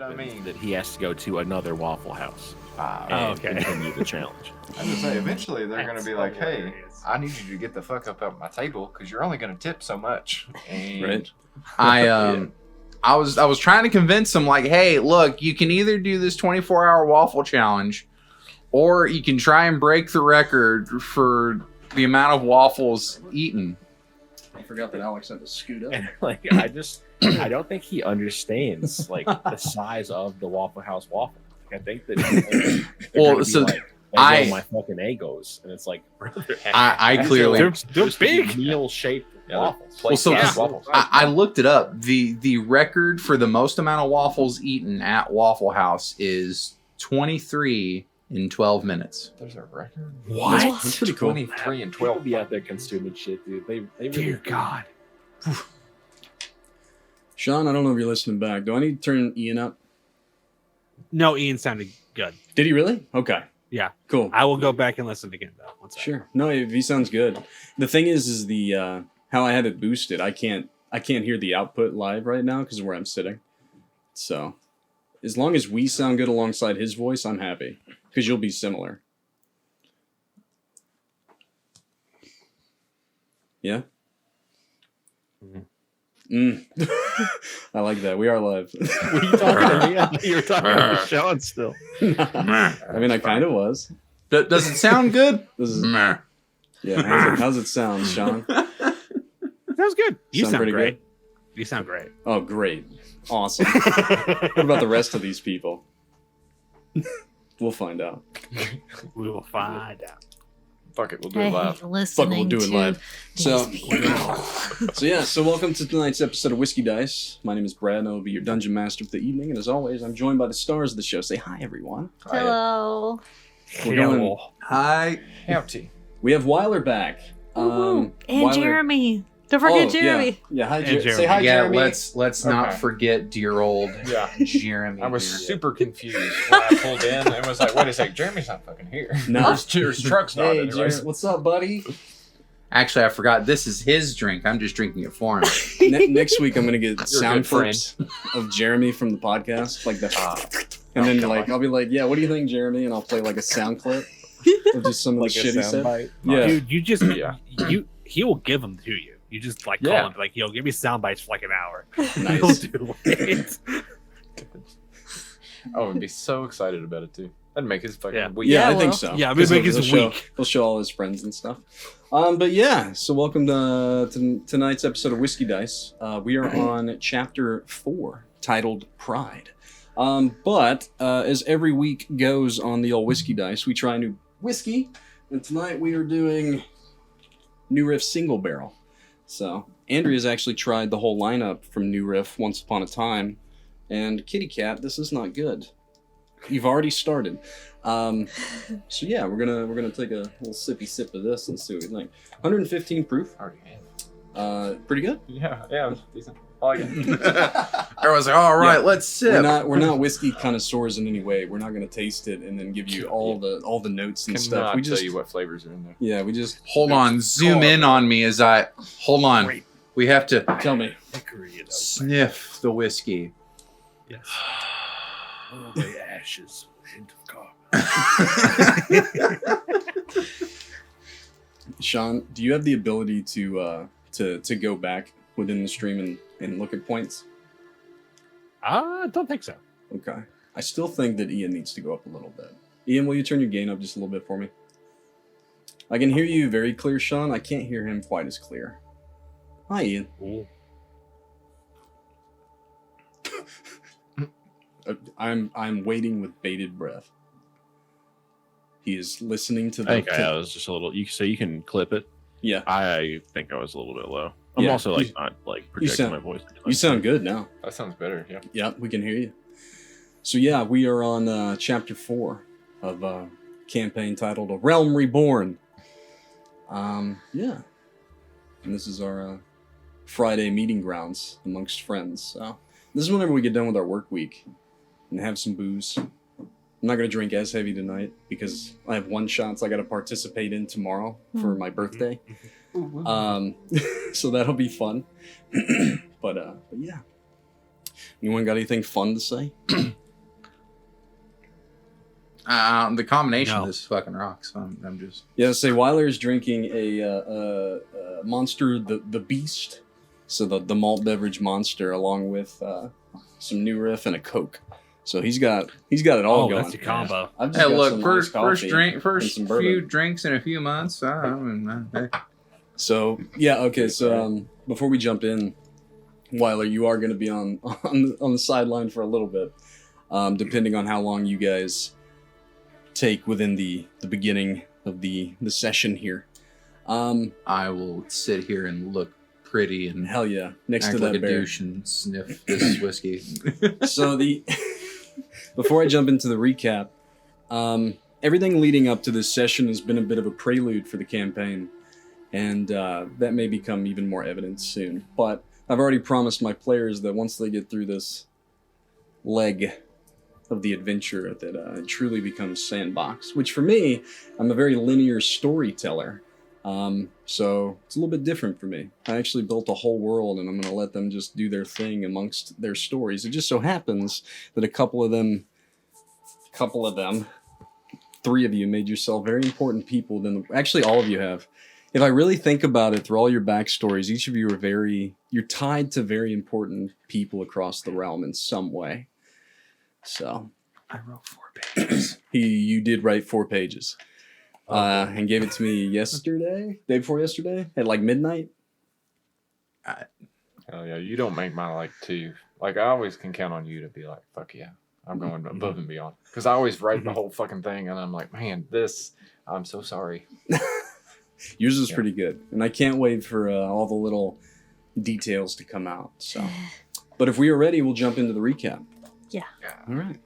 happens that he has to go to another Waffle House and continue the challenge. I was gonna say, eventually they're gonna That's be like, "Hey, hilarious. I need you to get the fuck up my table because you're only gonna tip so much." And Right. I was trying to convince him, like, hey, look, you can either do this 24-hour waffle challenge, or you can try and break the record for the amount of waffles eaten. I forgot that Alex had to scoot up. And I don't think he understands like the size of the Waffle House waffle. Like, I think that my fucking egos, and it's like, brother, I clearly they're big meal shaped waffles. Well, so waffles. I looked it up. The record for the most amount of waffles eaten at Waffle House is 23 in 12 minutes. there's a record. What? That's pretty cool. 23 and People 12. be out there consuming shit, dude. They really Dear God. Shawn, I don't know if you're listening back. Do I need to turn Ian up? No, Ian sounded good. Did he really? Okay. Yeah. Cool. I will go back and listen again, though. One second. Sure. No, he sounds good. The thing is the how I have it boosted. I can't hear the output live right now because of where I'm sitting. So, as long as we sound good alongside his voice, I'm happy because you'll be similar. Yeah. I like that. We are live. Were you talking to me? I thought you were talking to Shawn still. I mean, I kind of was. Does it sound good? This is Meh. yeah. How's it sound, Shawn? That was good. You Sound sound pretty great. You sound great. Oh, great, awesome. What about the rest of these people? We'll find out. We will find out. Fuck it, we'll do I it live. hate listening do it to live. So- these people. So welcome to tonight's episode of Whiskey Dice. My name is Brad, and I will be your dungeon master for the evening. And as always, I'm joined by the stars of the show. Say hi, everyone. Hello. We're going. Hi. Empty. We have Wyler back. And Wyler- Jeremy. Don't forget Oh, Jeremy. Yeah, hi, And Say Jeremy. hi, Yeah, Jeremy. let's not Okay. forget dear old Yeah. Jeremy. I was here. super confused when I pulled in and was like, wait a sec, Jeremy's not fucking here. No. His truck's not Hey, anyways. Jeremy, what's up, buddy? Actually, I forgot. This is his drink. I'm just drinking it for him. Next week, I'm gonna get a sound good friend. clips of Jeremy from the podcast, like the. And then, like, I'll be like, "Yeah, what do you think, Jeremy?" And I'll play like a sound clip of just some of the shit he said. Yeah, Dude, you just Yeah. he will give them to you. You just like call Yeah. him like he'll give me sound bites for like an hour. nice. He'll do it. Oh, I'd be so excited about it too. That'd make his fucking Yeah. week. Yeah, I well. think so. Yeah, Because maybe it's he'll a week. He'll show all his friends and stuff. But yeah, so welcome to tonight's episode of Whiskey Dice. We are on chapter 4, titled Pride. But as every week goes on the old Whiskey Dice, we try new whiskey, and tonight we are doing New Riff Single Barrel. So Andrea's actually tried the whole lineup from New Riff once upon a time, and Kitty Cat, this is not good. You've already started. So yeah, we're gonna take a little sippy sip of this and see what we think. 115 proof. Already had. Pretty good. Yeah, it was decent. I like it. Everyone's like, all right, Yeah. let's sip. We're not whiskey connoisseurs in any way. We're not gonna taste it and then give you all the notes and stuff. Cannot We tell just you what flavors are in there. yeah, we just Hold on, zoom in on me as I hold on. Great. We have to tell me. sniff the whiskey. Yes. Oh, the ashes. Hint of carbon. Shawn, do you have the ability to go back within the stream and look at points? I don't think so. Okay. I still think that Ian needs to go up a little bit. Ian, will you turn your gain up just a little bit for me? I can hear you very clear, Shawn. I can't hear him quite as clear. Hi, Ian. Ooh. I'm waiting with bated breath. He is listening to the. I think I was just a little. You can clip it. Yeah, I think I was a little bit low. I'm Yeah, also like you- not like projecting sound- my voice. you sound good now. That sounds better, yeah. Yeah, we can hear you. So yeah, we are on chapter 4 of a campaign titled "A Realm Reborn." Yeah, and this is our Friday meeting grounds amongst friends. So this is whenever we get done with our work week and have some booze. I'm not gonna drink as heavy tonight because I have one shots I got to participate in tomorrow for my birthday. So that'll be fun. But yeah. Anyone got anything fun to say? The combination No. of this fucking rocks. I'm just. Yeah, say Wyler's drinking a monster, the Beast, so the malt beverage monster, along with some New Riff and a Coke. So he's got it all going. That's a combo. I've just Hey, got look, some first iced coffee and first some few bourbon. drinks in a few months. Hey. So yeah, okay. So before we jump in, Wyler, you are going to be on the sideline for a little bit, depending on how long you guys take within the beginning of the session here. I will sit here and look pretty and Hell yeah, next act to like that a bear. douche and sniff this whiskey. So before I jump into the recap, everything leading up to this session has been a bit of a prelude for the campaign, and that may become even more evident soon. But I've already promised my players that once they get through this leg of the adventure, that it truly becomes sandbox. Which for me, I'm a very linear storyteller. So it's a little bit different for me. I actually built a whole world, and I'm going to let them just do their thing amongst their stories. It just so happens that a couple of them, three of you made yourself very important people. Actually, all of you have. If I really think about it, through all your backstories, each of you are you're tied to very important people across the realm in some way. So I wrote 4 pages. you did write 4 pages. And gave it to me day before yesterday, at like midnight. Hell yeah, you don't make my like 2. Like I always can count on you to be like, fuck yeah, I'm going above and beyond. Because I always write the whole fucking thing, and I'm like, man, I'm so sorry. Yours is pretty good, and I can't wait for all the little details to come out. So, but if we are ready, we'll jump into the recap. Yeah. All right.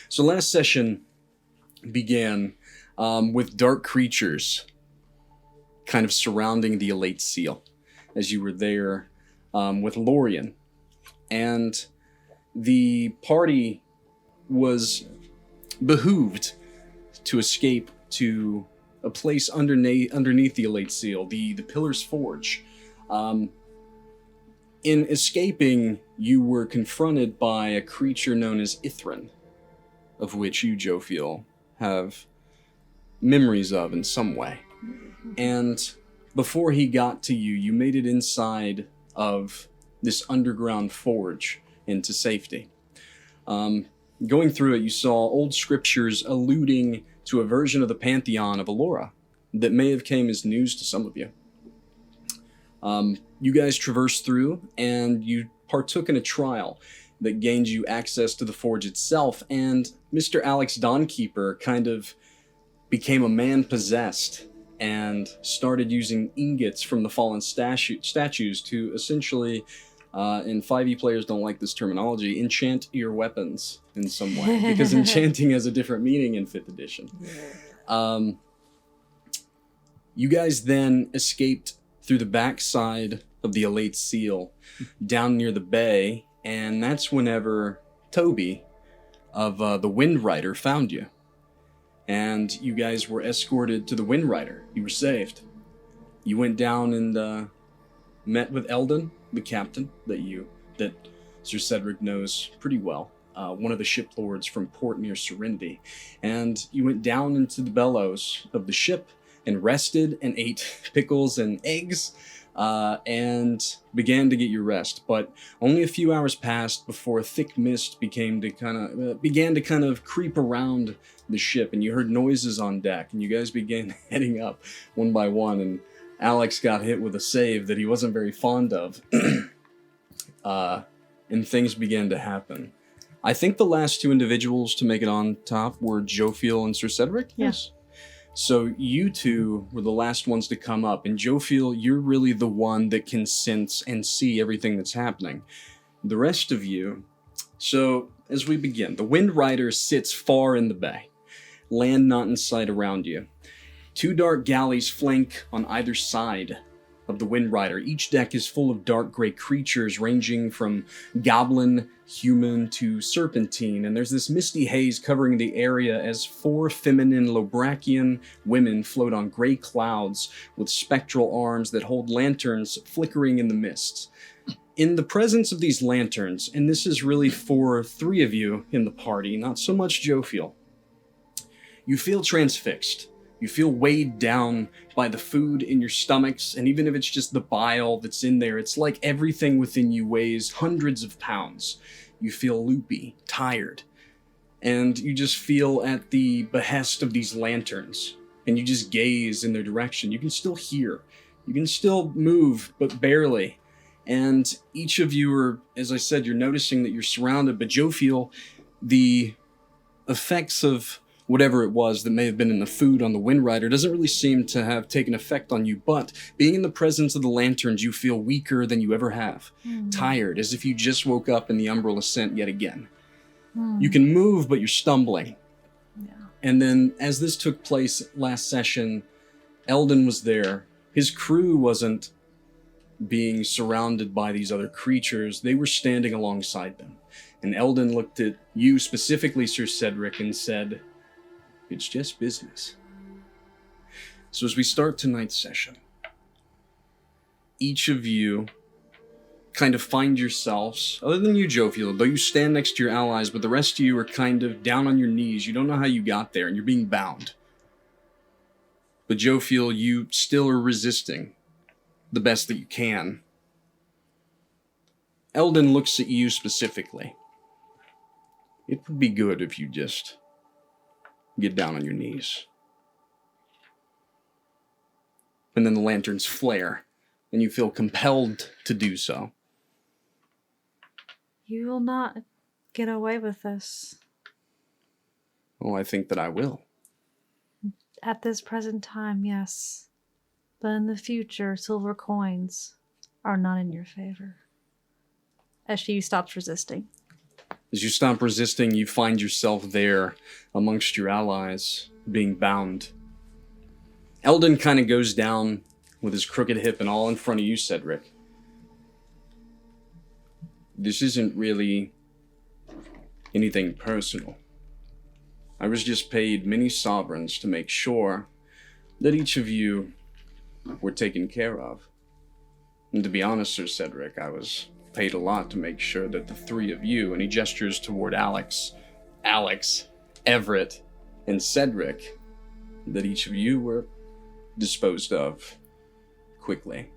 So last session began with dark creatures kind of surrounding the Elate Seal as you were there with Lorian. And the party was behooved to escape to a place underneath the Elate Seal, the Pillar's Forge. In escaping, you were confronted by a creature known as Ithrin, of which you, Jophiel, have memories of in some way. And before he got to you, you made it inside of this underground forge into safety. Going through it, you saw old scriptures alluding to a version of the pantheon of Alora that may have came as news to some of you. You guys traversed through, and you partook in a trial that gained you access to the forge itself, and Mr. Alex Dawnkeeper kind of became a man possessed and started using ingots from the fallen statues to essentially, and 5e players don't like this terminology, enchant your weapons in some way, because enchanting has a different meaning in 5th edition. You guys then escaped through the backside of the Elate Seal down near the bay, and that's whenever Toby of the Wind Rider found you. And you guys were escorted to the Wind Rider. You were saved. You went down and met with Eldon, the captain that Sir Cedric knows pretty well, one of the ship lords from port near Serenity. And you went down into the bellows of the ship and rested and ate pickles and eggs, and began to get your rest. But only a few hours passed before a thick mist began to kind of creep around the ship, and you heard noises on deck, and you guys began heading up one by one, and Alex got hit with a save that he wasn't very fond of, and things began to happen. I think the last 2 individuals to make it on top were Jophiel and Sir Cedric? Yes. So you 2 were the last ones to come up, and Jophiel, you're really the one that can sense and see everything that's happening. The rest of you... So, as we begin, the Wind Rider sits far in the bay, land not in sight around you. 2 dark galleys flank on either side of the Wind Rider. Each deck is full of dark gray creatures ranging from goblin, human, to serpentine, and there's this misty haze covering the area as 4 feminine Lobrakian women float on gray clouds with spectral arms that hold lanterns flickering in the mists. in the presence of these lanterns, and this is really for 3 of you in the party, not so much Jophiel, you feel transfixed. You feel weighed down by the food in your stomachs, and even if it's just the bile that's in there, it's like everything within you weighs hundreds of pounds. You feel loopy, tired, and you just feel at the behest of these lanterns, and you just gaze in their direction. You can still hear. You can still move, but barely. And each of you are, as I said, you're noticing that you're surrounded, but Jophiel, the effects of whatever it was that may have been in the food on the Wind Rider doesn't really seem to have taken effect on you, but being in the presence of the lanterns, you feel weaker than you ever have. Tired, as if you just woke up in the umbral ascent yet again. You can move, but you're stumbling. Yeah. And then, as this took place last session, Eldon was there. His crew wasn't being surrounded by these other creatures. They were standing alongside them. And Eldon looked at you specifically, Sir Cedric, and said, "It's just business." So as we start tonight's session, each of you kind of find yourselves, other than you, Jophiel, though you stand next to your allies, but the rest of you are kind of down on your knees. You don't know how you got there, and you're being bound. But Jophiel, you still are resisting the best that you can. Eldon looks at you specifically. It would be good if you just get down on your knees. And then the lanterns flare, and you feel compelled to do so. You will not get away with this. Oh, I think that I will. At this present time, yes. But in the future, silver coins are not in your favor. As she stops resisting. As you stop resisting, you find yourself there amongst your allies, being bound. Eldon kind of goes down with his crooked hip and all in front of you, Cedric. This isn't really anything personal. I was just paid many sovereigns to make sure that each of you were taken care of. And to be honest, Sir Cedric, I was paid a lot to make sure that the 3 of you, and he gestures toward Alex, Everett, and Cedric, that each of you were disposed of quickly.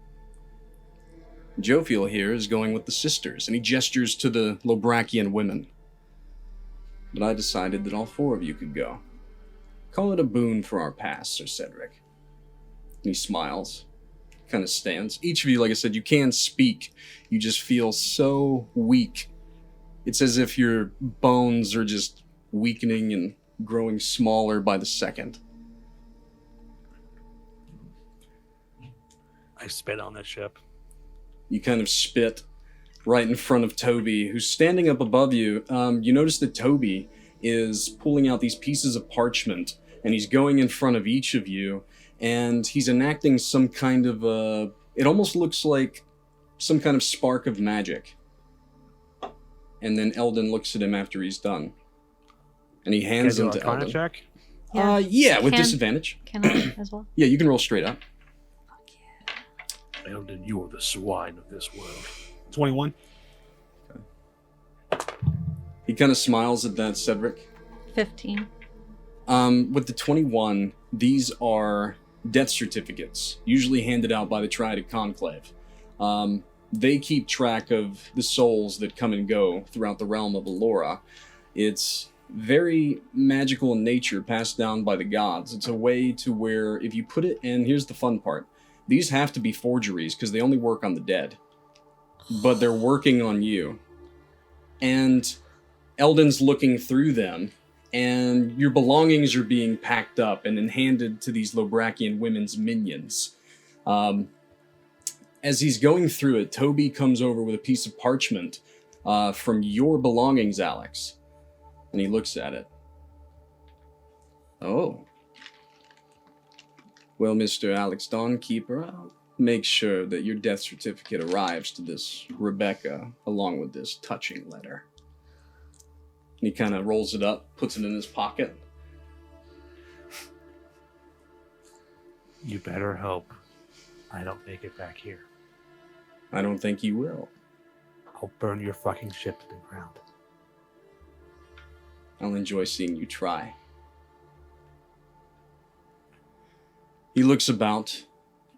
Jophiel here is going with the sisters, and he gestures to the Lobrakian women. But I decided that all 4 of you could go. Call it a boon for our past, Sir Cedric. And he smiles, kind of stands. Each of you, like I said, you can speak. You just feel so weak. It's as if your bones are just weakening and growing smaller by the second. I spit on this ship. You kind of spit right in front of Toby, who's standing up above you. You notice that Toby is pulling out these pieces of parchment, and he's going in front of each of you, and he's enacting some kind of it almost looks like some kind of spark of magic. And then Eldon looks at him after he's done. And he hands them to Eldon. Check? Yeah, with Can- disadvantage. Can I as well? Yeah, you can roll straight up. Fuck yeah. Eldon, you are the swine of this world. 21. He kind of smiles at that, Cedric. 15. With the 21, these are death certificates, usually handed out by the Triadic Conclave. They keep track of the souls that come and go throughout the realm of Alora. It's very magical in nature, passed down by the gods. It's a way to where, if you put it in, here's the fun part. These have to be forgeries, because they only work on the dead. But they're working on you. And Eldon's looking through them, and your belongings are being packed up and then handed to these Lobrakian women's minions. As he's going through it, Toby comes over with a piece of parchment from your belongings, Alex. And he looks at it. Oh. Well, Mr. Alex Dawnkeeper, I'll make sure that your death certificate arrives to this Rebecca, along with this touching letter. And he kind of rolls it up, puts it in his pocket. You better hope I don't make it back here. I don't think he will. I'll burn your fucking ship to the ground. I'll enjoy seeing you try. He looks about,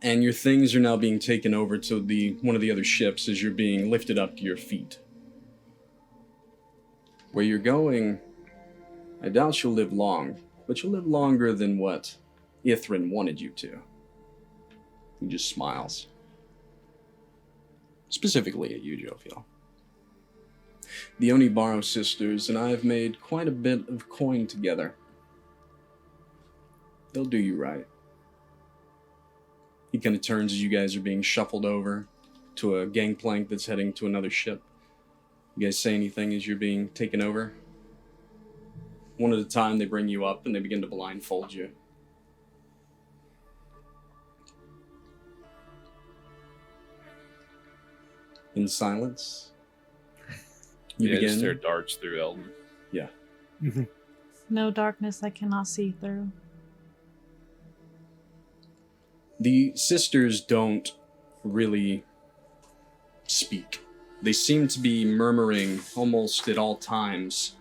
and your things are now being taken over to one of the other ships as you're being lifted up to your feet. Where you're going, I doubt you'll live long, but you'll live longer than what Ithrin wanted you to. He just smiles. Specifically at you, Jophiel. The Onibaru Sisters and I have made quite a bit of coin together. They'll do you right. He kind of turns as you guys are being shuffled over to a gangplank that's heading to another ship. You guys say anything as you're being taken over? One at a time, they bring you up and they begin to blindfold you. In silence, you begin. Just stare darts through Eldon. Yeah. No darkness I cannot see through. The sisters don't really speak. They seem to be murmuring almost at all times.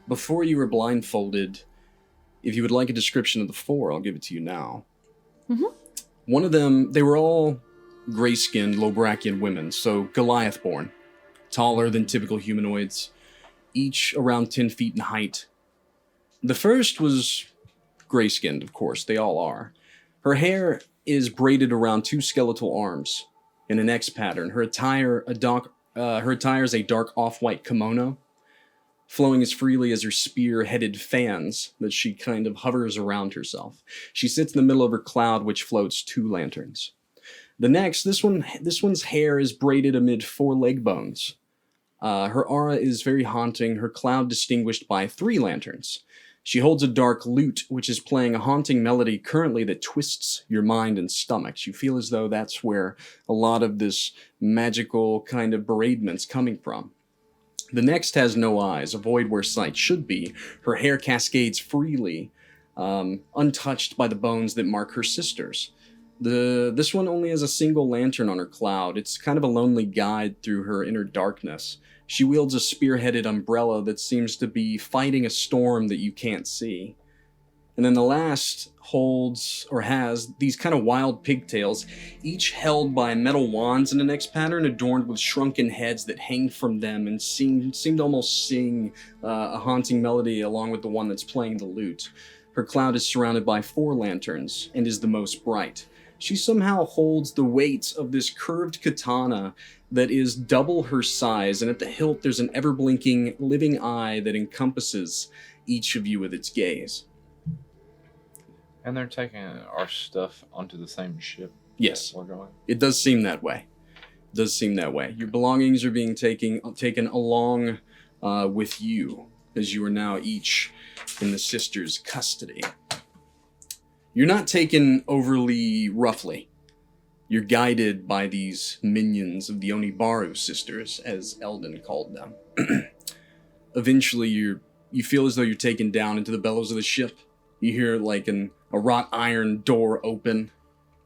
Before you were blindfolded, if you would like a description of the four, I'll give it to you now. Mm-hmm. One of them, they were all gray-skinned Lobrakian women, so Goliath-born, taller than typical humanoids, each around 10 feet in height. The first was gray-skinned, of course, they all are. Her hair is braided around two skeletal arms in an X pattern. Her attire is a dark off-white kimono, flowing as freely as her spear-headed fans that she kind of hovers around herself. She sits in the middle of her cloud, which floats two lanterns. The next, this one's hair is braided amid four leg bones. Her aura is very haunting, her cloud distinguished by three lanterns. She holds a dark lute, which is playing a haunting melody currently that twists your mind and stomach. You feel as though that's where a lot of this magical kind of bereavement's coming from. The next has no eyes, a void where sight should be. Her hair cascades freely, untouched by the bones that mark her sisters. This one only has a single lantern on her cloud. It's kind of a lonely guide through her inner darkness. She wields a spear-headed umbrella that seems to be fighting a storm that you can't see. And then the last holds, or has, these kind of wild pigtails, each held by metal wands in an X pattern adorned with shrunken heads that hang from them and seem to almost sing a haunting melody along with the one that's playing the lute. Her cloud is surrounded by four lanterns and is the most bright. She somehow holds the weight of this curved katana that is double her size, and at the hilt there's an ever-blinking, living eye that encompasses each of you with its gaze. And they're taking our stuff onto the same ship. Yes. We're going. It does seem that way. Your belongings are being taken along with you, as you are now each in the sisters' custody. You're not taken overly roughly. You're guided by these minions of the Onibaru Sisters, as Eldon called them. Eventually, you feel as though you're taken down into the bellows of the ship. You hear like a wrought iron door open,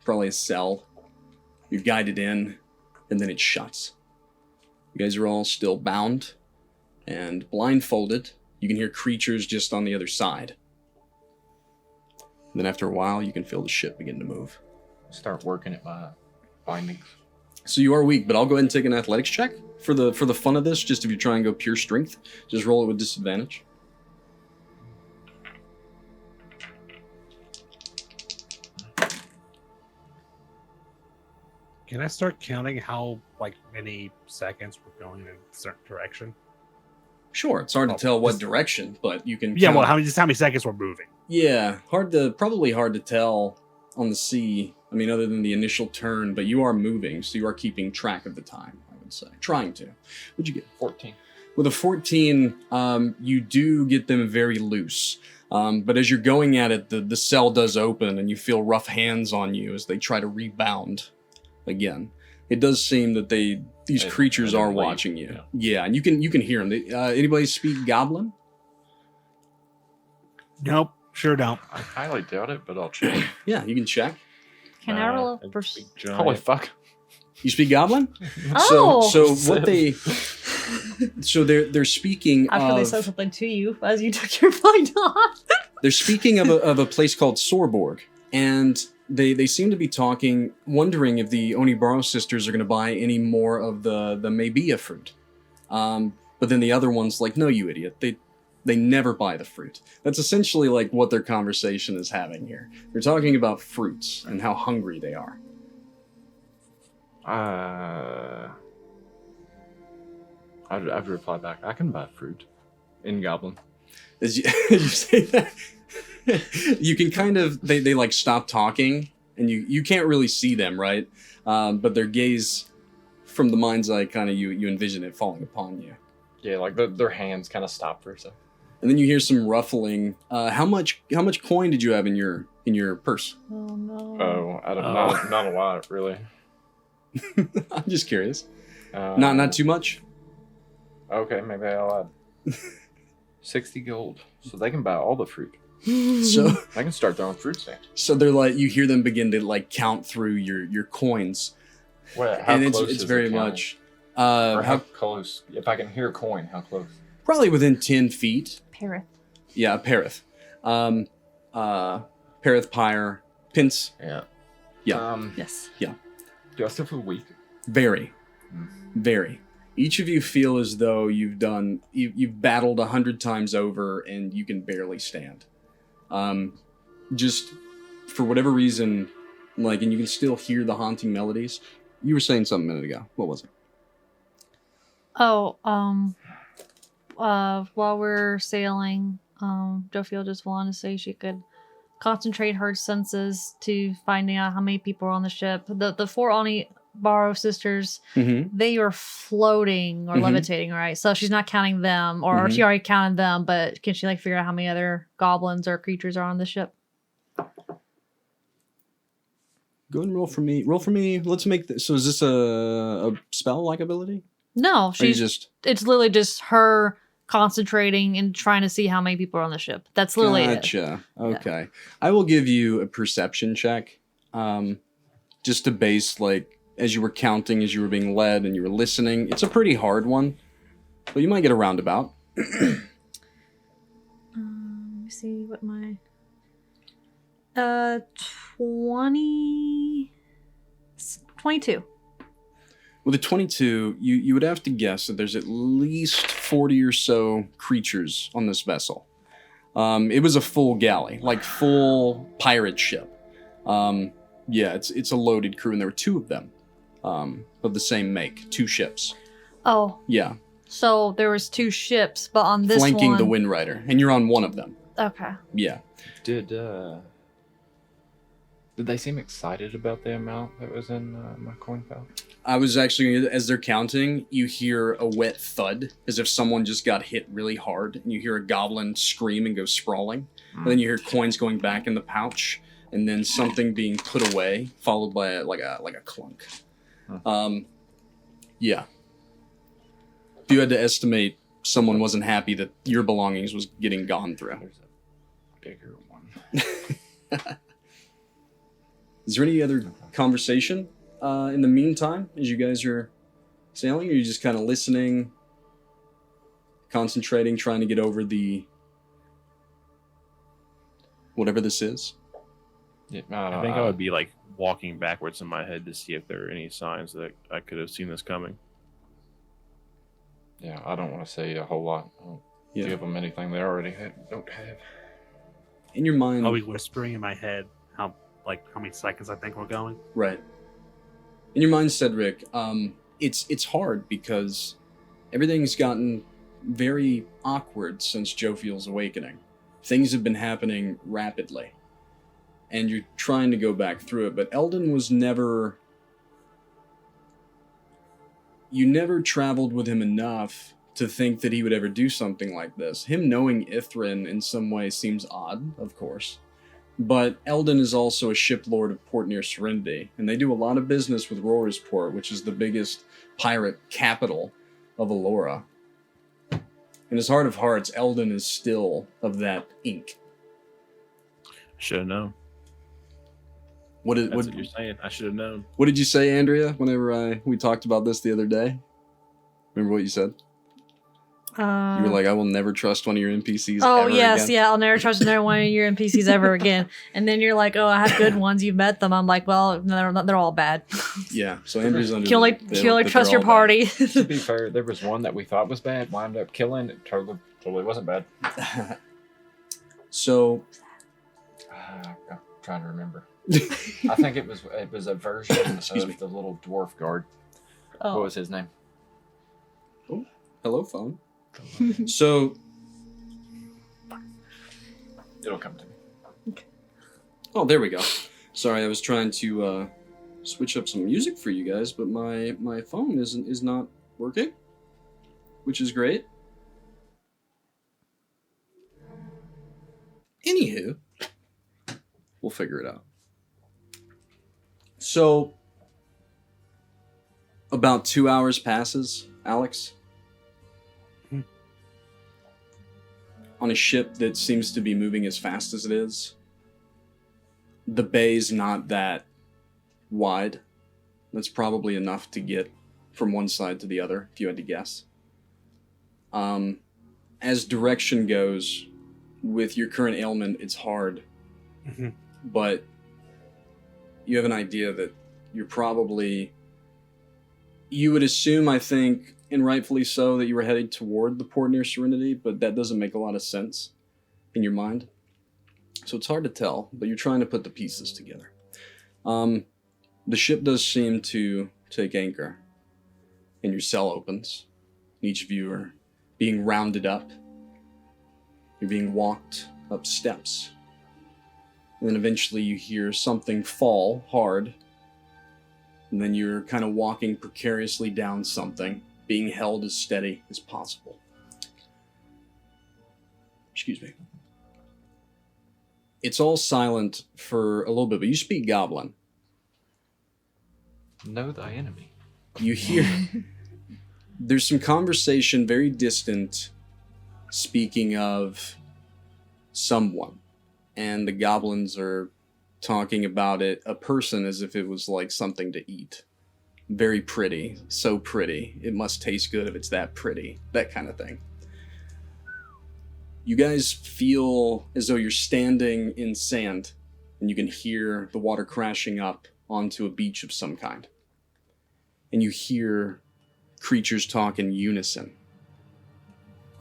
probably a cell. You're guided in, and then it shuts. You guys are all still bound and blindfolded. You can hear creatures just on the other side. And then after a while, you can feel the ship begin to move. Start working at my bindings. So you are weak, but I'll go ahead and take an athletics check for the fun of this. Just if you try and go pure strength, just roll it with disadvantage. Can I start counting how many seconds we're going in a certain direction? Sure, it's hard to tell what direction, but you can. Yeah, count. well, how many seconds we're moving? Yeah, probably hard to tell on the sea. I mean, other than the initial turn, but you are moving, so you are keeping track of the time, I would say. Trying to. What'd you get? 14. With a 14, you do get them very loose. But as you're going at it, the cell does open, and you feel rough hands on you as they try to rebound again. It does seem that these creatures are watching you. Yeah, and you can hear them. Anybody speak Goblin? Nope, sure don't. I highly doubt it, but I'll check. Yeah, you can check. Can I roll and for... speak giant. Holy fuck. You speak Goblin? Oh! So what they... So they're speaking After they of... said something to you as you took your fight off. They're speaking of a place called Sorborg, and they seem to be talking, wondering if the Onibaru Sisters are going to buy any more of the Mabia fruit. But then the other one's like, no, you idiot. They never buy the fruit. That's essentially like what their conversation is having here. They're talking about fruits and how hungry they are. I'd reply back, I can buy fruit in Goblin. As you say that, you can kind of, they like stop talking, and you can't really see them, right? But their gaze, from the mind's eye, kind of you envision it falling upon you. Yeah, like their hands kind of stop for a second. And then you hear some ruffling. How much coin did you have in your purse? Oh no. Oh, not a lot, really. I'm just curious. Not too much. Okay, maybe I'll add 60 gold, so they can buy all the fruit. So I can start their own fruit stand. So they're like, you hear them begin to like count through your coins. Well, how and close it's is very it counting? much. Or how close? If I can hear a coin, how close? Probably within 10 feet. Parith. Yeah, Parith. Parith, Pyre, Pince. Yeah. Yeah. Yes. Do I still feel weak? Very. Very. Each of you feel as though you've battled 100 times over and you can barely stand. Just for whatever reason, like, and you can still hear the haunting melodies. You were saying something a minute ago. What was it? Oh, while we're sailing, Jophiel just wanted to say she could concentrate her senses to finding out how many people are on the ship. The four Onibaru sisters, they are floating or levitating, right? So she's not counting them, or she already counted them, but can she like figure out how many other goblins or creatures are on the ship? Go ahead and roll for me. Roll for me. Let's make this. So is this a spell-like ability? No, Or you just... it's literally just her concentrating and trying to see how many people are on the ship. That's literally it. Gotcha. Okay. I will give you a perception check. Just to base, like, as you were counting, as you were being led, and you were listening. It's a pretty hard one, but you might get a roundabout. Let me see what my 22. With a 22, you would have to guess that there's at least 40 or so creatures on this vessel. It was a full galley, like full pirate ship. Yeah, it's a loaded crew, and there were two of them of the same make, two ships. Oh. Yeah. So there was two ships, but on this flanking one... the Wind Rider, and you're on one of them. Okay. Yeah. Did they seem excited about the amount that was in my coin pal? I was actually, as they're counting, you hear a wet thud, as if someone just got hit really hard, and you hear a goblin scream and go sprawling. And then you hear coins going back in the pouch, and then something being put away, followed by a clunk. Yeah. If you had to estimate, someone wasn't happy that your belongings was getting gone through. There's a bigger one. Is there any other conversation in the meantime as you guys are sailing? Or are you just kind of listening, concentrating, trying to get over the whatever this is? Yeah, I think I would be like walking backwards in my head to see if there are any signs that I could have seen this coming. Yeah, I don't want to say a whole lot. I don't give them anything they already don't have. In your mind, I'll be whispering in my head how many seconds I think we're going. Right. In your mind, Cedric, it's hard because everything's gotten very awkward since Jophiel's awakening. Things have been happening rapidly. And you're trying to go back through it, but Eldon was never... You never traveled with him enough to think that he would ever do something like this. Him knowing Ithrin in some way seems odd, of course. But Eldon is also a shiplord of Port near Serenity, and they do a lot of business with Roarsport, which is the biggest pirate capital of Alora. In his heart of hearts, Eldon is still of that ink. Should have known. That's what you're saying. I should have known. What did you say, Andrea? Whenever we talked about this the other day, remember what you said? You were like, "I will never trust one of your NPCs." Oh ever yes, again. yeah. I'll never trust another one of your NPCs ever again. And then you're like, "Oh, I have good ones. You've met them." I'm like, "Well, they're all bad." Yeah. So Andrew's under. You can only trust your party. To be fair, there was one that we thought was bad, wound up killing. It totally wasn't bad. So, I'm trying to remember. I think it was a version of the little dwarf guard. Oh. What was his name? Oh, hello, phone. So, It'll come to me. oh, there we go. Sorry, I was trying to switch up some music for you guys, but my phone is not working, which is great. Anywho, we'll figure it out. So, about 2 hours passes, Alex. On a ship that seems to be moving as fast as it is. The bay's not that wide. That's probably enough to get from one side to the other, if you had to guess. As direction goes, with your current ailment, it's hard. Mm-hmm. But you have an idea that you're probably... You would assume, I think, and rightfully so, that you were headed toward the port near Serenity, but that doesn't make a lot of sense in your mind. So it's hard to tell, but you're trying to put the pieces together. The ship does seem to take anchor, and your cell opens. Each of you are being rounded up. You're being walked up steps. And then eventually you hear something fall hard, and then you're kind of walking precariously down something, being held as steady as possible. Excuse me. It's all silent for a little bit, but you speak Goblin. Know thy enemy. You hear... There's some conversation very distant, speaking of someone. And the goblins are talking about it, a person, as if it was like something to eat. Very pretty. So pretty. It must taste good if it's that pretty. That kind of thing. You guys feel as though you're standing in sand, and you can hear the water crashing up onto a beach of some kind. And you hear creatures talk in unison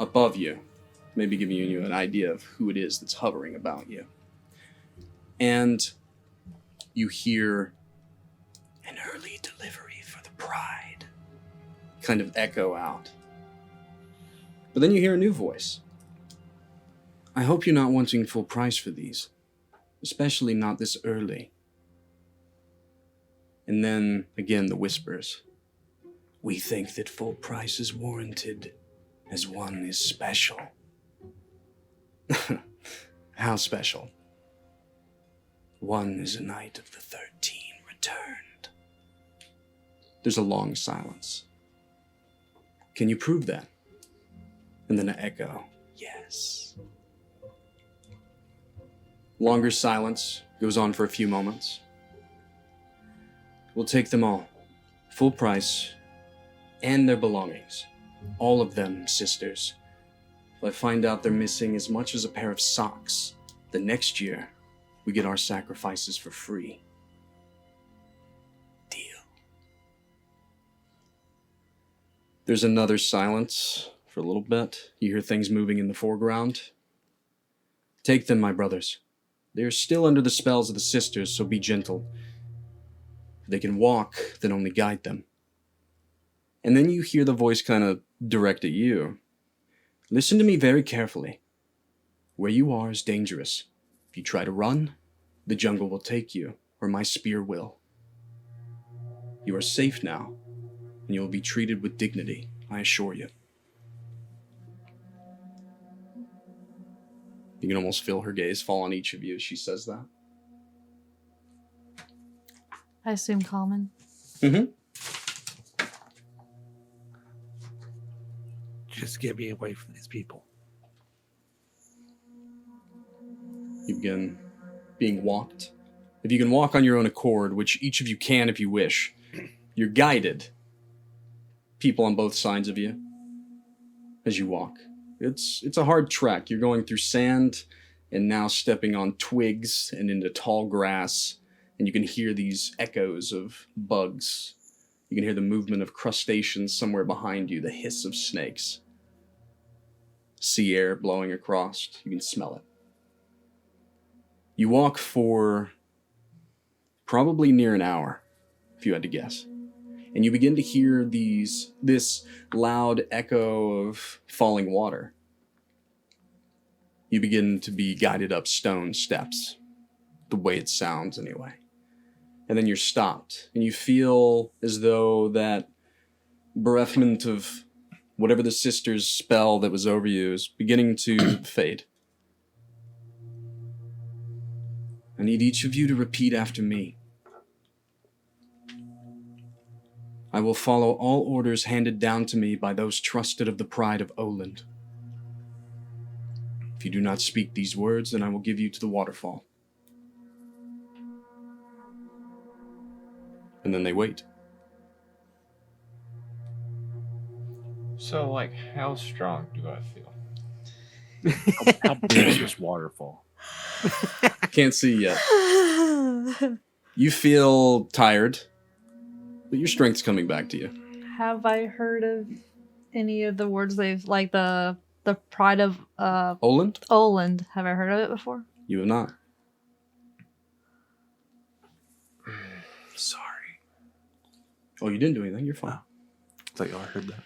above you, maybe giving you an idea of who it is that's hovering about you. And you hear an early delivery for the pride kind of echo out. But then you hear a new voice. I hope you're not wanting full price for these, especially not this early. And then again the whispers. We think that full price is warranted, as one is special. How special? One is a knight of the 13 returned. There's a long silence. Can you prove that? And then an echo. Yes. Longer silence goes on for a few moments. We'll take them all. Full price. And their belongings. All of them, sisters. If I find out they're missing as much as a pair of socks, the next year, we get our sacrifices for free. Deal. There's another silence for a little bit. You hear things moving in the foreground. Take them, my brothers. They are still under the spells of the sisters, so be gentle. If they can walk, then only guide them. And then you hear the voice kind of direct at you. Listen to me very carefully. Where you are is dangerous. If you try to run, the jungle will take you, or my spear will. You are safe now, and you will be treated with dignity, I assure you. You can almost feel her gaze fall on each of you as she says that. I assume common. Mm-hmm. Just get me away from these people. You begin being walked If you can walk on your own accord, which each of you can if you wish, you're guided. People on both sides of you as you walk. It's a hard trek. You're going through sand and now stepping on twigs and into tall grass, and you can hear these echoes of bugs. You can hear the movement of crustaceans somewhere behind you, the hiss of snakes. Sea air blowing across. You can smell it. You walk for probably near an hour, if you had to guess. And you begin to hear this loud echo of falling water. You begin to be guided up stone steps, the way it sounds anyway. And then you're stopped, and you feel as though that bereft of whatever the sister's spell that was over you is beginning to fade. I need each of you to repeat after me. I will follow all orders handed down to me by those trusted of the pride of Oland. If you do not speak these words, then I will give you to the waterfall. And then they wait. So, like, how strong do I feel? How big is this waterfall? Can't see yet. You feel tired, but your strength's coming back to you. Have I heard of any of the words they've, like the pride of Oland? Oland? Have I heard of it before? You have not. Sorry. Oh, you didn't do anything. You're fine. I thought y'all heard that.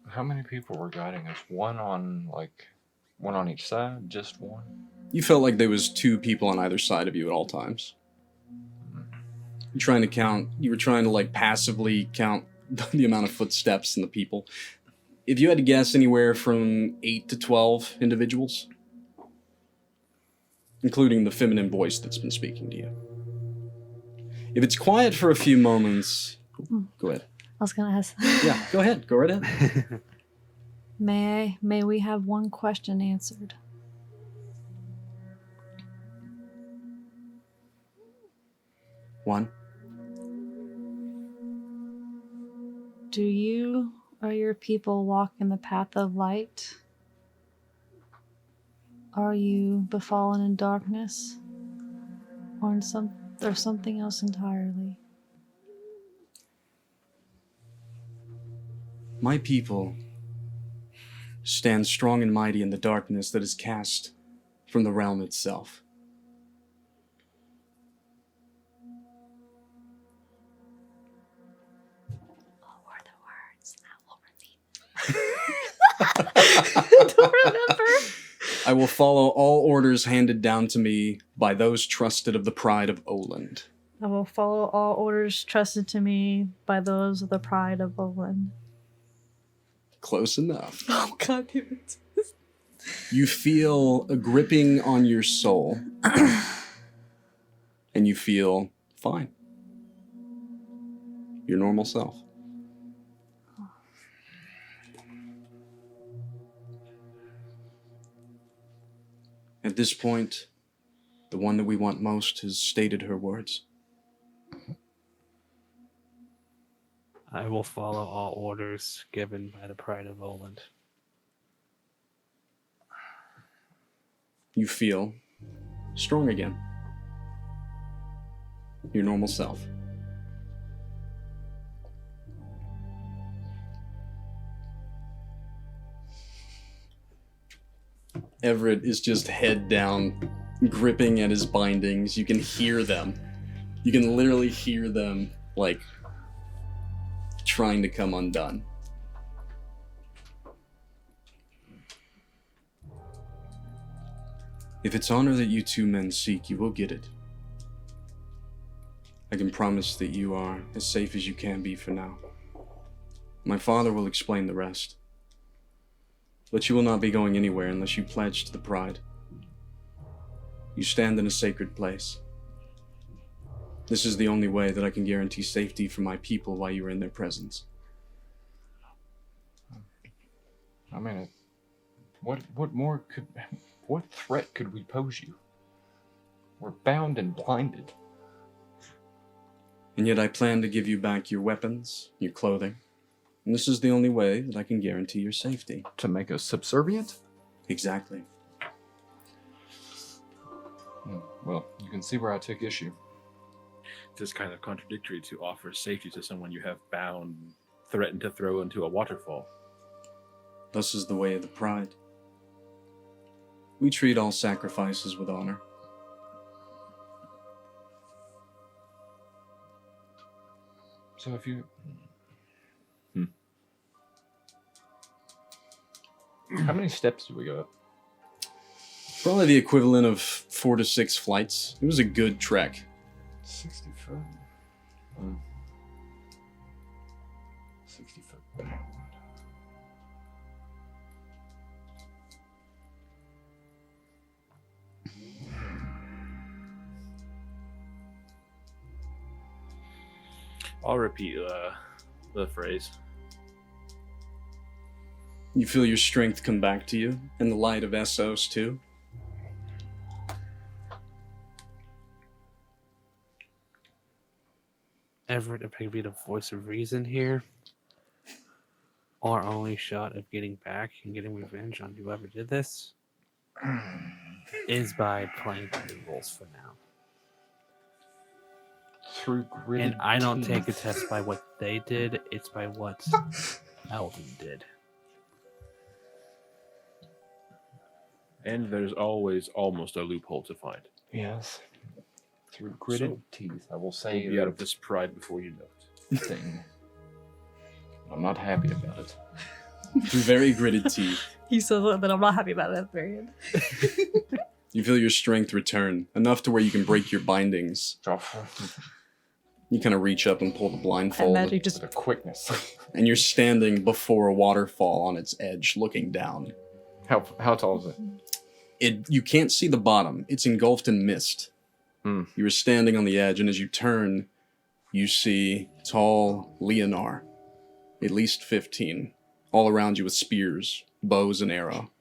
How many people were guiding us? One on each side? Just one? You felt like there was two people on either side of you at all times. You're trying to count. You were trying to like passively count the amount of footsteps and the people. If you had to guess, anywhere from 8 to 12 individuals, including the feminine voice that's been speaking to you. If it's quiet for a few moments, go ahead. I was gonna ask. Yeah, go ahead. Go right ahead. May we have one question answered? One. Do you or your people walk in the path of light? Are you befallen in darkness? Or something else entirely? My people stand strong and mighty in the darkness that is cast from the realm itself. What were the words? I don't remember. I will follow all orders handed down to me by those trusted of the pride of Oland. I will follow all orders trusted to me by those of the pride of Oland. Close enough. Oh, God damn it. You feel a gripping on your soul. And you feel fine. Your normal self. At this point, the one that we want most has stated her words. I will follow all orders given by the pride of Oland. You feel strong again. Your normal self. Everett is just head down, gripping at his bindings. You can hear them. You can literally hear them, like, trying to come undone. If it's honor that you two men seek, you will get it. I can promise that you are as safe as you can be for now. My father will explain the rest. But you will not be going anywhere unless you pledge to the pride. You stand in a sacred place. This is the only way that I can guarantee safety for my people while you are in their presence. I mean, what threat could we pose you? We're bound and blinded. And yet I plan to give you back your weapons, your clothing. And this is the only way that I can guarantee your safety. To make us subservient? Exactly. Well, you can see where I took issue. It's kind of contradictory to offer safety to someone you have bound, threatened to throw into a waterfall. Thus is the way of the pride. We treat all sacrifices with honor. So if you... How many steps do we go up? Probably the equivalent of 4 to 6 flights. It was a good trek. 60 foot. 60 foot. I'll repeat the phrase. You feel your strength come back to you, and the light of Essos too. Everett appear to be the voice of reason here. Our only shot of getting back and getting revenge on whoever did this is by playing by the rules for now. Through gritted And I don't teeth. take a test by what they did, it's by what Alvin did. And there's always almost a loophole to find. Yes. Through gritted teeth, I will say You'll be out of this pride before you know it. thing. I'm not happy about it. Through very gritted teeth, He says that I'm not happy about that period. you feel your strength return, enough to where you can break your bindings. You kind of reach up and pull the And blindfold, magic just The quickness. and you're standing before a waterfall on its edge, looking down. How tall is it? You can't see the bottom. It's engulfed in mist. You are standing on the edge, and as you turn, you see tall Leonor, at least 15, all around you with spears, bows, and arrow.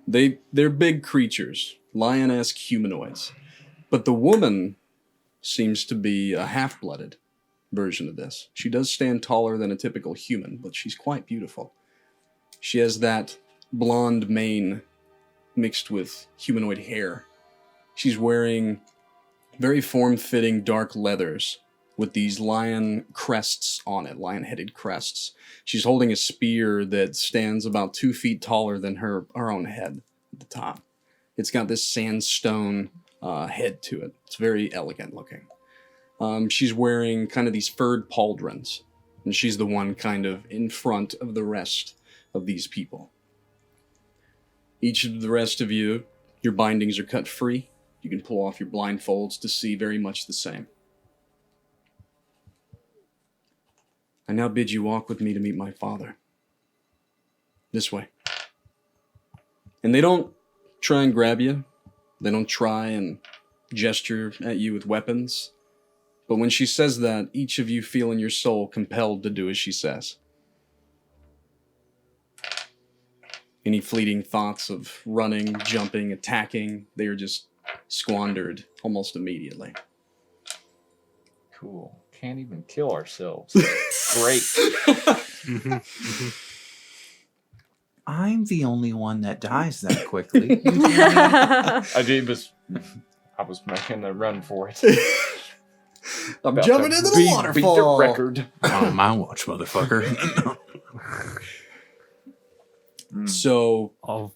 They're big creatures, lion-esque humanoids. But the woman seems to be a half-blooded version of this. She does stand taller than a typical human, but she's quite beautiful. She has that blonde mane mixed with humanoid hair. She's wearing very form-fitting dark leathers with these lion crests on it, lion-headed crests. She's holding a spear that stands about 2 feet taller than her own head at the top. It's got this sandstone head to it. It's very elegant looking. She's wearing kind of these furred pauldrons, and she's the one kind of in front of the rest of these people. Each of the rest of you, your bindings are cut free. You can pull off your blindfolds to see very much the same. I now bid you walk with me to meet my father. This way. And they don't try and grab you. They don't try and gesture at you with weapons. But when she says that, each of you feel in your soul compelled to do as she says. Any fleeting thoughts of running, jumping, attacking, they are just squandered almost immediately. Cool. Can't even kill ourselves. Great. I'm the only one that dies that quickly. I was making a run for it. I'm About jumping to into the beat waterfall. the record. On my watch, motherfucker. So, Oh,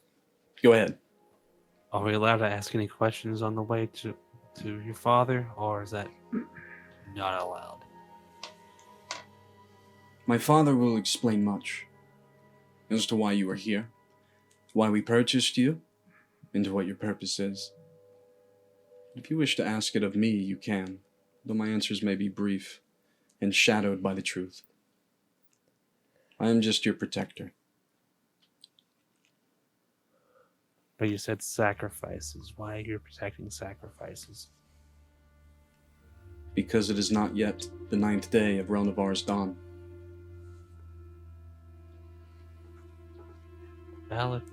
go ahead. are we allowed to ask any questions on the way to your father, or is that not allowed? My father will explain much as to why you are here, why we purchased you, and what your purpose is. If you wish to ask it of me, you can, though my answers may be brief and shadowed by the truth. I am just your protector. But you said sacrifices. Why you're protecting sacrifices? Because it is not yet the 9th day of Relnavar's dawn. Valid.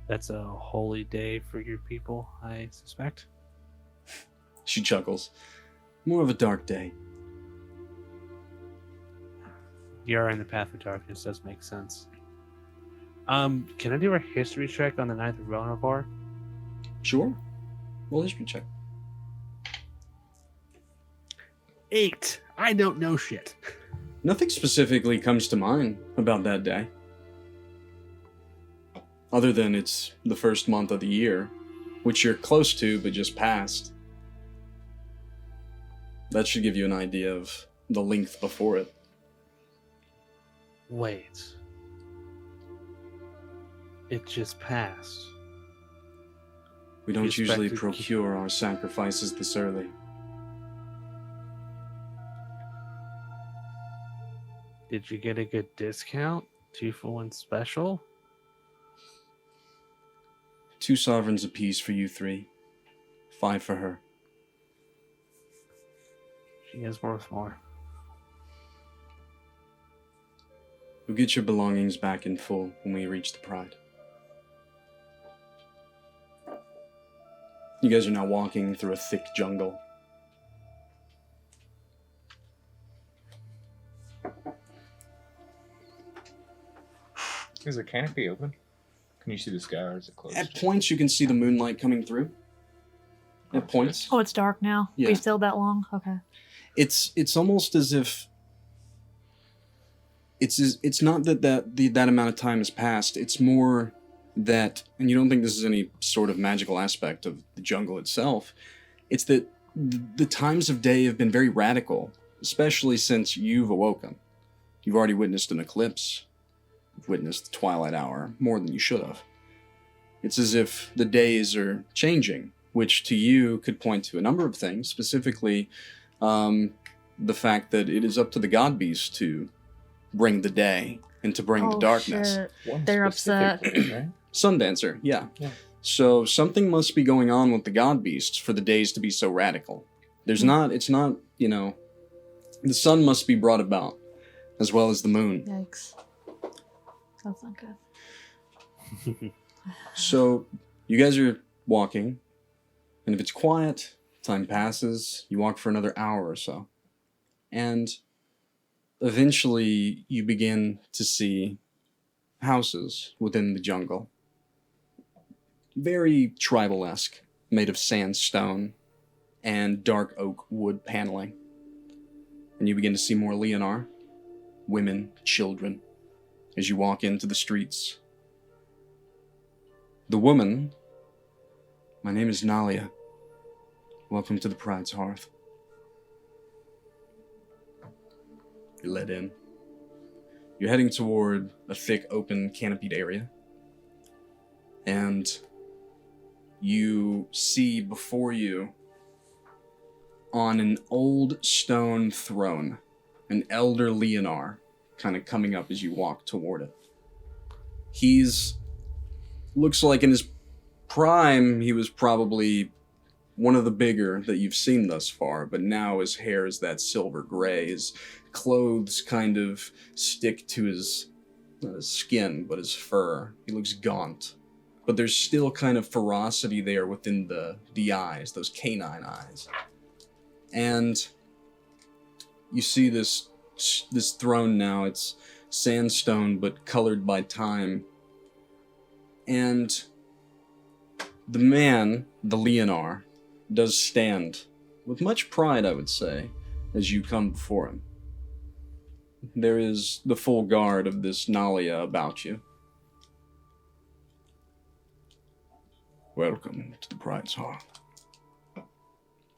That's a holy day for your people, I suspect. She chuckles. More of a dark day. You're in the path of darkness, does make sense. Can I do a history check on the Ninth of Ronavar? Sure. Roll history check. 8. I don't know shit. Nothing specifically comes to mind about that day. Other than it's the first month of the year, which you're close to but just passed. That should give you an idea of the length before it. Wait. It just passed. We don't You usually expected- procure our sacrifices this early. Did you get a good discount? 2 for 1 special? 2 sovereigns apiece for you 3. 5 for her. She is worth more. You'll get your belongings back in full when we reach the Pride. You guys are now walking through a thick jungle. Is the canopy open? Can you see the sky or is it closed? At points, you can see the moonlight coming through. At points. Oh, it's dark now. Yeah. We've sailed that long. Okay. It's almost as if it's not that amount of time has passed. It's more that, and you don't think this is any sort of magical aspect of the jungle itself. It's that the times of day have been very radical, especially since you've awoken. You've already witnessed an eclipse. You've witnessed the twilight hour more than you should have. It's as if the days are changing, which to you could point to a number of things, specifically the fact that it is up to the god beast to bring the day and to bring the darkness. Shit. One They're upset. specifically, right? Sundancer, yeah. Yeah. So something must be going on with the god beasts for the days to be so radical. It's not, the sun must be brought about, as well as the moon. Yikes. That's not good. So you guys are walking, and if it's quiet, time passes, you walk for another hour or so. And eventually you begin to see houses within the jungle. Very tribal-esque, made of sandstone and dark oak wood paneling. And you begin to see more Leonar, women, children, as you walk into the streets. The woman, my name is Nalia. Welcome to the Pride's Hearth. You're led in. You're heading toward a thick, open, canopied area. And you see before you, on an old stone throne, an elder Leonar kind of coming up as you walk toward it. Looks like in his prime, he was probably one of the bigger that you've seen thus far, but now his hair is that silver gray. His clothes kind of stick to his, not his skin, but his fur. He looks gaunt, but there's still kind of ferocity there within the eyes, those canine eyes. And you see this throne now. It's sandstone, but colored by time. And the man, the Leonar, does stand with much pride, I would say, as you come before him. There is the full guard of this Nalia about you. Welcome to the Pride's Hearth.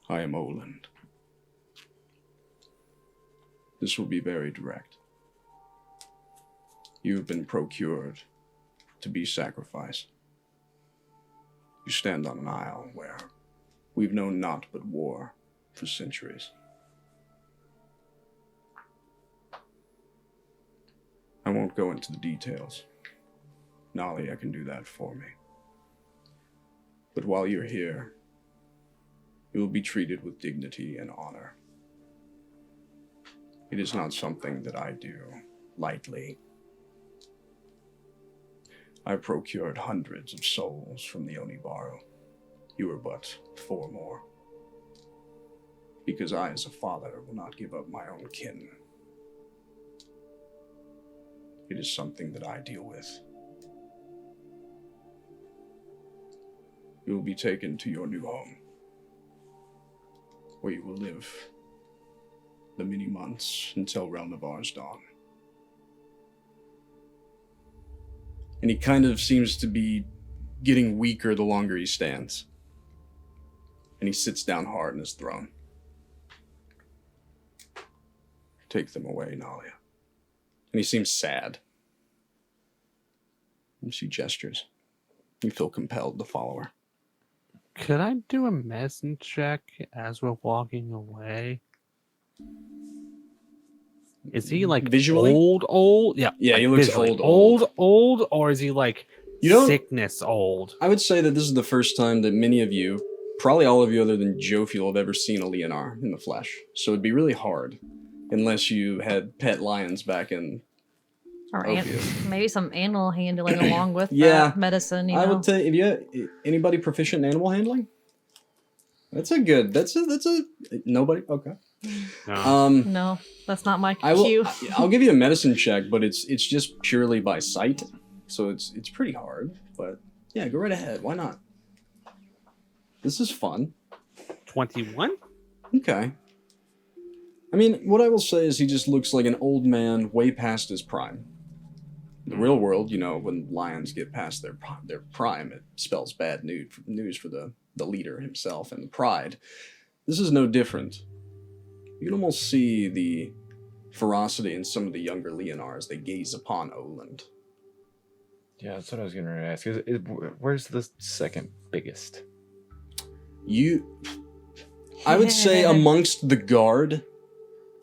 I am Oland. This will be very direct. You have been procured to be sacrificed. You stand on an isle where we've known naught but war for centuries. I won't go into the details. Nalia can do that for me. But while you're here, you will be treated with dignity and honor. It is not something that I do lightly. I procured hundreds of souls from the Onibaru. You were but 4 more. Because I, as a father, will not give up my own kin. It is something that I deal with. You will be taken to your new home, where you will live the many months until Relnavar's dawn. And he kind of seems to be getting weaker the longer he stands. And he sits down hard in his throne. Take them away, Nalia. And he seems sad. And she gestures. You feel compelled to follow her. Could I do a medicine check as we're walking away? Is he like visually old? Yeah. Yeah, like he looks visually. old, or is he like sickness old? I would say that this is the first time that many of you, probably all of you other than Jophiel, have ever seen a Leonar in the flesh. So it'd be really hard unless you had pet lions back in Or Ophius. maybe some animal handling along with Yeah, that medicine. I would say, if you anybody proficient in animal handling? That's a nobody. Okay. No. No, that's not my cue. I'll give you a medicine check, but it's just purely by sight, so it's pretty hard. But yeah, go right ahead. Why not? This is fun. 21? Okay. I mean, what I will say is he just looks like an old man way past his prime. In the real world, you know, when lions get past their prime, it spells bad news for the leader himself and the pride. This is no different. You can almost see the ferocity in some of the younger Leonars as they gaze upon Oland. Yeah, that's what I was going to ask. Where's the second biggest? I would say amongst the guard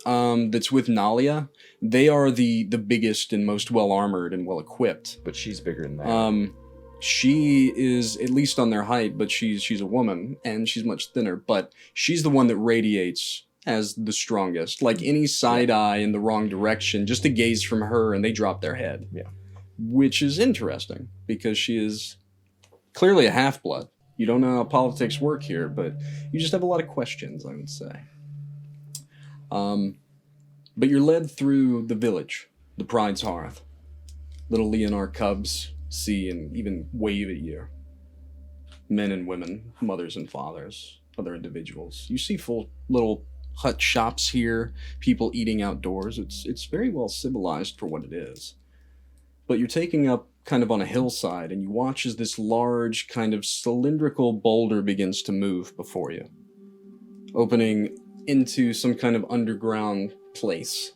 that's with Nalia, they are the biggest and most well-armored and well-equipped. But she's bigger than that. She is, at least on their height, but she's a woman, and she's much thinner, but she's the one that radiates as the strongest. Like any side eye in the wrong direction, just a gaze from her and they drop their head. Yeah. Which is interesting, because she is clearly a half-blood. You don't know how politics work here, but you just have a lot of questions, I would say. But you're led through the village, the Pride's Hearth. Little Leonar cubs see and even wave at you. Men and women, mothers and fathers, other individuals. You see full little hut shops here, people eating outdoors. It's very well civilized for what it is. But you're taking up kind of on a hillside, and you watch as this large kind of cylindrical boulder begins to move before you, opening into some kind of underground place.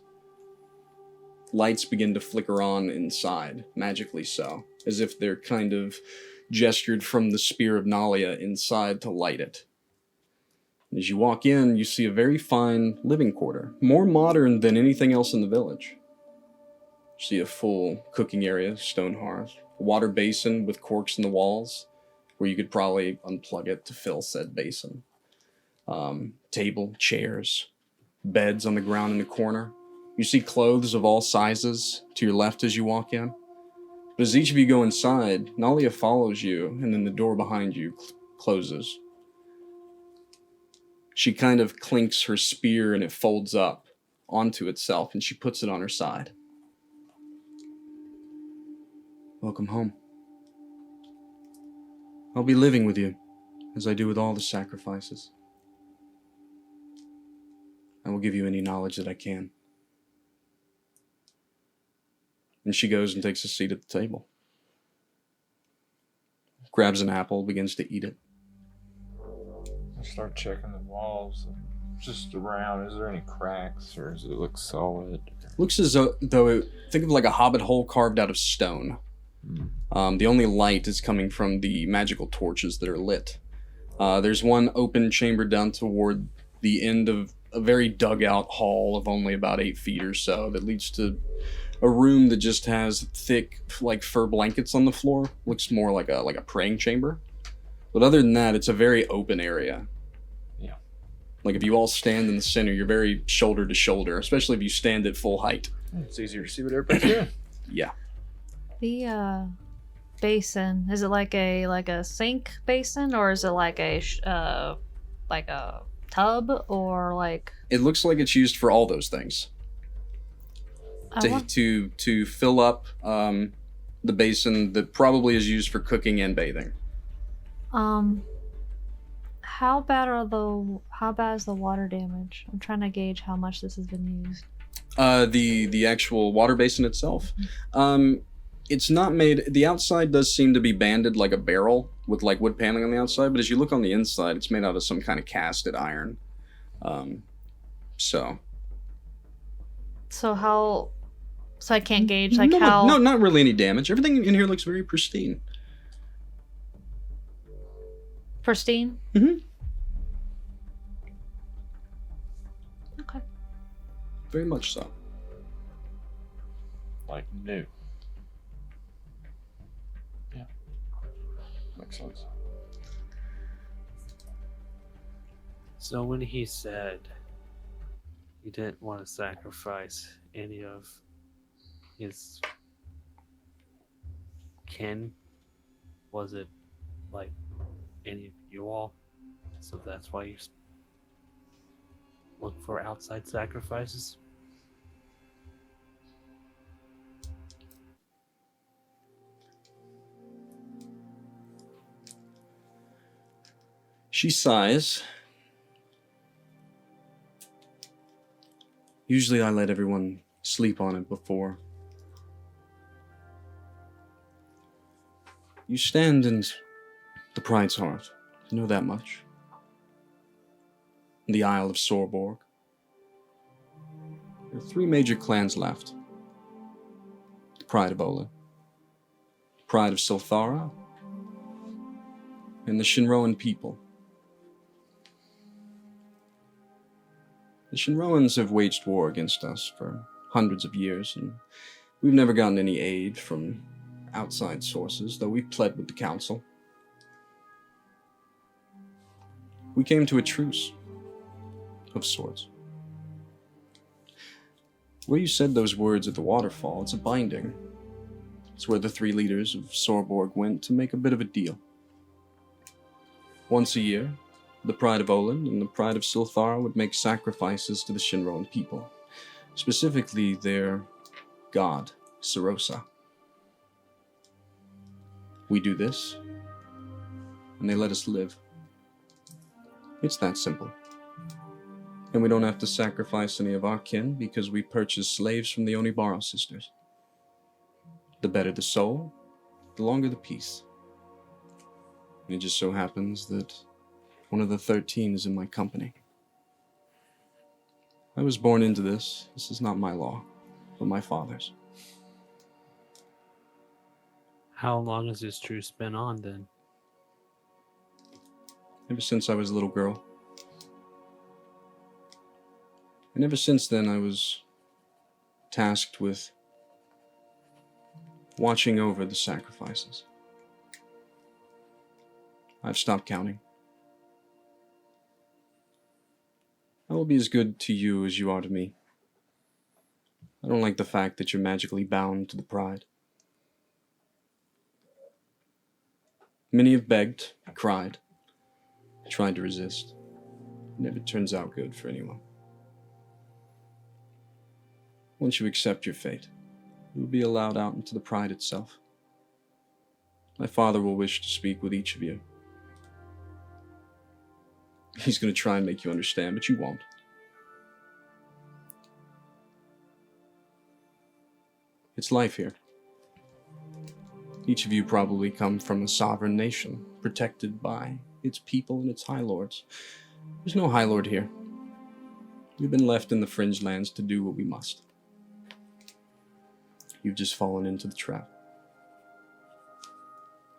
Lights begin to flicker on inside, magically so, as if they're kind of gestured from the spear of Nalia inside to light it. As you walk in, you see a very fine living quarter, more modern than anything else in the village. You see a full cooking area, stone hearth, a water basin with corks in the walls, where you could probably unplug it to fill said basin. Table, chairs, beds on the ground in the corner. You see clothes of all sizes to your left as you walk in. But as each of you go inside, Nalia follows you, and then the door behind you closes. She kind of clinks her spear and it folds up onto itself, and she puts it on her side. Welcome home. I'll be living with you, as I do with all the sacrifices. I will give you any knowledge that I can. And she goes and takes a seat at the table. Grabs an apple, begins to eat it. I start checking the walls and just around. Is there any cracks, or does it look solid? Looks as though think of like a hobbit hole carved out of stone. The only light is coming from the magical torches that are lit. There's one open chamber down toward the end of a very dug out hall of only about 8 feet or so that leads to a room that just has thick like fur blankets on the floor. Looks more like a praying chamber. But other than that, it's a very open area. Yeah. Like if you all stand in the center, you're very shoulder to shoulder, especially if you stand at full height. It's easier to see what everybody's doing. Yeah. basin? Is it like a sink basin, or is it like a tub, or like? It looks like it's used for all those things. To fill up the basin that probably is used for cooking and bathing. How bad is the water damage? I'm trying to gauge how much this has been used. The actual water basin itself, it's not made. The outside does seem to be banded like a barrel with like wood paneling on the outside, but as you look on the inside, it's made out of some kind of casted iron. So I can't gauge No, not really any damage. Everything in here looks very pristine. Pristine? Mm-hmm. Okay. Very much so. Like new. Yeah. Makes sense. So when he said he didn't want to sacrifice any of his kin, was it like any of you all? So that's why you look for outside sacrifices? She sighs. Usually I let everyone sleep on it before. You stand in the Pride's heart. You know that much. The Isle of Sorborg. There are 3 major clans left. The Pride of Olin, the Pride of Silthara, and the Shinroan people. The Shinroans have waged war against us for hundreds of years, and we've never gotten any aid from outside sources, though we've pled with the council. We came to a truce of sorts. Where you said those words at the waterfall, it's a binding. It's where the 3 leaders of Sorborg went to make a bit of a deal. Once a year, the Pride of Olin and the Pride of Silthara would make sacrifices to the Shinroan people, specifically their god, Sirosa. We do this, and they let us live. It's that simple. And we don't have to sacrifice any of our kin because we purchase slaves from the Onibaru Sisters. The better the soul, the longer the peace. And it just so happens that one of the 13 is in my company. I was born into this. This is not my law, but my father's. How long has this truce been on then? Ever since I was a little girl. And ever since then, I was tasked with watching over the sacrifices. I've stopped counting. I will be as good to you as you are to me. I don't like the fact that you're magically bound to the Pride. Many have begged, cried, tried to resist. It never turns out good for anyone. Once you accept your fate, you will be allowed out into the Pride itself. My father will wish to speak with each of you. He's going to try and make you understand, but you won't. It's life here. Each of you probably come from a sovereign nation, protected by its people and its high lords. There's no high lord here. We've been left in the fringe lands to do what we must. You've just fallen into the trap.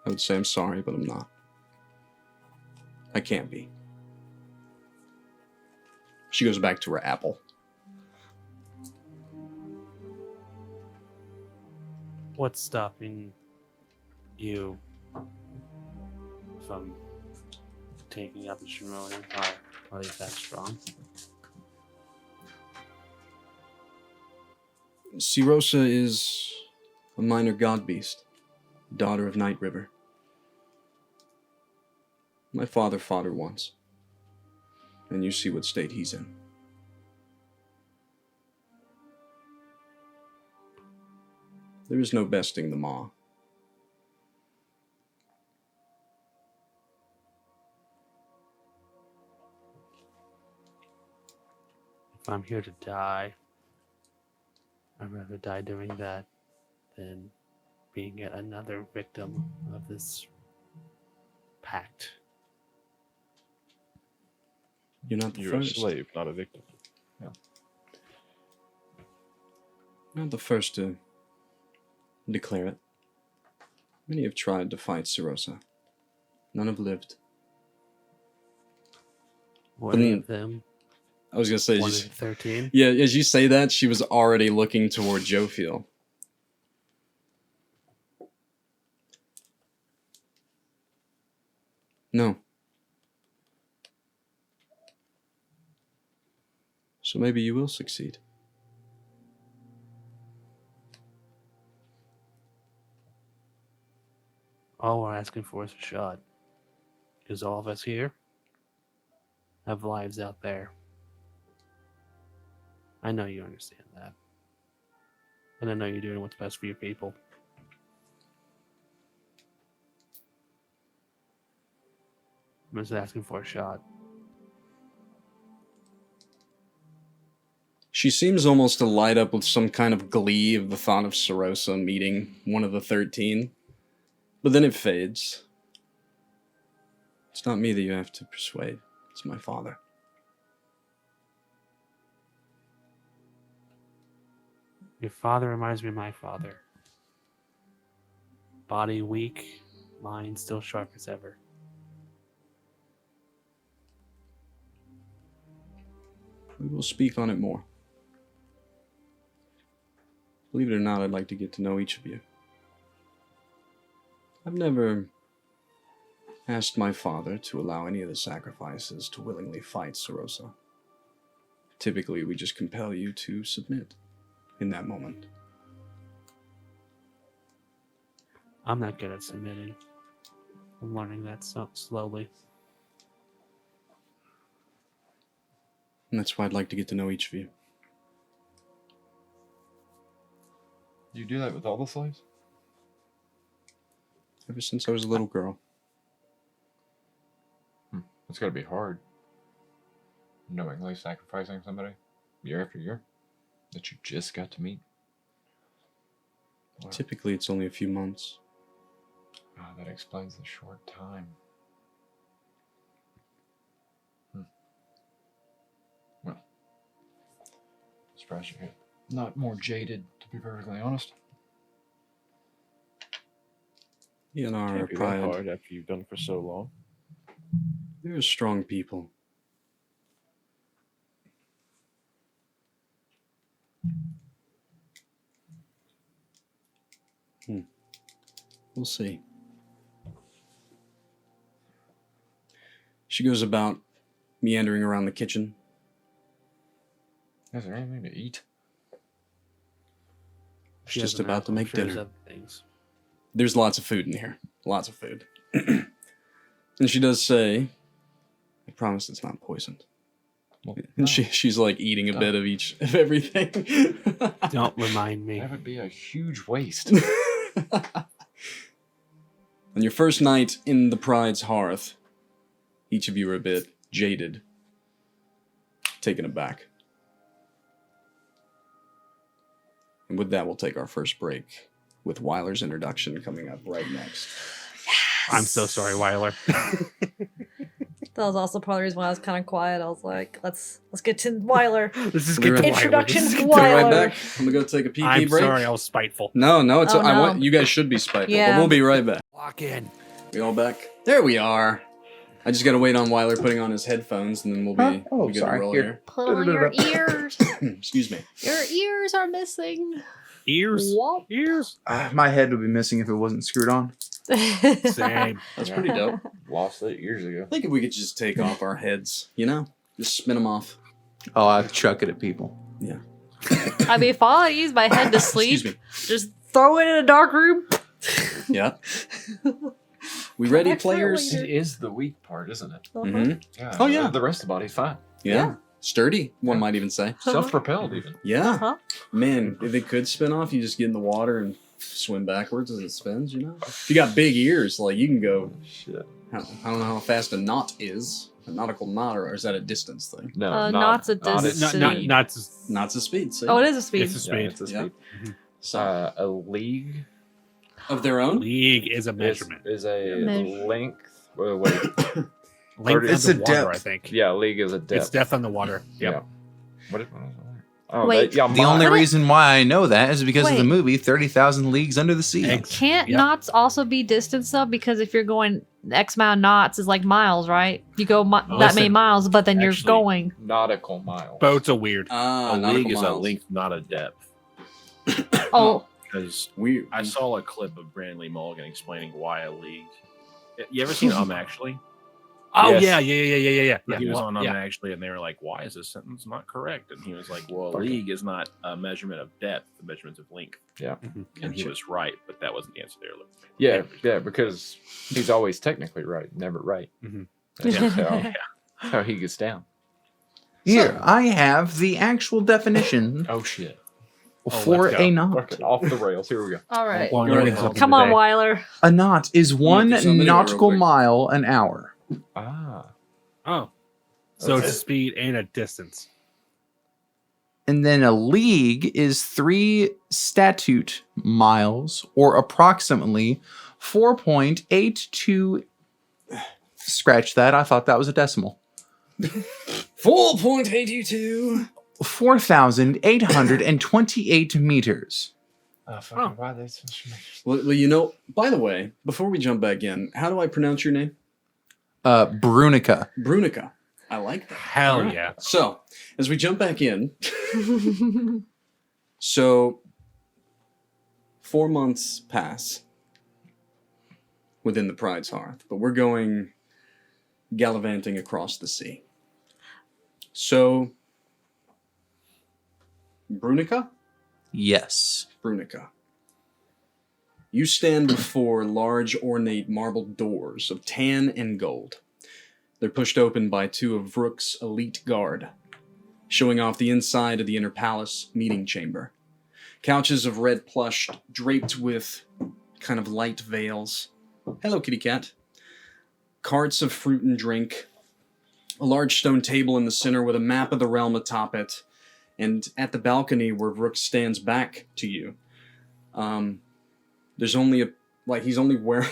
I would say I'm sorry, but I'm not. I can't be. She goes back to her apple. What's stopping you from taking out the Shinroan Empire? Are they that strong? Sirosa is a minor god beast. daughter of Night River. My father fought her once, and you see what state he's in. There is no besting the maw. If I'm here to die, I'd rather die doing that than being yet another victim of this pact. You're not the You're first. a slave, not a victim. Not the first to declare it. Many have tried to fight Sirosa. None have lived. One of them. I was gonna say, 1 in 13. yeah. As you say that, she was already looking toward Jophiel. No. So maybe you will succeed. All we're asking for is a shot. Because all of us here have lives out there. I know you understand that. And I know you're doing what's best for your people. I'm just asking for a shot. She seems almost to light up with some kind of glee of the thought of Sirosa meeting one of the 13. But then it fades. It's not me that you have to persuade. It's my father. Your father reminds me of my father. Body weak, mind still sharp as ever. We will speak on it more. Believe it or not, I'd like to get to know each of you. I've never asked my father to allow any of the sacrifices to willingly fight Sirosa. Typically, we just compel you to submit in that moment. I'm not good at submitting. I'm learning that so slowly. And that's why I'd like to get to know each of you. You do that with all the slaves? Ever since I was a little girl. It's gotta be hard. Knowingly sacrificing somebody year after year that you just got to meet. Wow. Typically, it's only a few months. Ah, that explains the short time. Well, surprised you're not more jaded, to be perfectly honest. In our Can't be that pride, hard after you've done it for so long. they're strong people. We'll see. She goes about meandering around the kitchen. Is there anything to eat? She's just about to make dinner. Other things. There's lots of food in here. Lots of food. And she does say, I promise it's not poisoned. Well, And she's like eating a bit of each of everything. Don't remind me. That would be a huge waste. On your first night in the Pride's hearth, each of you are a bit jaded, taken aback. And with that, we'll take our first break, with Wyler's introduction coming up right next. I'm so sorry, Wyler. That was also part of the reason why I was kind of quiet. I was like, let's get to Wyler. Let's just get to Introduction to Be right Wyler. back. I'm gonna go take a pee I'm break. sorry, I was spiteful. No, it's. Oh, I no. want you guys should be spiteful, Yeah. but we'll be right back. Walk in. We all back? There we are. I just gotta wait on Wyler putting on his headphones, and then we'll be Oh, we good sorry. to roll Here. here. Put on your ears. Excuse me. Your ears are missing. Ears. Whoop. Ears. My head would be missing if it wasn't screwed on. Same. That's pretty dope. Lost it years ago. I think if we could just take off our heads, just spin them off. Oh, I'd chuck it at people. Yeah. I mean, if I use my head to sleep, Excuse me. just throw it in a dark room. Yeah. We ready, Excellent players? leader. It is the weak part, isn't it? Mhm. Yeah. Oh, yeah. The rest of the body's fine. Yeah. Sturdy, one might even say. Self-propelled, even. Yeah. Uh-huh. Man, if it could spin off, you just get in the water and swim backwards as it spins, you know? If you got big ears, like, you can go... Shit. I don't know how fast a knot is. A nautical knot, or is that a distance thing? No, Knots a not distance. Knots a speed, see? Oh, it is a speed. It's a speed. It's a Yeah. speed. So, A league of their own? League is a measurement. is a Measure. length. Wait. Length It's of a the water, depth. I think. Yeah, league is a depth. It's depth on the water. Yep. Yeah. What? Oh, Wait. yeah, The only What? reason why I know that is because of the Wait. movie 30,000 Leagues Under the Sea. Can't Yep. knots also be distance though? Because if you're going X amount of knots is like miles, right? You go that many Listen, miles, but then you're actually- going. nautical mile. Boats are weird. Ah, A nautical league is a miles. length, not a depth. Oh, Because We, I saw a clip of Brandon Lee Mulligan explaining why a league. You ever seen Actually? Oh Yes. yeah. He was on yeah. Actually, and they were like, "Why is this sentence not correct?" And he was like, "Well, a league is not a measurement of depth; the measurement of length." Yeah. And he was right, but that wasn't the answer they were looking for. Yeah, because he's always technically right, never right. Mhm. That's how he gets down. Here, I have the actual definition Oh shit! for let's go. a knot. Fucking off the rails. Here we go. all right. Well, Go right learning ahead. something Come on, today. Wyler. A knot is one do something anyway, real nautical quick. mile an hour. Ah. Oh. So Okay. it's a speed and a distance. And then a league is 3 statute miles, or approximately 4.82. Scratch that. I thought that was a decimal. 4.82. 4,828 meters. Fucking why they so Well, you know, by the way, before we jump back in, how do I pronounce your name? Brunika. Brunika. I like that. Hell All right. yeah. So, as we jump back in, so 4 months pass within the Pride's Hearth, but we're going gallivanting across the sea. So, Brunika? Yes. Brunika. You stand before large ornate marble doors of tan and gold. They're pushed open by 2 of Vrook's elite guard, showing off the inside of the inner palace meeting chamber. Couches of red plush draped with kind of light veils. Hello, kitty cat. Carts of fruit and drink. A large stone table in the center with a map of the realm atop it. And at the balcony where Vrook stands back to you, there's only he's only wearing,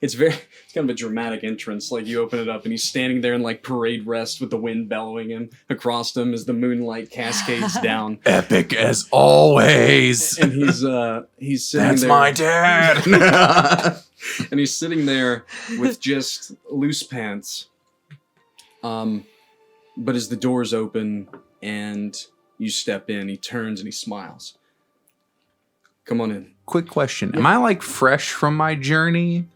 it's kind of a dramatic entrance. Like, you open it up and he's standing there in like parade rest with the wind bellowing him across him as the moonlight cascades down. Epic as always. And he's sitting That's there. my dad. And he's sitting there with just loose pants. But as the doors open and you step in, he turns and he smiles. Come on in. Quick question. Am I like fresh from my journey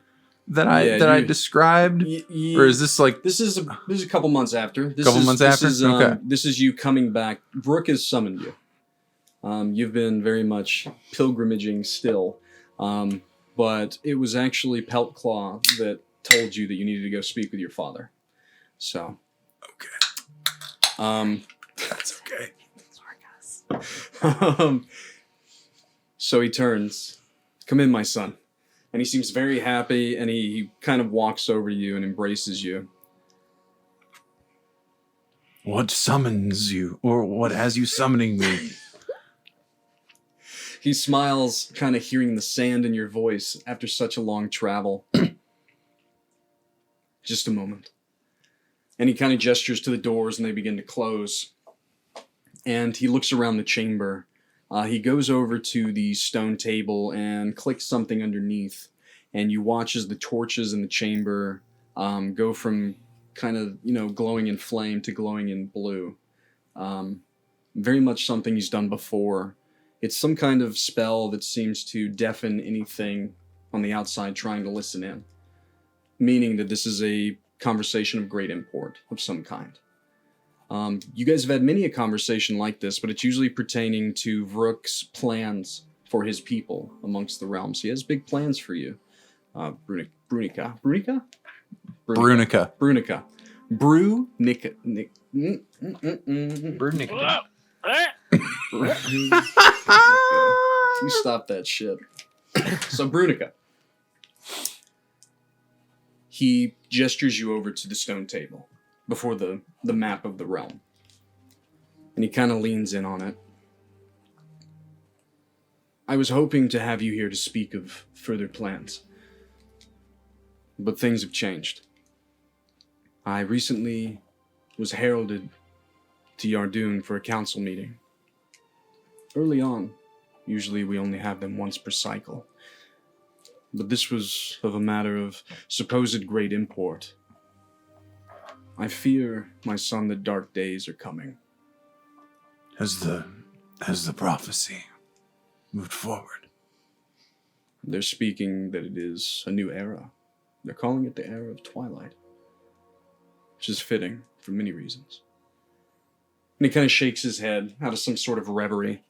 that I Yeah, described? Or is this like This is a couple months after. This Couple is, months this after? Is, Okay. This is you coming back. Vrook has summoned you. You've been very much pilgrimaging still. But it was actually Peltclaw that told you that you needed to go speak with your father. So. Okay. That's okay. So he turns. Come in, my son. And he seems very happy, and he kind of walks over to you and embraces you. what summons you? Or what has you summoning me? He smiles, kind of hearing the sand in your voice after such a long travel. Just a moment. And he kind of gestures to the doors, and they begin to close. And he looks around the chamber. He goes over to the stone table and clicks something underneath. And you watch as the torches in the chamber go from kind of, glowing in flame to glowing in blue. Very much something he's done before. It's some kind of spell that seems to deafen anything on the outside trying to listen in. Meaning that this is a conversation of great import of some kind. You guys have had many a conversation like this, but it's usually pertaining to Vrook's plans for his people amongst the realms. He has big plans for you. Brunika. Brunika. Brunika. Brunika. You stop that shit. So Brunika. He gestures you over to the stone table before the map of the realm. And he kind of leans in on it. I was hoping to have you here to speak of further plans. But things have changed. I recently was heralded to Yardoon for a council meeting. Early on, usually we only have them once per cycle. But this was of a matter of supposed great import. I fear, my son, that dark days are coming. Has the prophecy moved forward? They're speaking that it is a new era. They're calling it the era of Twilight. Which is fitting for many reasons. And he kind of shakes his head out of some sort of reverie.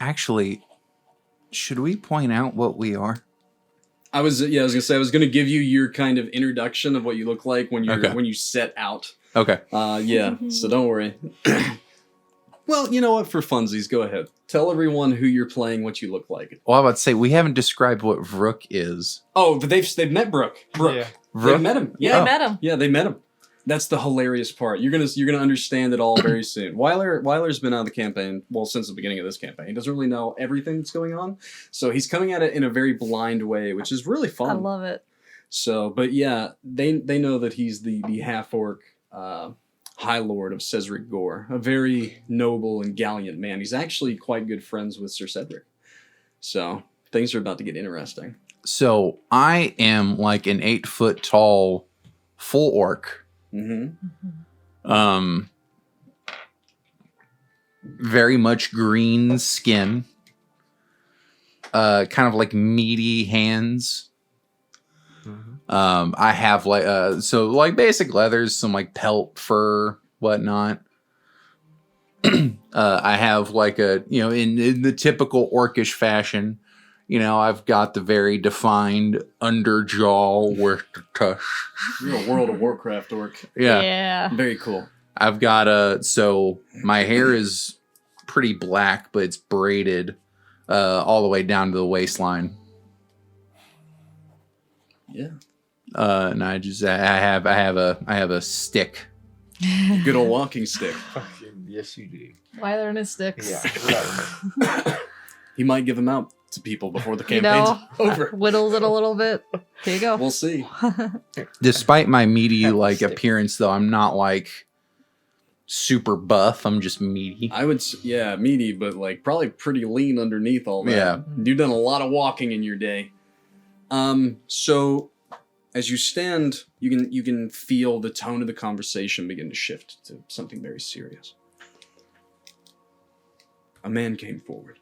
Actually, should we point out what we are? I was gonna say I was gonna give you your kind of introduction of what you look like when you set out. Okay. So don't worry. Well, you know what? For funsies, go ahead. Tell everyone who you're playing, what you look like. Well, I was about to say, we haven't described what Vrook is. Oh, but they've met Brooke. Yeah. They've met him. Yeah, they met him. Yeah, they met him. That's the hilarious part. You're gonna understand it all very soon. Wyler's been out of the campaign, well, since the beginning of this campaign. He doesn't really know everything that's going on. So he's coming at it in a very blind way, which is really fun. I love it. So, but yeah, they know that he's the half-orc High Lord of Cedric Gore, a very noble and gallant man. He's actually quite good friends with Sir Cedric. So things are about to get interesting. So I am like an 8 foot tall full orc. Mm-hmm. Very much green skin. Kind of like meaty hands. I have like so like basic leathers, some like pelt, fur, whatnot. I have like a, you know, in the typical orcish fashion, you know, I've got the very defined underjaw with the tush. You're a World of Warcraft orc. Yeah. Very cool. I've got so my hair is pretty black, but it's braided all the way down to the waistline. Yeah. And I have a stick. Good old walking stick. Fucking yes, you do. Wyler and his sticks. Yeah. He might give them out to people before the You campaign's know, over. whittles it a little bit. Here you go. We'll see. Despite my meaty Have a like stick. appearance, though, I'm not like super buff. I'm just meaty. I would, meaty, but like probably pretty lean underneath all that. Yeah. You've done a lot of walking in your day. So as you stand, you can feel the tone of the conversation begin to shift to something very serious. A man came forward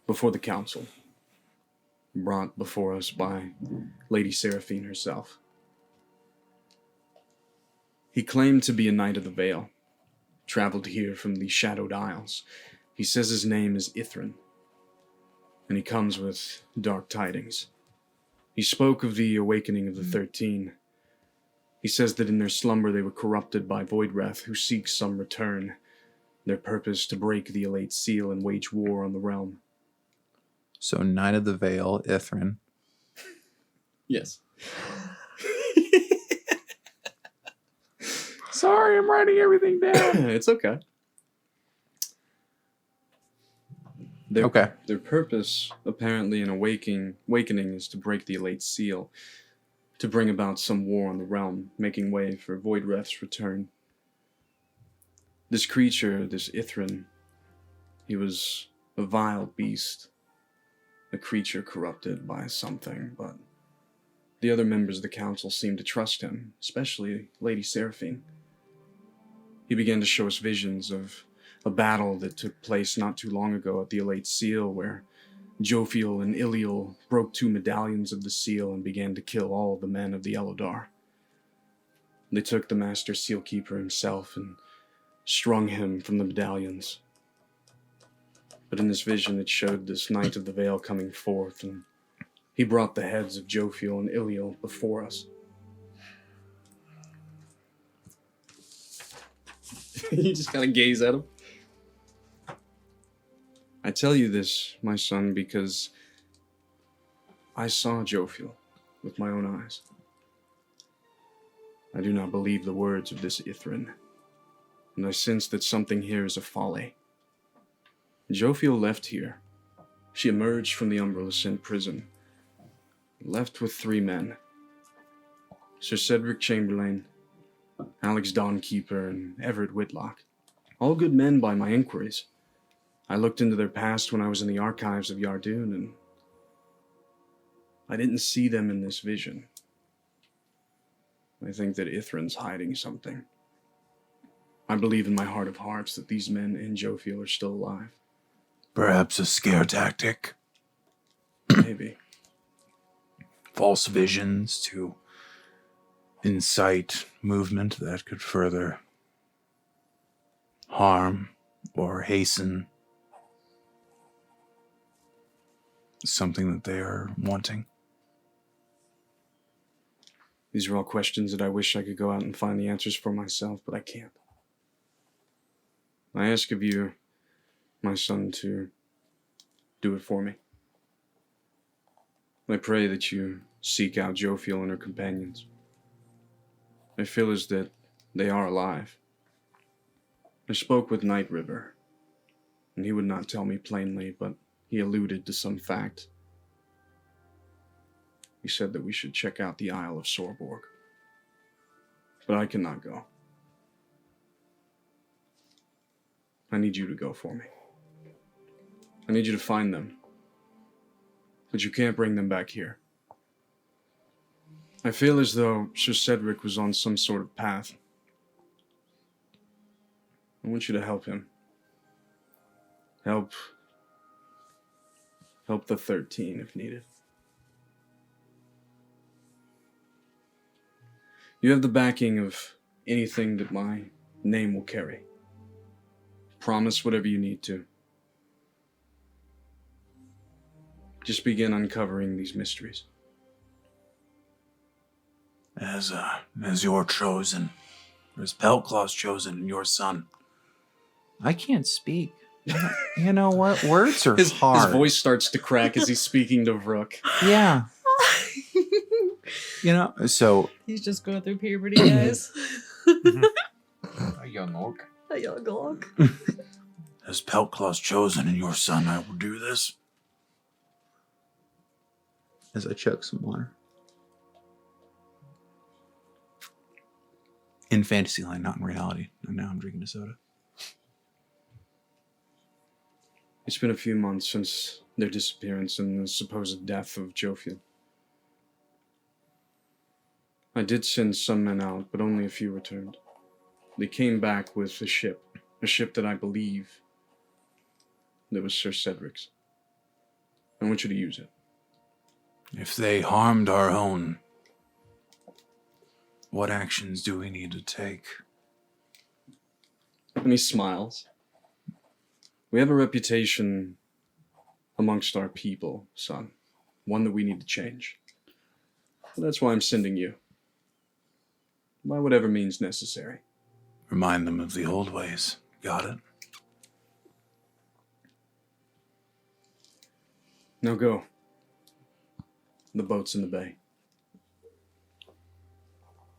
before the council, brought before us by Lady Seraphine herself. He claimed to be a Knight of the Vale, traveled here from the Shadowed Isles. He says his name is Ithrin, and he comes with dark tidings. He spoke of the awakening of the 13. He says that in their slumber they were corrupted by Voidwrath, who seeks some return, their purpose to break the Elate Seal and wage war on the realm. So Knight of the Vale, Ithrin. Yes. Sorry, I'm writing everything down. It's okay. Okay. Their purpose, apparently in awakening, is to break the Elate Seal, to bring about some war on the realm, making way for Voidwrath's return. This creature, this Ithrin, he was a vile beast, a creature corrupted by something, but the other members of the council seemed to trust him, especially Lady Seraphine. He began to show us visions of a battle that took place not too long ago at the Elate Seal, where Jophiel and Iliel broke 2 medallions of the seal and began to kill all the men of the Elodar. They took the Master Sealkeeper himself and strung him from the medallions. But in this vision it showed this Knight of the Vale coming forth, and He brought the heads of Jophiel and Iliel before us. You just kind of gaze at him. I tell you this, my son, because I saw Jophiel with my own eyes. I do not believe the words of this Ithrin, and I sense that something here is a folly. Jophiel left here. She emerged from the Umbrella-Sent prison, left with 3 men. Sir Cedric Chamberlain, Alex Dawnkeeper, and Everett Whitlock. All good men by my inquiries. I looked into their past when I was in the archives of Yardoon, and I didn't see them in this vision. I think that Ithrin's hiding something. I believe in my heart of hearts that these men and Jophiel are still alive. Perhaps a scare tactic. Maybe. False visions to incite movement that could further harm or hasten something that they are wanting. These are all questions that I wish I could go out and find the answers for myself, but I can't. I ask of you, my son, to do it for me. I pray that you seek out Jophiel and her companions. I feel as that they are alive. I spoke with Night River, and he would not tell me plainly, but he alluded to some fact. He said that we should check out the Isle of Sorborg. But I cannot go. I need you to go for me. I need you to find them. But you can't bring them back here. I feel as though Sir Cedric was on some sort of path. I want you to help him. Help the 13 if needed. You have the backing of anything that my name will carry. Promise whatever you need to. Just begin uncovering these mysteries. As you're chosen, as Peltclaw's chosen, your son. I can't speak. You know what? Words are hard. His voice starts to crack as he's speaking to Rook. Yeah. So... He's just going through puberty, guys. A young orc. A young dog. As Peltclaw's chosen and your son, I will do this. As I chug some water. In Fantasyland, not in reality. And now I'm drinking a soda. It's been a few months since their disappearance and the supposed death of Jophiel. I did send some men out, but only a few returned. They came back with a ship that I believe that was Sir Cedric's. I want you to use it. If they harmed our own, what actions do we need to take? And he smiles. We have a reputation amongst our people, son. One that we need to change. So that's why I'm sending you. By whatever means necessary. Remind them of the old ways. Got it? Now go. The boat's in the bay.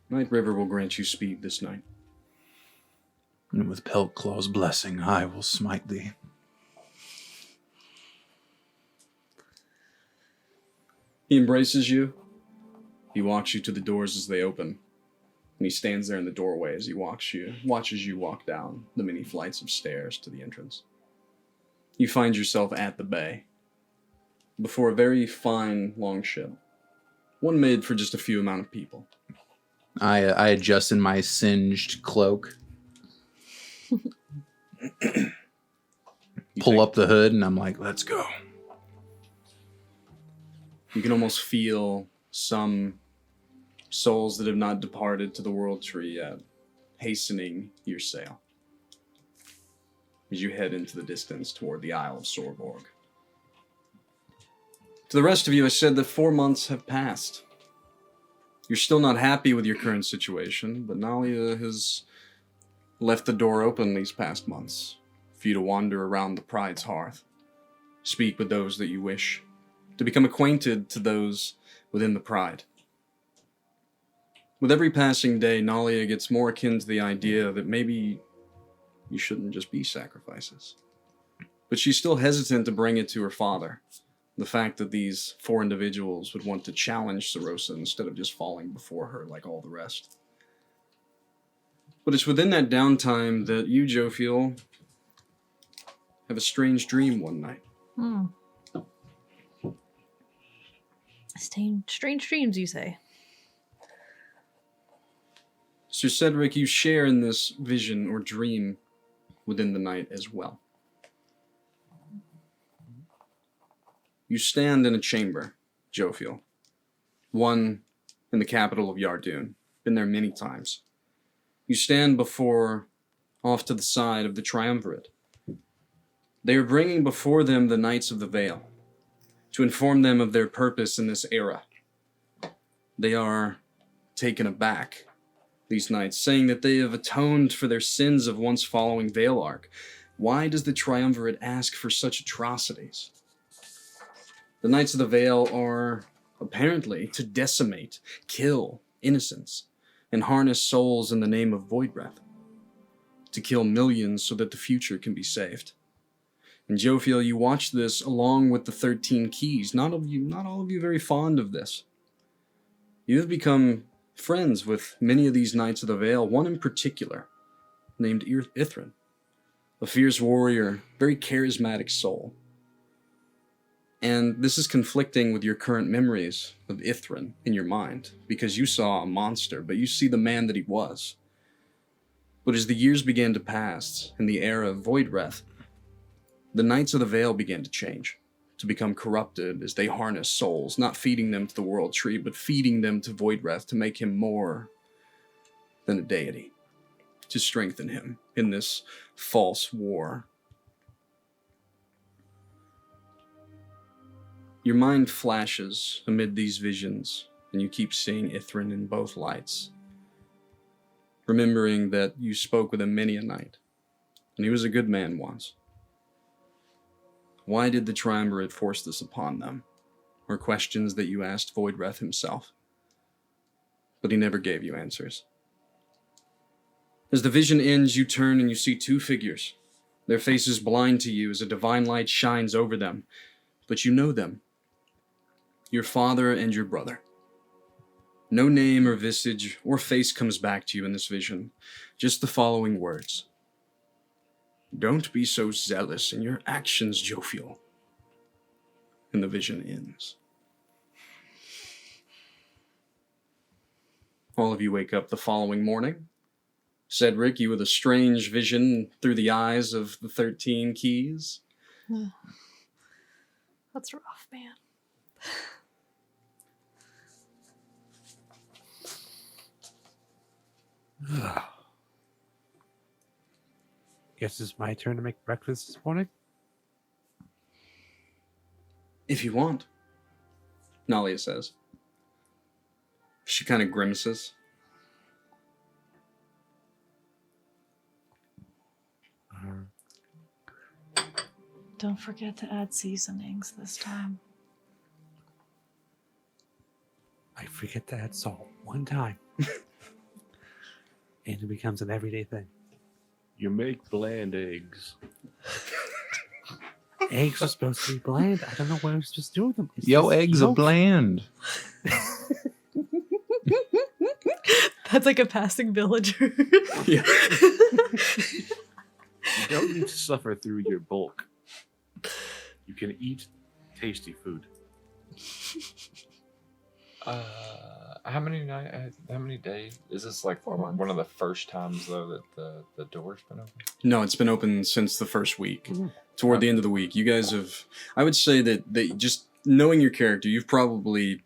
Night River will grant you speed this night. And with Peltclaw's blessing, I will smite thee. He embraces you. He walks you to the doors as they open. And he stands there in the doorway as he watches you walk down the many flights of stairs to the entrance. You find yourself at the bay, before a very fine, long ship. One made for just a few amount of people. I adjust in my singed cloak. Pull up the hood, and I'm like, let's go. You can almost feel some souls that have not departed to the world tree yet, hastening your sail as you head into the distance toward the Isle of Sorborg. To the rest of you, I said that 4 months have passed. You're still not happy with your current situation, but Nalia has left the door open these past months for you to wander around the Pride's hearth, speak with those that you wish, to become acquainted to those within the Pride. With every passing day, Nalia gets more akin to the idea that maybe you shouldn't just be sacrifices. But she's still hesitant to bring it to her father. The fact that these 4 individuals would want to challenge Sarosa instead of just falling before her like all the rest. But it's within that downtime that you, Jophiel, have a strange dream one night. Strange dreams, you say? Sir Cedric, you share in this vision or dream within the night as well. You stand in a chamber, Jophiel. One in the capital of Yardoon. Been there many times. You stand off to the side of the triumvirate. They are bringing before them the Knights of the Vale to inform them of their purpose in this era. They are taken aback, these knights, saying that they have atoned for their sins of once following Valark. Why does the triumvirate ask for such atrocities? The Knights of the Vale are apparently to decimate, kill innocents, and harness souls in the name of Voidbreath, to kill millions so that the future can be saved. And Jophiel, you watch this along with the 13 keys. Not all of you very fond of this. You have become friends with many of these Knights of the Vale, one in particular, named Ithrin, a fierce warrior, very charismatic soul. And this is conflicting with your current memories of Ithrin in your mind, because you saw a monster, but you see the man that he was. But as the years began to pass in the era of Voidbreath, the Knights of the Vale began to change, to become corrupted as they harness souls, not feeding them to the World Tree, but feeding them to Voidbreath to make him more than a deity, to strengthen him in this false war. Your mind flashes amid these visions, and you keep seeing Ithrin in both lights, remembering that you spoke with him many a night, and he was a good man once. Why did the Triumvirate force this upon them? Were questions that you asked Voidbreath himself, but he never gave you answers. As the vision ends, you turn and you see 2 figures. Their faces blind to you as a divine light shines over them, but you know them. Your father and your brother. No name or visage or face comes back to you in this vision, just the following words. Don't be so zealous in your actions, Jophiel. And the vision ends. All of you wake up the following morning. Cedric, you with a strange vision through the eyes of the 13 keys. That's rough, man. Guess it's my turn to make breakfast this morning. If you want, Nalia says. She kind of grimaces. Don't forget to add seasonings this time. I forget to add salt one time. And it becomes an everyday thing. You make bland eggs. Eggs are supposed to be bland. I don't know what I was supposed to do with them. Yo, eggs are bland. That's like a passing villager. Yeah. You don't need to suffer through your bulk. You can eat tasty food. How many days is this? Like 4 months. one of the first times though that the door's been open? No, it's been open since the first week. Toward the end of the week, you guys have. I would say that just knowing your character, you've probably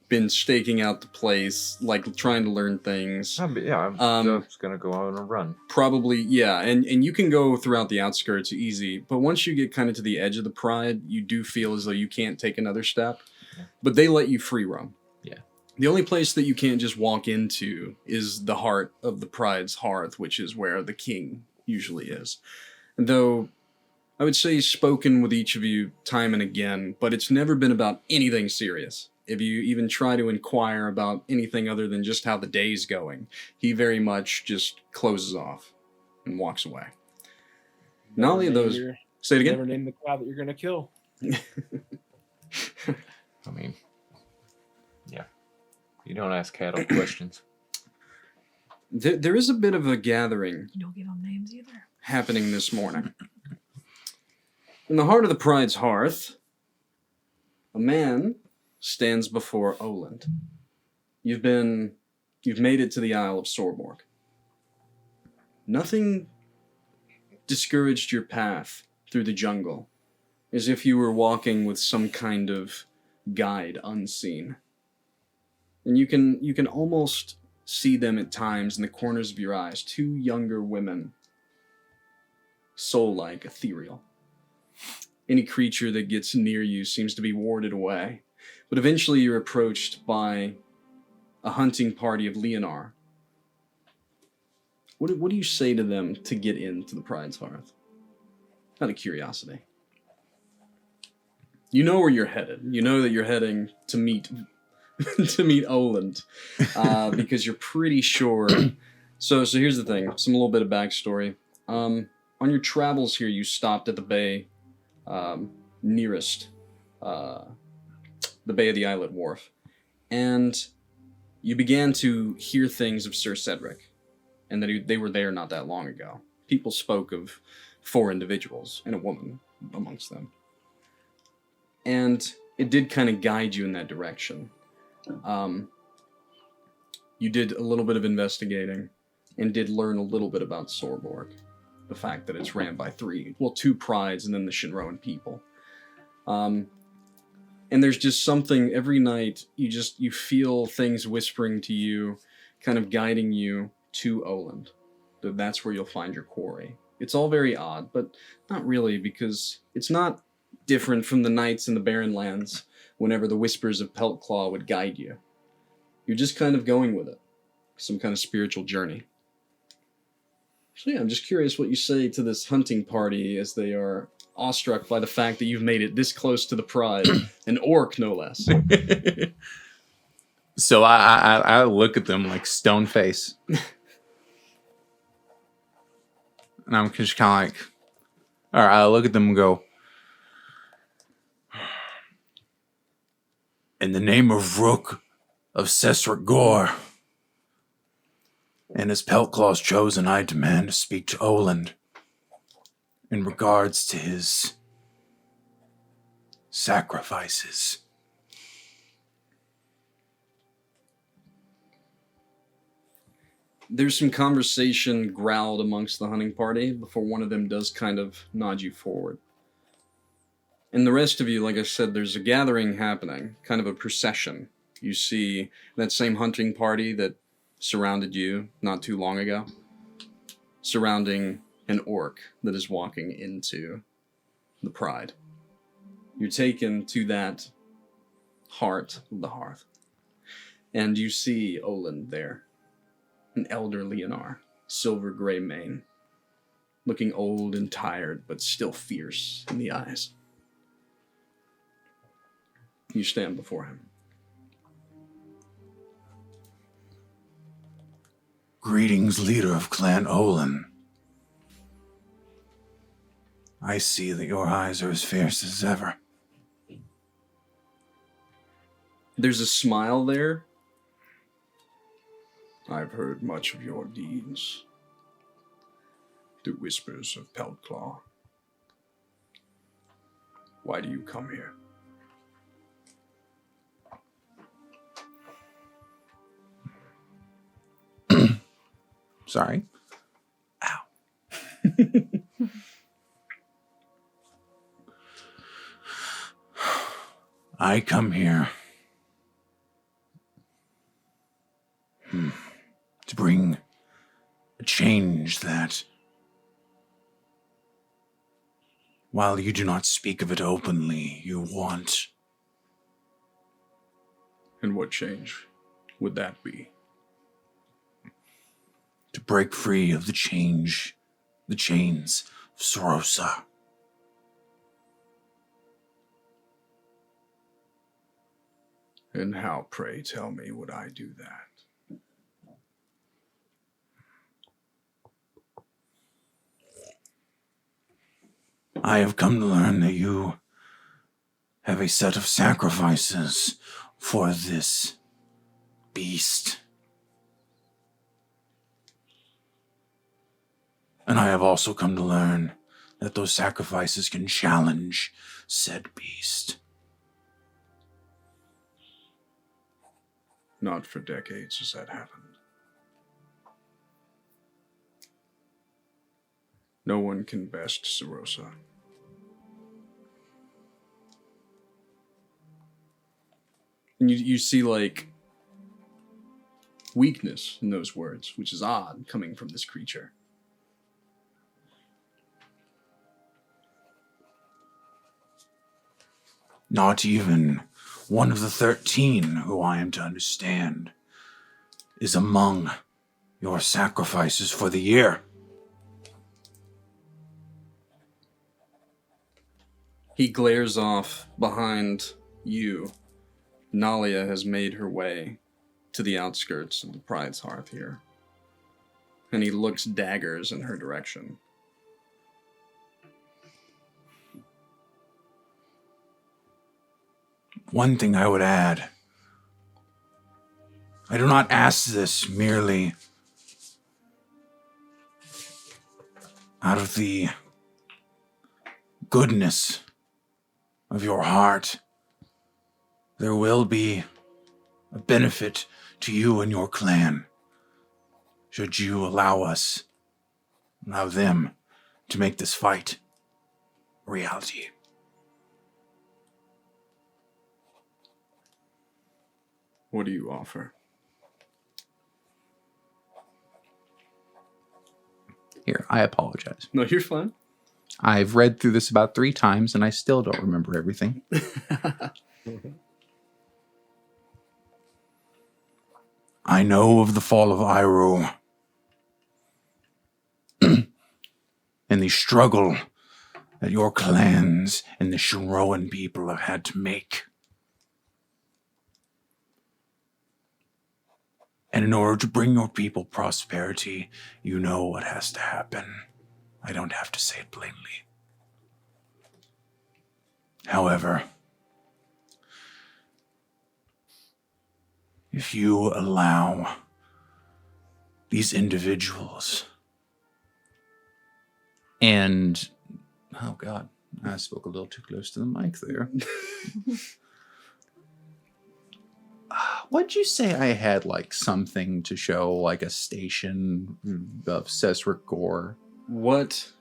been staking out the place, like trying to learn things. I'm just gonna go on a run. Probably, yeah, and you can go throughout the outskirts easy, but once you get kind of to the edge of the Pride, you do feel as though you can't take another step. Yeah. But they let you free roam. Yeah. The only place that you can't just walk into is the heart of the Pride's hearth, which is where the king usually is. Though I would say spoken with each of you time and again, but it's never been about anything serious. If you even try to inquire about anything other than just how the day's going, he very much just closes off and walks away. Not only of those... Say it again? Never name the cow that you're going to kill. I mean, yeah. You don't ask cattle questions. There is a bit of a gathering. You don't get on names either. Happening this morning. In the heart of the Pride's hearth, a man stands before Oland. You've made it to the Isle of Sorborg. Nothing discouraged your path through the jungle, as if you were walking with some kind of guide unseen. And you can almost see them at times in the corners of your eyes, two younger women, soul-like, ethereal. Any creature that gets near you seems to be warded away. But eventually you're approached by a hunting party of Leonar. What do you say to them to get into the Pride's Hearth? Out of curiosity. You know where you're headed. You know that you're heading to meet Oland. Because you're pretty sure. So here's the thing. Some little bit of backstory. On your travels here, you stopped at the bay nearest the Bay of the Islet Wharf, and you began to hear things of Sir Cedric, and that they were there not that long ago. People spoke of 4 individuals, and a woman amongst them. And it did kind of guide you in that direction. You did a little bit of investigating, and did learn a little bit about Sorborg. The fact that it's ran by 2 prides, and then the Shinroan people. And there's just something, every night, you feel things whispering to you, kind of guiding you to Oland. That's where you'll find your quarry. It's all very odd, but not really, because it's not different from the nights in the Barren Lands, whenever the whispers of Peltclaw would guide you. You're just kind of going with it. Some kind of spiritual journey. So yeah, I'm just curious what you say to this hunting party as they are awestruck by the fact that you've made it this close to the Pride. An orc, no less. So I look at them like stone face. And I'm just kind of like, all right, I look at them and go, in the name of Rook of Cedric Gore, and as Peltclaw's chosen, I demand to speak to Oland in regards to his sacrifices. There's some conversation growled amongst the hunting party before one of them does kind of nod you forward. And the rest of you, like I said, there's a gathering happening, kind of a procession. You see that same hunting party that surrounded you not too long ago, surrounding an orc that is walking into the Pride. You're taken to that heart of the hearth, and you see Oland there, an elder Leonar, silver gray mane, looking old and tired, but still fierce in the eyes. You stand before him. Greetings, leader of Clan Oland. I see that your eyes are as fierce as ever. There's a smile there. I've heard much of your deeds. The whispers of Peltclaw. Why do you come here? Sorry. Ow. I come here while you do not speak of it openly, you want. And what change would that be? To break free of the chains of Sorosa. And how, pray tell me, would I do that? I have come to learn that you have a set of sacrifices for this beast. And I have also come to learn that those sacrifices can challenge said beast. Not for decades has that happened. No one can best Sorosa. And you see, like, weakness in those words, which is odd coming from this creature. Not even one of the 13 who I am to understand is among your sacrifices for the year. He glares off behind you. Nalia has made her way to the outskirts of the Pride's Hearth here. And he looks daggers in her direction. One thing I would add. I do not ask this merely out of the goodness of your heart. There will be a benefit to you and your clan should you allow them to make this fight a reality. What do you offer? Here, I apologize. No, you're fine. I've read through this about 3 times and I still don't remember everything. I know of the fall of Iroh and the struggle that your clans and the Sharoan people have had to make. And in order to bring your people prosperity, you know what has to happen. I don't have to say it plainly. However, if you allow these individuals and... Oh, God. I spoke a little too close to the mic there. What'd you say I had, like, something to show, like, a station of Cedric Gore? What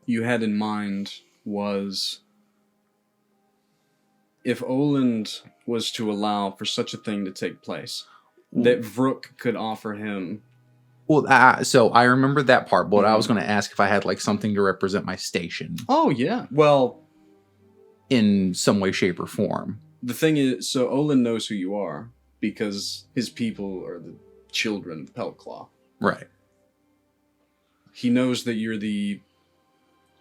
you had in mind was if Oland was to allow for such a thing to take place, that Vrook could offer him... Well, so I remember that part, but I was going to ask if I had, like, something to represent my station. Oh, yeah. Well... in some way, shape, or form. The thing is, so Oland knows who you are, because his people are the children of Peltclaw. Right. He knows that you're the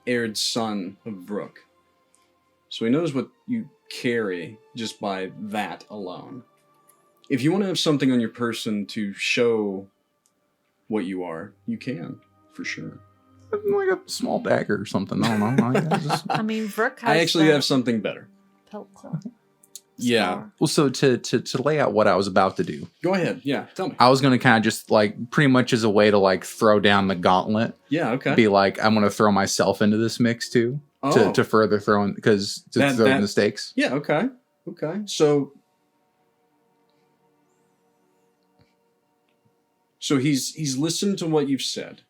heired son of Vrook. So he knows what you carry just by that alone. If you want to have something on your person to show what you are, you can, for sure. Like a small dagger or something. I don't know. I mean, Vrook has I actually have something better. Peltclaw. Yeah. Well, so to lay out what I was about to do. Go ahead. Yeah, tell me. I was going to kind of just, like, pretty much as a way to, like, throw down the gauntlet. Yeah, okay. Be like, I'm going to throw myself into this mix, too. Oh. To further throw in, because to throw in the stakes. Yeah, okay. Okay. So he's listened to what you've said.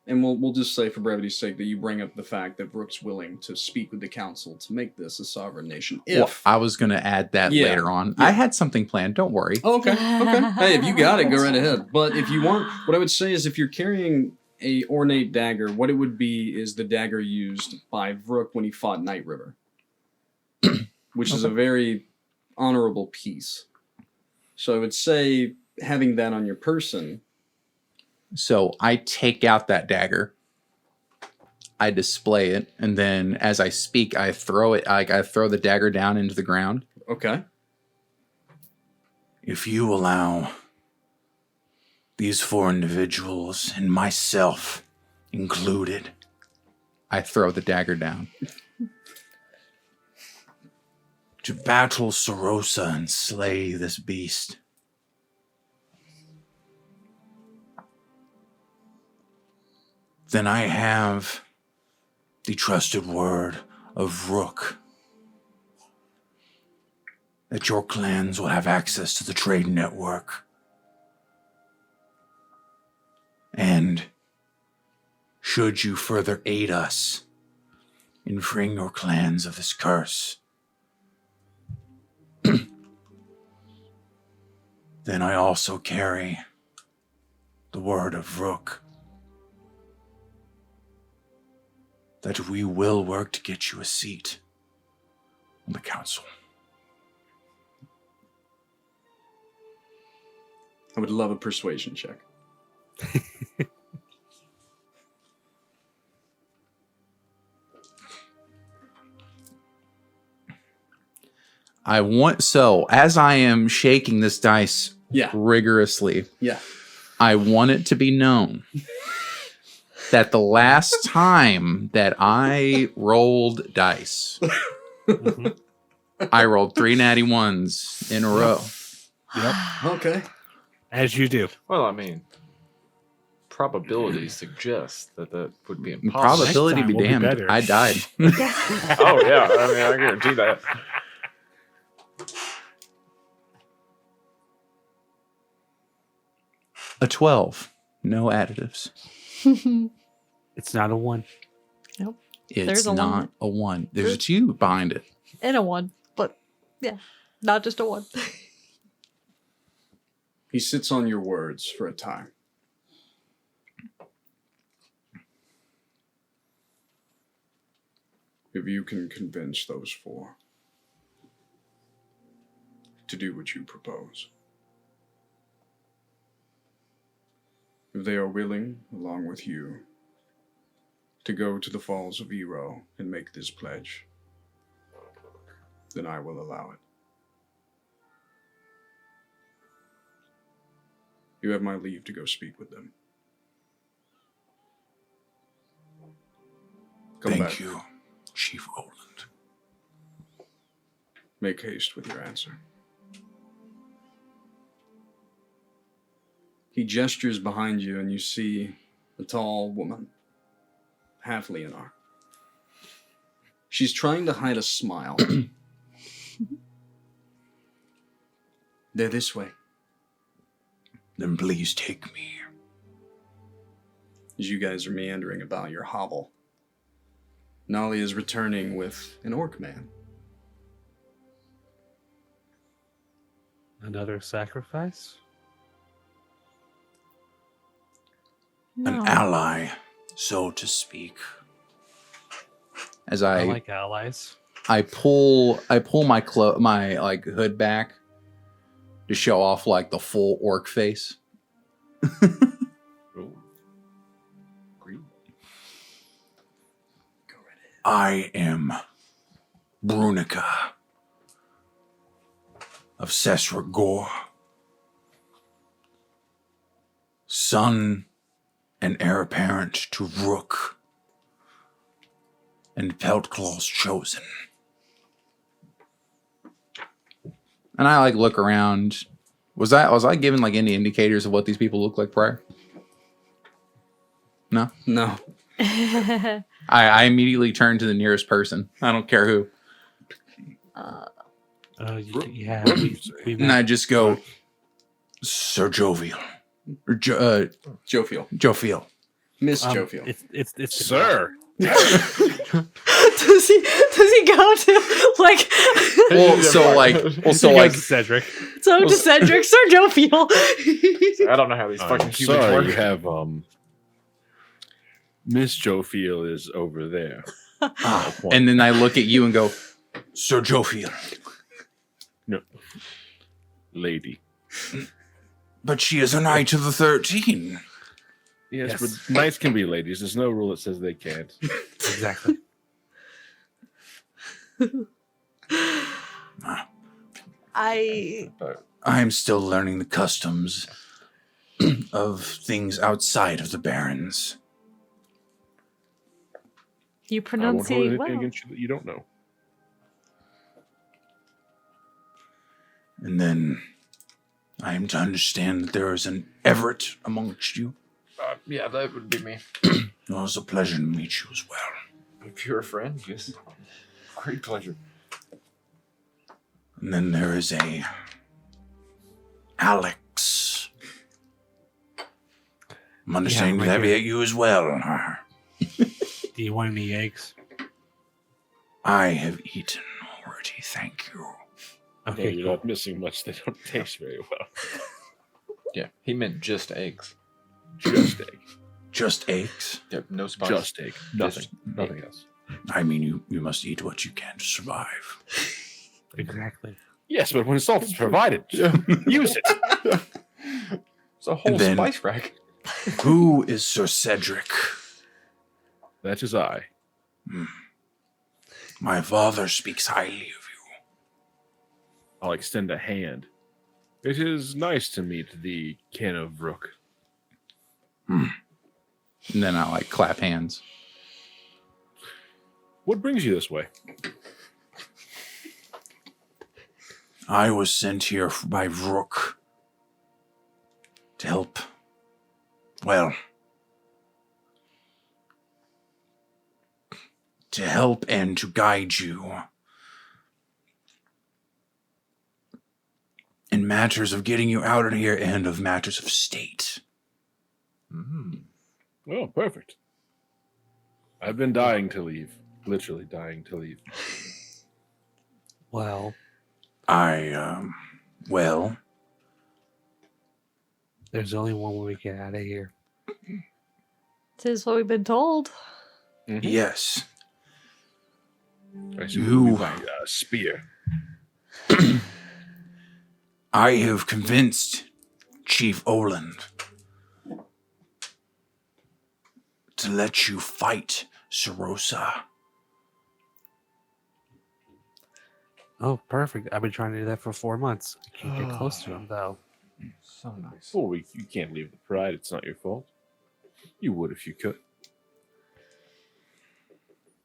And we'll just say, for brevity's sake, that you bring up the fact that Vrook's willing to speak with the council to make this a sovereign nation. If I was going to add that later on. Yeah. I had something planned. Don't worry. Oh, okay. Okay. Hey, if you got it, go right ahead. But if you want, what I would say is if you're carrying a ornate dagger, what it would be is the dagger used by Vrook when he fought Night River, which is a very honorable piece. So I would say having that on your person. So I take out that dagger, I display it, and then as I speak, I throw it. I throw the dagger down into the ground. Okay. If you allow these 4 individuals and myself included, I throw the dagger down. To battle Sorosa and slay this beast. Then I have the trusted word of Rook that your clans will have access to the trade network. And should you further aid us in freeing your clans of this curse, then I also carry the word of Rook that we will work to get you a seat on the council. I would love a persuasion check. As I am shaking this dice rigorously, I want it to be known that the last time that I rolled dice, I rolled 3 natty ones in a row. Yep. Okay. As you do. Well, I mean, probability suggests that would be impossible. Probability be will be damned. better. I died. Oh, yeah. I mean, I guarantee that. A 12. No additives. It's not a 1. Nope. It's There's a not one. a 1. There's a 2 behind it. And a 1. But yeah, not just a 1. He sits on your words for a time. If you can convince those 4 to do what you propose, if they are willing, along with you, to go to the Falls of Ero and make this pledge, then I will allow it. You have my leave to go speak with them. Come Thank back. you, Chief Roland. Make haste with your answer. He gestures behind you, and you see a tall woman, half Leonard. She's trying to hide a smile. They're this way. Then please take me. As you guys are meandering about your hovel, Nolly is returning with an orc man. Another sacrifice? No. An ally, so to speak. As I I like allies. I pull my my hood back to show off like the full orc face. Ooh. Green. Go right ahead. I am Brunika of Cedric Gore, son and heir apparent to Rook and Peltclaw's chosen. And I look around. Was I given any indicators of what these people look like prior? No. No. I immediately turn to the nearest person. I don't care who. Yeah, we And I just go, Sir Jophiel. Or Jophiel. Jophiel. Miss Jophiel. It's Sir. does he go to Cedric. to Cedric, Sir Jophiel? I don't know how these fucking humans Sorry, work. you have Miss Jophiel is over there. And then I look at you and go, Sir Jophiel. No. Lady. But she is a knight of the 13. Yes, but knights can be ladies. There's no rule that says they can't. Exactly. I I'm still learning the customs of things outside of the barons. you I won't hold pronunciate anything well. against you that you don't know. And then I am to understand that there is an Everett amongst you. Yeah, that would be me. It was a pleasure to meet you as well. If you're a friend, yes. Great pleasure. And then there is a Alex. I'm understanding Yeah, that right at you as well. Do you want any eggs? I have eaten already, thank you. Okay, Okay, you're cool. not missing much. They don't taste very well. Yeah, he meant just eggs. Just egg. Just eggs? Yeah, no spice. Just egg. Nothing. Just Nothing egg. else. I mean, you must eat what you can to survive. Exactly. Yes, but when salt is provided, use it. It's a whole And then- spice rack. Who is Sir Cedric? That is I. My father speaks highly of you. I'll extend a hand. It is nice to meet the kin of Rook. And then I clap hands. What brings you this way? I was sent here by Rook to help. Well, to help and to guide you in matters of getting you out of here and of matters of state. Oh, perfect. I've been dying to leave. Literally dying to leave. Well, Well, there's only one way we get out of here. Tis what we've been told. yes. I see You- you my spear. I have convinced Chief Oland to let you fight Sarosa. Oh, perfect. I've been trying to do that for 4 months. I can't get close to him, though. So nice. Well, you can't leave the pride. It's not your fault. You would if you could.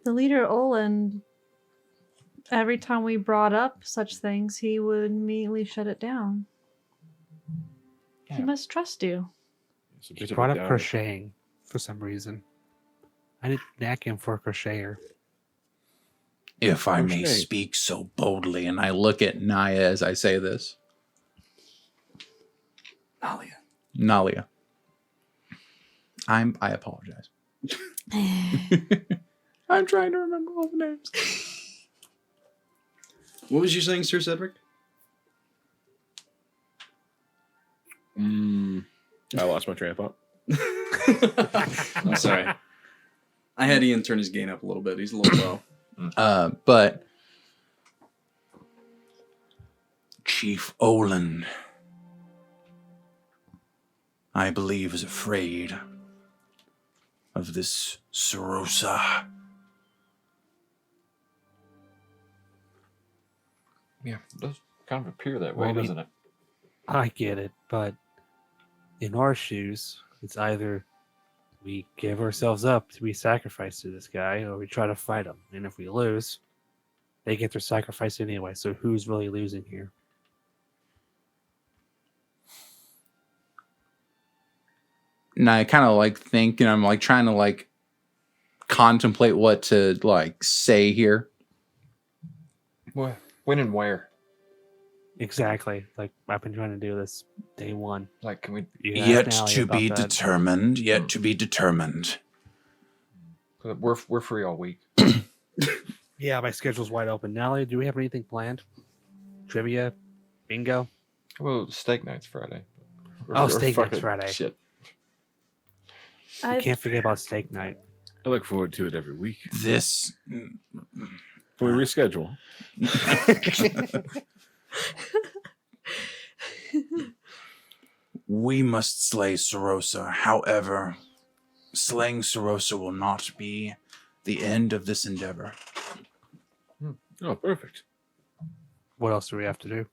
The leader Olin, every time we brought up such things, he would immediately shut it down. He Yeah. must trust you. It's a bit He of a brought up downer. crocheting for some reason. I didn't knack him for a crocheter. If I may Crochet. speak so boldly, and I look at Naya as I say this. Nalia. I apologize. I'm trying to remember all the names. What was you saying, Sir Cedric? I lost my train of thought. I'm sorry. I had Ian turn his gain up a little bit. He's a little low. But Chief Olin, I believe, is afraid of this Sarosa. Yeah, it does kind of appear that Well, way, I mean- doesn't it? I get it, but in our shoes, it's either we give ourselves up to be sacrificed to this guy, or we try to fight him. And if we lose, they get their sacrifice anyway. So who's really losing here? And I kind of like think, and I'm like trying to like contemplate what to like say here. What? When and where? Exactly. Like I've been trying to do this day one. Like, can we? You can ask Yet Nally to about be that. determined. Yet to be determined. 'Cause we're free all week. Yeah, my schedule's wide open. Nally, do we have anything planned? Trivia? Bingo? Well, steak night's Friday. Oh, steak night's fucking Friday. Shit. You can't forget about steak night. I look forward to it every week. This. Can we reschedule? We must slay Sorosa. However, slaying Sorosa will not be the end of this endeavor. Oh, perfect. What else do we have to do?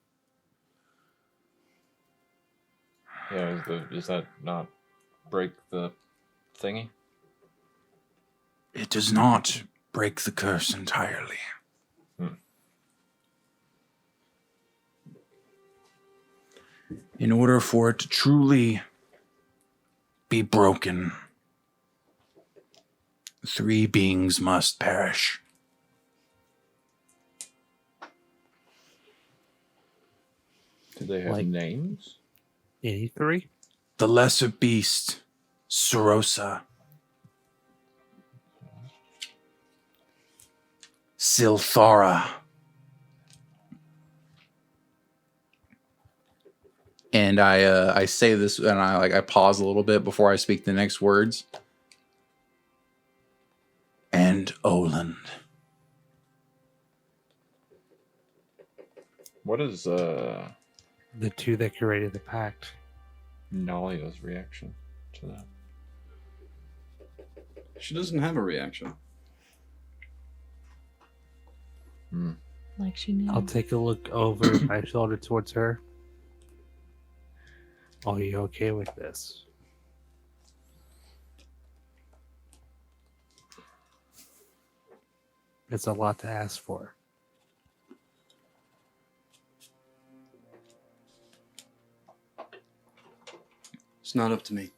Yeah, is that not break the thingy? It does not break the curse entirely. In order for it to truly be broken, 3 beings must perish. Do they have Like- names? Any 3? The lesser beast, Sorosa. Silthara. And I say this and I pause a little bit before I speak the next words. And Oland. What is The 2 that created the pact. Nalia's reaction to that? She doesn't have a reaction. Like she knew. I'll take a look over my shoulder towards her. Are you okay with this? It's a lot to ask for. It's not up to me.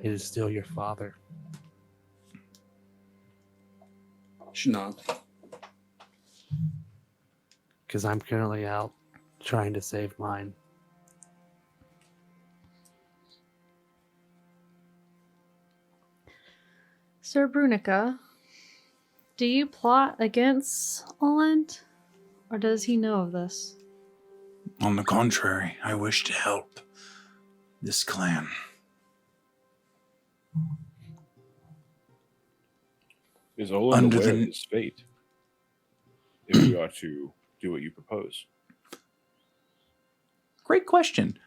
It is still your father. Should not. Because I'm currently out trying to save mine. Sir Brunika, do you plot against Oland? Or does he know of this? On the contrary, I wish to help this clan. Is Oland Under aware the- of his fate? If we are to do what you propose. Great question.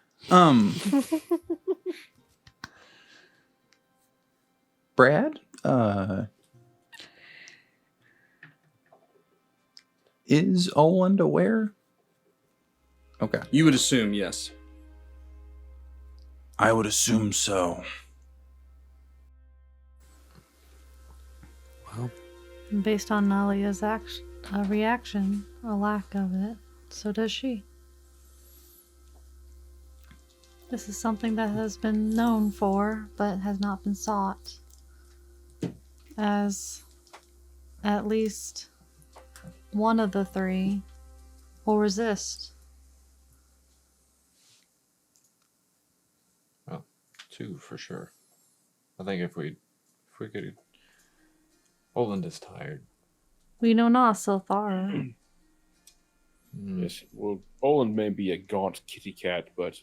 Brad, is Oland aware? Okay. You would assume yes. I would assume so. Well, Based on Nalia's reaction, or lack of it, so does she. This is something that has been known for, but has not been sought. As at least one of the 3 will resist. 2 for sure. I think if we could. Oland is tired. We know not Silthara. Yes. Well, Oland may be a gaunt kitty cat, but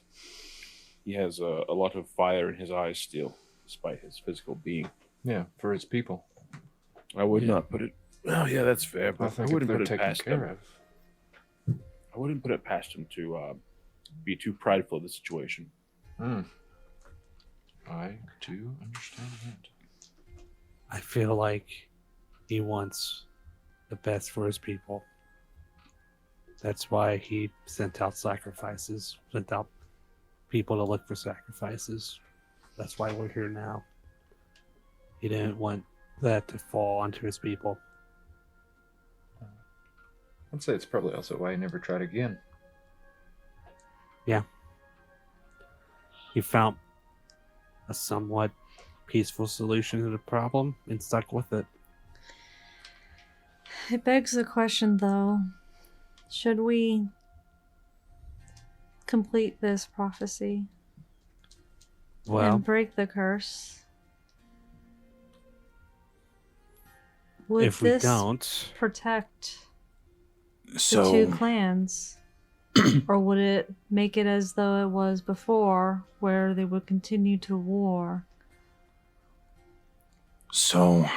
he has a lot of fire in his eyes still, despite his physical being. Yeah, for his people. I would not put it. Oh, yeah, that's fair. I But I think if wouldn't they're put it taken past care him. of. I wouldn't put it past him to be too prideful of the situation. I do understand that. I feel like he wants the best for his people. That's why he sent out sacrifices, sent out people to look for sacrifices. That's why we're here now. He didn't want that to fall onto his people. I'd say it's probably also why he never tried again. He found a somewhat peaceful solution to the problem and stuck with it. It begs the question, though, should we complete this prophecy Well, and break the curse? Would if we this don't, protect the 2 So, clans? Or would it make it as though it was before, where they would continue to war? So,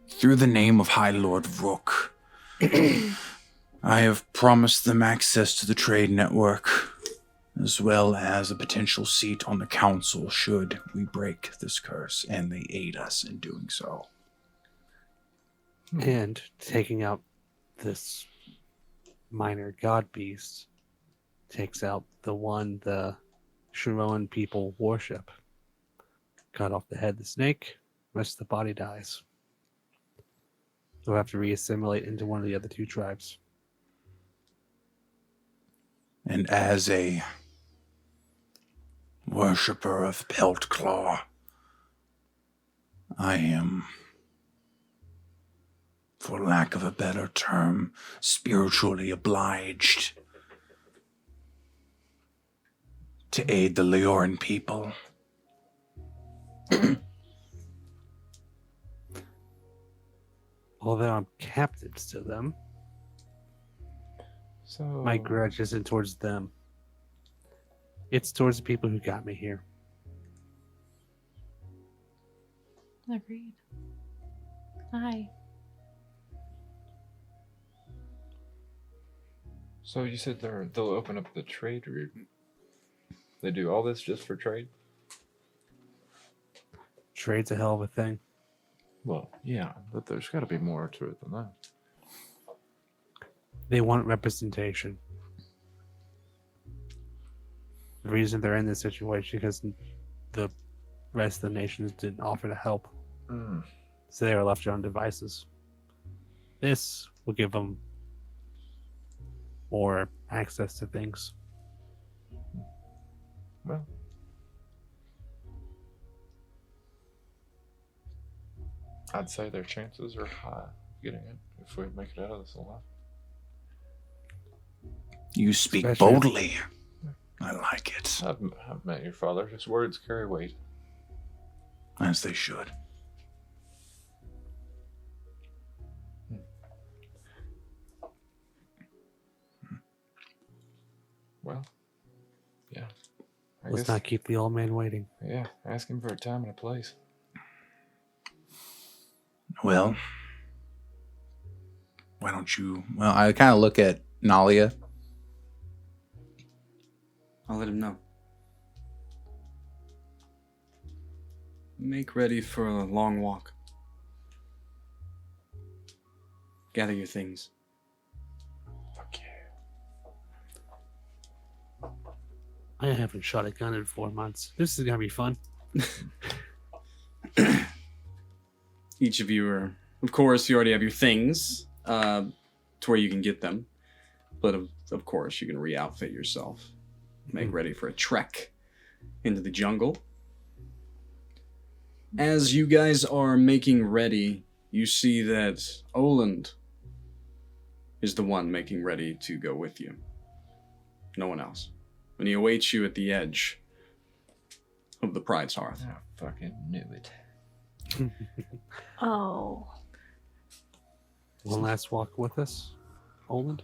through the name of High Lord Rook, I have promised them access to the trade network, as well as a potential seat on the council should we break this curse, and they aid us in doing so. And taking out this minor god beast takes out the one the Sharon people worship. Cut off the head of the snake, rest of the body dies. They'll have to reassimilate into one of the other two tribes. And as a worshipper of Pelt Claw, I am, for lack of a better term, spiritually obliged to aid the Leoran people. Although I'm captives to them, So my grudge isn't towards them. It's towards the people who got me here. Agreed. Hi. So you said they'll open up the trade route. They do all this just for trade? Trade's a hell of a thing. Well, yeah, but there's got to be more to it than that. They want representation. The reason they're in this situation because the rest of the nations didn't offer to help. So they were left to their own devices. This will give them more access to things. Well, I'd say their chances are high of getting it if we make it out of this alive. You speak Especially- boldly. I like it, I've met your father. His words carry weight. as they should. Well, yeah. I Let's guess, not keep the old man waiting. yeah, ask him for a time and a place. Well, why don't you... Well, I kind of look at Nalia. I'll let him know. Make ready for a long walk. Gather your things. Fuck yeah. I haven't shot a gun in 4 months. This is gonna be fun. Each of you are, of course, you already have your things to where you can get them. But of course, you can re-outfit yourself. Make ready for a trek into the jungle. As you guys are making ready, you see that Oland is the one making ready to go with you. No one else. When he awaits you at the edge of the Pride's Hearth. I fucking knew it. Oh. One last walk with us, Oland?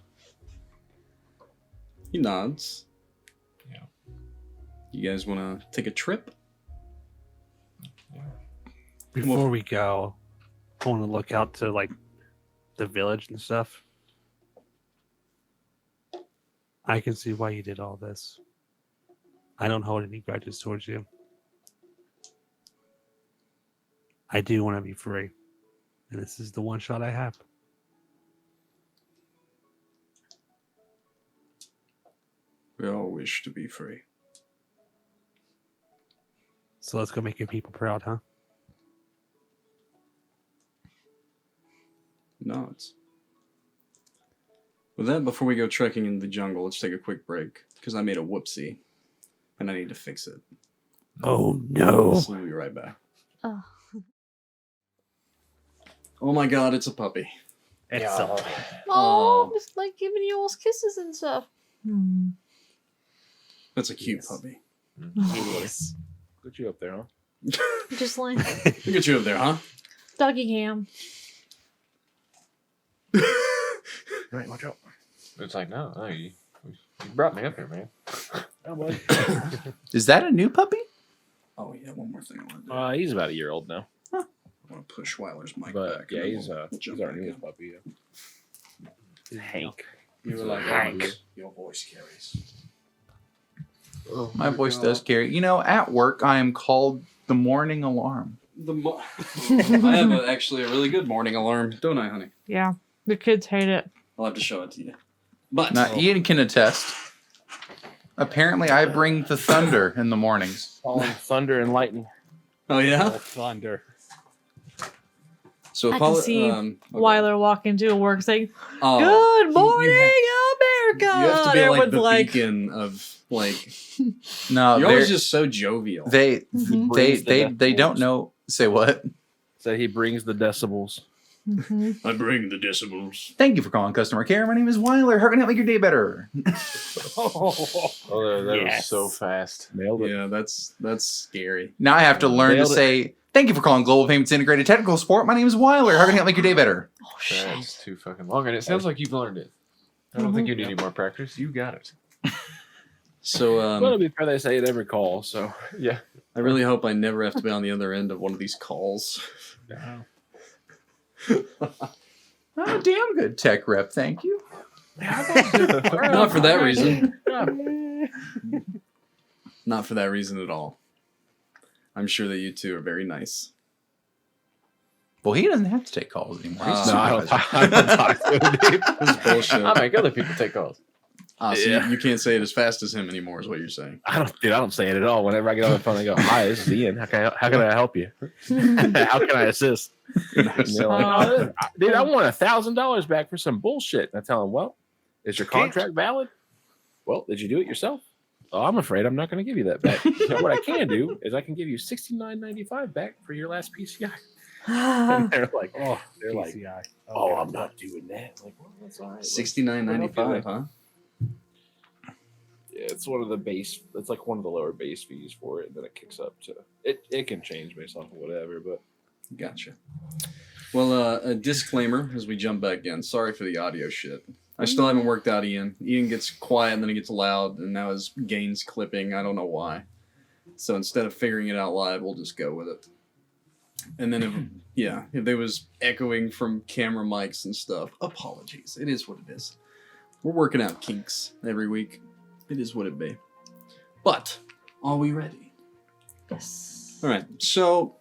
He nods. Yeah. You guys want to take a trip? Before we go, I want to look out to like the village and stuff. I can see why you did all this. I don't hold any grudges towards you. I do want to be free. And this is the one shot I have. We all wish to be free. So let's go make your people proud, huh? Nods. With that, before we go trekking into the jungle, let's take a quick break. Because I made a whoopsie. And I need to fix it. Oh no. So we'll be right back. Oh. Oh my god, it's a puppy. Oh, just like giving you all kisses and stuff. Hmm. That's a cute Yes. puppy. Yes. Put you up there, huh? Just like Look at you up there, huh? doggy cam. Right, watch out. It's like, no, you You brought me up here, man. Oh, boy. Is that a new puppy? Oh yeah, one more thing I want to do. He's about a year old now. I want to push Wyler's mic But back. yeah, and then he's we'll jump our back newest in. puppy. Yeah. Hank. You were like, Hank. your voice carries. My voice does carry. You know, at work, I am called the morning alarm. I have actually a really good morning alarm, don't I, honey? Yeah, the kids hate it. I'll have to show it to you. But Now, Ian can attest. Apparently, I bring the thunder in the mornings. Calling thunder and lightning. oh yeah. Thunder. So I can see okay. Wyler walk into work saying, Oh, "Good morning, America." You have to be And like the everyone's beacon of like. No, You're they're- always just so jovial. they Mhm. they don't know. Say what? So he brings the decibels. Mhm. I bring the decibels. Thank you for calling customer care. My name is Wyler. How can I make your day better? Oh, that Yes. was so fast. Nailed it. Yeah, that's scary. Now I have to learn to Nailed it. say, thank you for calling Global Payments Integrated Technical Support. My name is Wyler. How can I help make your day better? Oh shit! That's too fucking long, and it sounds like you've learned it. I don't think you need any more practice. You got it. So Well, to be fair, they say it every call, so. Yeah. I really hope I never have to be on the other end of one of these calls. Oh, damn good tech rep. Thank you. Not for that reason. Not for that reason at all. I'm sure that you two are very nice. Well, he doesn't have to take calls anymore. He's No, I supervisor. don't talk to him. This is bullshit. I make other people take calls. So Yeah. you can't say it as fast as him anymore, is what you're saying. I don't say it at all. Whenever I get on the phone, I go, "Hi, this is Ian. How can I help you? How can I assist?" And they're like, "Oh, dude, I want $1,000 back for some bullshit." And I tell them, "Well, is your contract valid? Well, did you do it yourself? Oh, I'm afraid I'm not going to give you that back. So what I can do is I can give you $69.95 back for your last PCI." And they're like, PCI. "Oh, I'm not doing that." I'm like, well, that's all right. $69.95, huh? Yeah, it's one of the base. It's like one of the lower base fees for it, and then it kicks up to it. It can change based off of whatever, but Gotcha. Well, a disclaimer as we jump back in. Sorry for the audio shit. I still haven't worked out Ian. Ian gets quiet and then he gets loud, and now his gain's clipping. I don't know why. So instead of figuring it out live, we'll just go with it. And then if there was echoing from camera mics and stuff, apologies. It is what it is. We're working out kinks every week. It is what it be. But are we ready? Yes. All right. So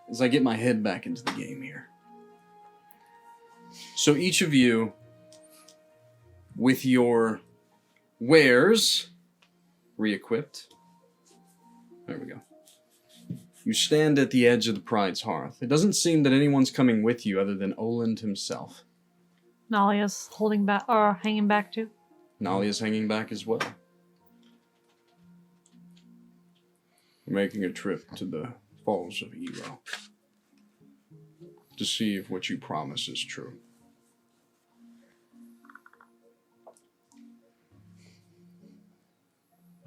as I get my head back into the game here. So each of you, with your wares re-equipped, there we go. You stand at the edge of the Pride's hearth. It doesn't seem that anyone's coming with you other than Oland himself. Nalia's holding back or hanging back too. Nalia's hanging back as well. We're making a trip to the Falls of Ero to see if what you promise is true.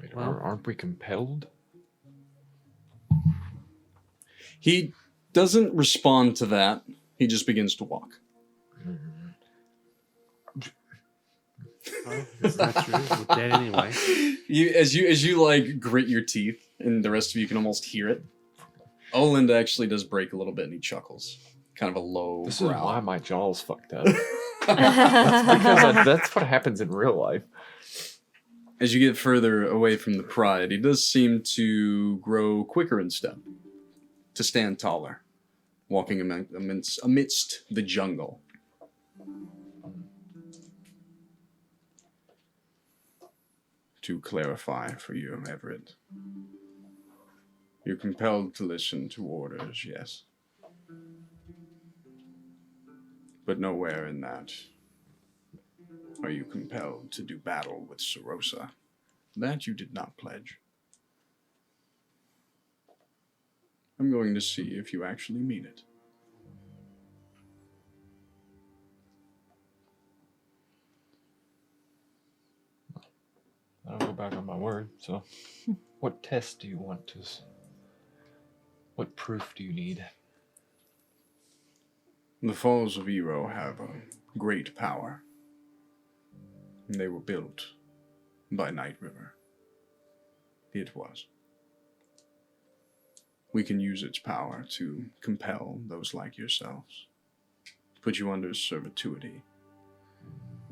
Wait, Well- aren't we compelled? He doesn't respond to that. He just begins to walk. Oh, is that true? We're dead anyway. As you like grit your teeth, and the rest of you can almost hear it. Oland actually does break a little bit, and he chuckles, kind of a low This growl. is why my jaw's fucked up. Because that's what happens in real life. As you get further away from the Pride, he does seem to grow quicker in step, to stand taller, walking amidst the jungle. To clarify for you, Everett, you're compelled to listen to orders, yes. But nowhere in that are you compelled to do battle with Serosa. That you did not pledge. I'm going to see if you actually mean it. I'll go back on my word. So, what test do you want to? What proof do you need? The Falls of Ero have a great power. They were built by Night River. It was. We can use its power to compel those like yourselves, put you under servitude.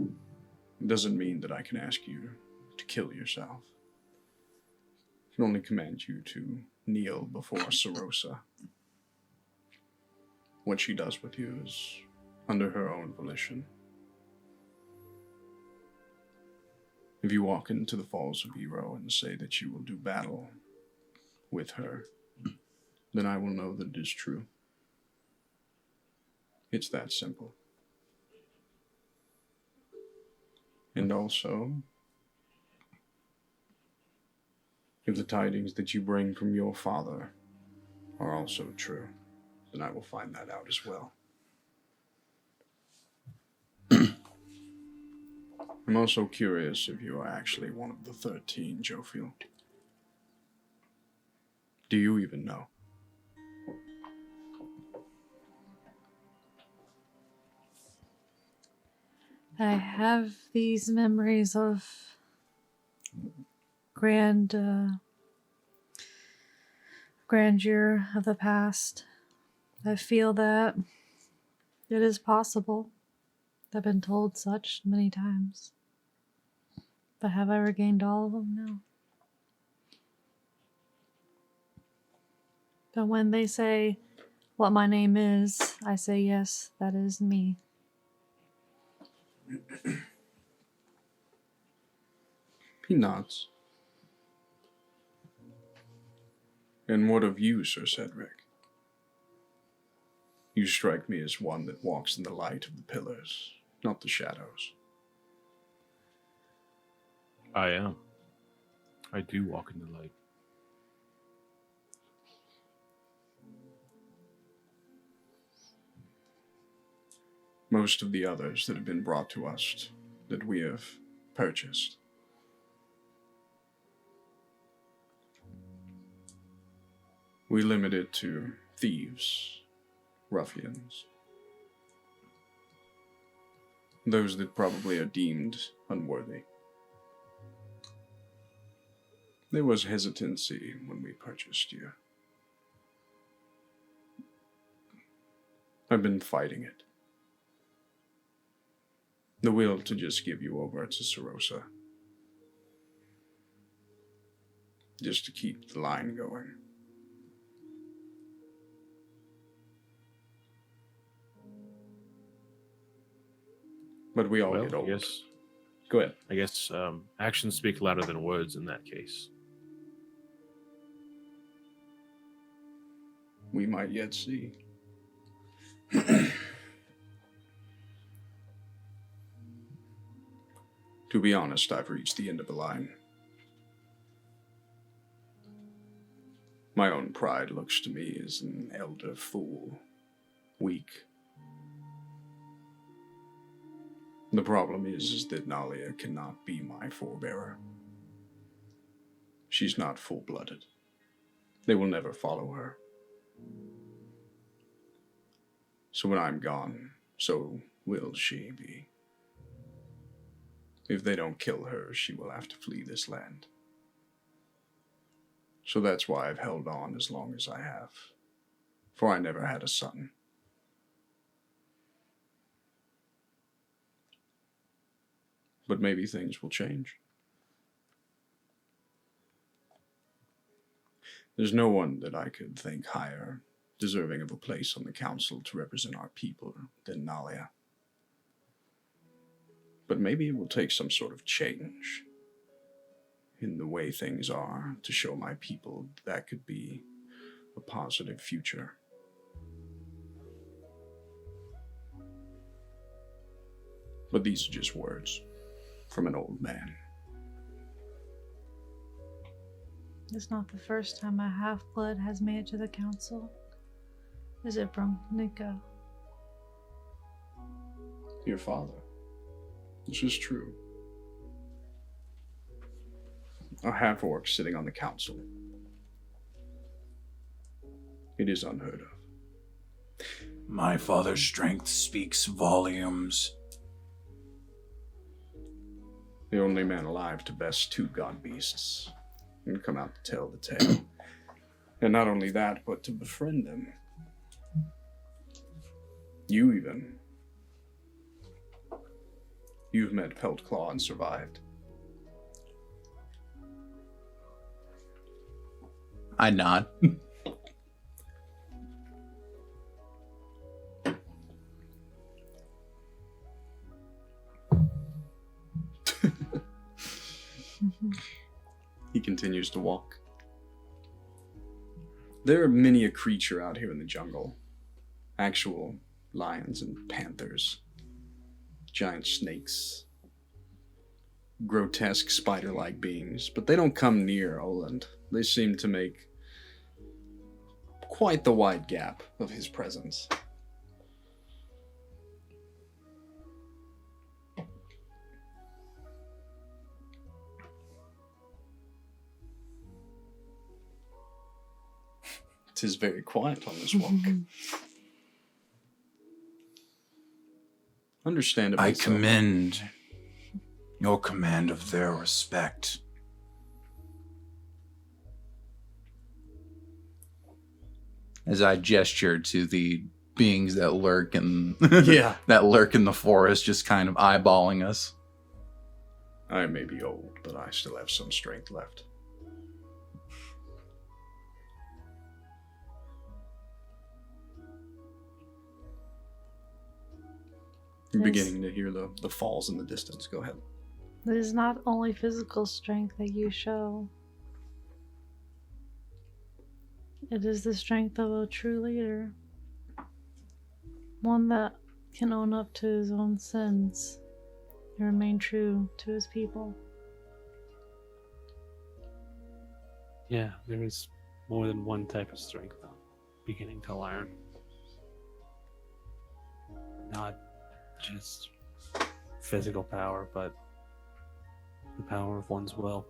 It doesn't mean that I can ask you to kill yourself. I can only command you to kneel before Sarosa. What she does with you is under her own volition. If you walk into the Falls of Hero and say that you will do battle with her, then I will know that it is true. It's that simple. And also, if the tidings that you bring from your father are also true, then I will find that out as well. I'm also curious if you are actually one of the 13, Jophiel. Do you even know? I have these memories of grandeur of the past. I feel that it is possible. I've been told such many times. But have I regained all of them? No. But when they say what my name is, I say yes, that is me. He nods. And what of you, Sir Cedric? You strike me as one that walks in the light of the pillars, not the shadows. I am. I do walk in the light. Most of the others that have been brought to us, that we have purchased, we limit it to thieves, ruffians, those that probably are deemed unworthy. There was hesitancy when we purchased you. I've been fighting it. The will to just give you over to Sarosa. Just to keep the line going. But we all get old. Go ahead. I guess actions speak louder than words in that case. We might yet see. To be honest, I've reached the end of the line. My own pride looks to me as an elder fool, weak. The problem is that Nalia cannot be my forebearer. She's not full-blooded. They will never follow her. So when I'm gone, so will she be. If they don't kill her, she will have to flee this land. So that's why I've held on as long as I have. For I never had a son. But maybe things will change. There's no one that I could think higher, deserving of a place on the council to represent our people than Nalia. But maybe it will take some sort of change in the way things are to show my people that could be a positive future. But these are just words from an old man. It's not the first time a half-blood has made it to the council. Is it Brunika? Your father. This is true. A half-orc sitting on the council. It is unheard of. My father's strength speaks volumes. The only man alive to best 2 god beasts and come out to tell the tale. And not only that, but to befriend them. You even. You've met Peltclaw and survived. I nod. He continues to walk. There are many a creature out here in the jungle. Actual lions and panthers. Giant snakes. Grotesque spider-like beings. But they don't come near Oland. They seem to make quite the wide gap of his presence. It is very quiet on this walk. Understandably I so. commend your command of their respect. As I gesture to the beings that lurk in that lurk in the forest, just kind of eyeballing us. I may be old, but I still have some strength left. You're Yes. beginning to hear the falls in the distance. Go ahead. It is not only physical strength that you show. It is the strength of a true leader. One that can own up to his own sins and remain true to his people. Yeah, there is more than one type of strength I'm beginning to learn. Not just physical power, but the power of one's will.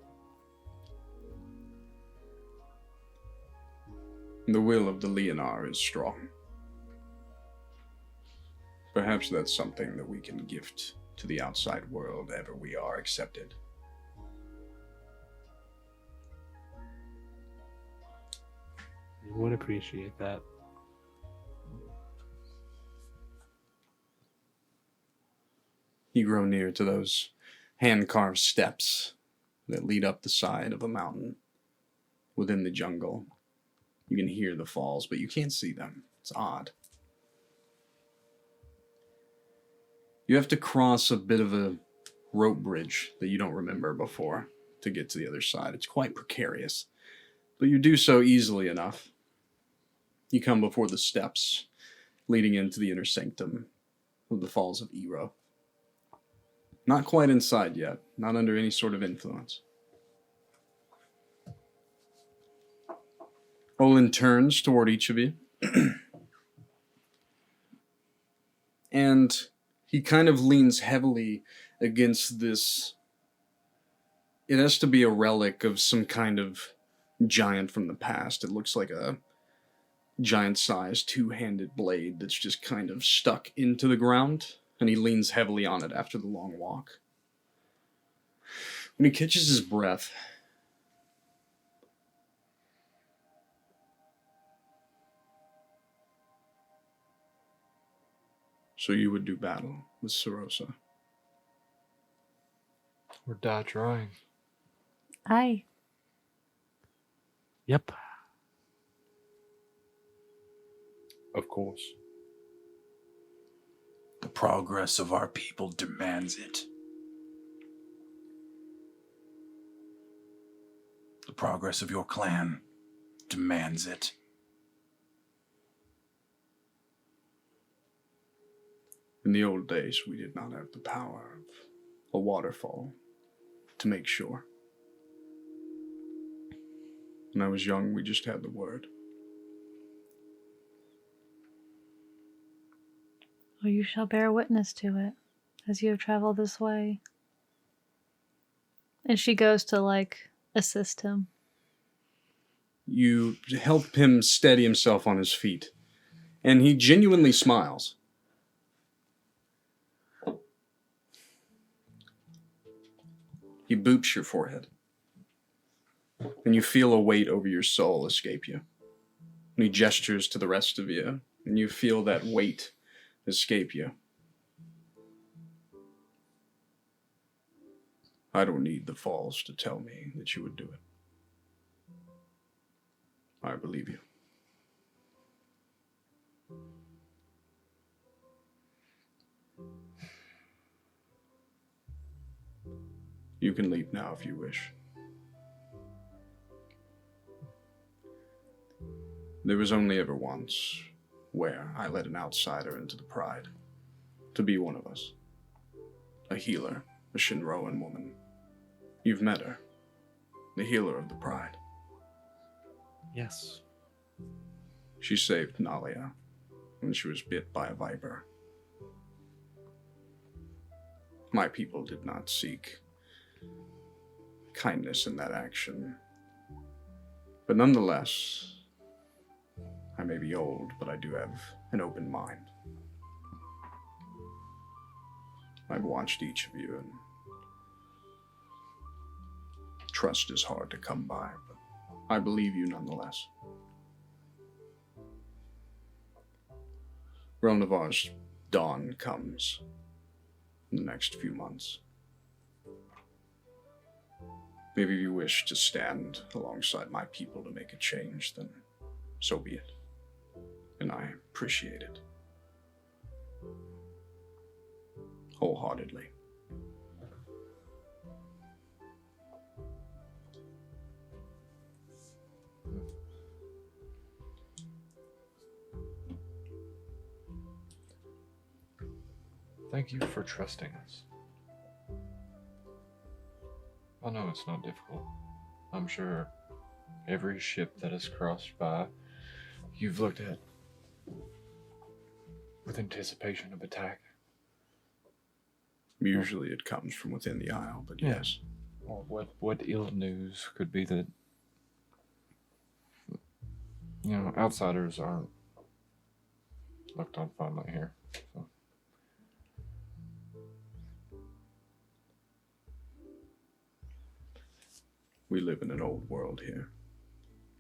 The will of the Leonar is strong. Perhaps that's something that we can gift to the outside world ever we are accepted. I would appreciate that. You grow near to those hand-carved steps that lead up the side of a mountain within the jungle. You can hear the falls, but you can't see them. It's odd. You have to cross a bit of a rope bridge that you don't remember before to get to the other side. It's quite precarious, but you do so easily enough. You come before the steps leading into the inner sanctum of the Falls of Ero. Not quite inside yet, not under any sort of influence. Olin turns toward each of you. And he kind of leans heavily against this. It has to be a relic of some kind of giant from the past. It looks like a giant-sized two-handed blade that's just kind of stuck into the ground. And he leans heavily on it after the long walk. When he catches his breath, so you would do battle with Sarosa. Or die trying. Aye. Yep. Of course. The progress of our people demands it. The progress of your clan demands it. In the old days, we did not have the power of a waterfall to make sure. When I was young, we just had the word. Or you shall bear witness to it, as you have traveled this way. And she goes to, assist him. You help him steady himself on his feet, and he genuinely smiles. He boops your forehead. And you feel a weight over your soul escape you. And he gestures to the rest of you, and you feel that weight escape you. I don't need the falls to tell me that you would do it. I believe you. You can leave now if you wish. There was only ever once where I let an outsider into the Pride to be one of us. A healer, a Shinroan woman. You've met her. The healer of the Pride. Yes. She saved Nalia when she was bit by a viper. My people did not seek kindness in that action. But nonetheless, I may be old, but I do have an open mind. I've watched each of you, and trust is hard to come by, but I believe you nonetheless. Ronavar's dawn comes in the next few months. Maybe if you wish to stand alongside my people to make a change, then so be it. And I appreciate it. Wholeheartedly. Thank you for trusting us. I know it's not difficult. I'm sure every ship that has crossed by, you've looked at with anticipation of attack. Usually it comes from within the Isle, but yes. Or what ill news could be that, outsiders aren't looked on fondly here. So. We live in an old world here,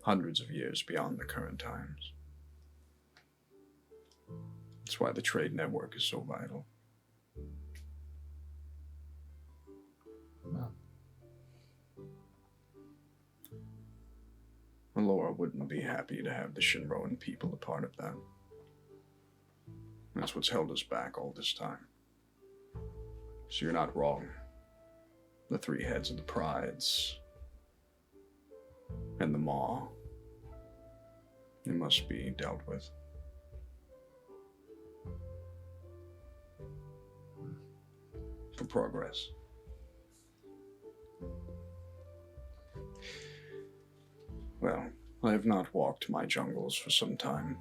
hundreds of years beyond the current times. That's why the trade network is so vital. Alora wouldn't be happy to have the Shinroan people a part of that. That's what's held us back all this time. So you're not wrong. The three heads of the Prides and the Maw, it must be dealt with. For progress. Well, I have not walked my jungles for some time.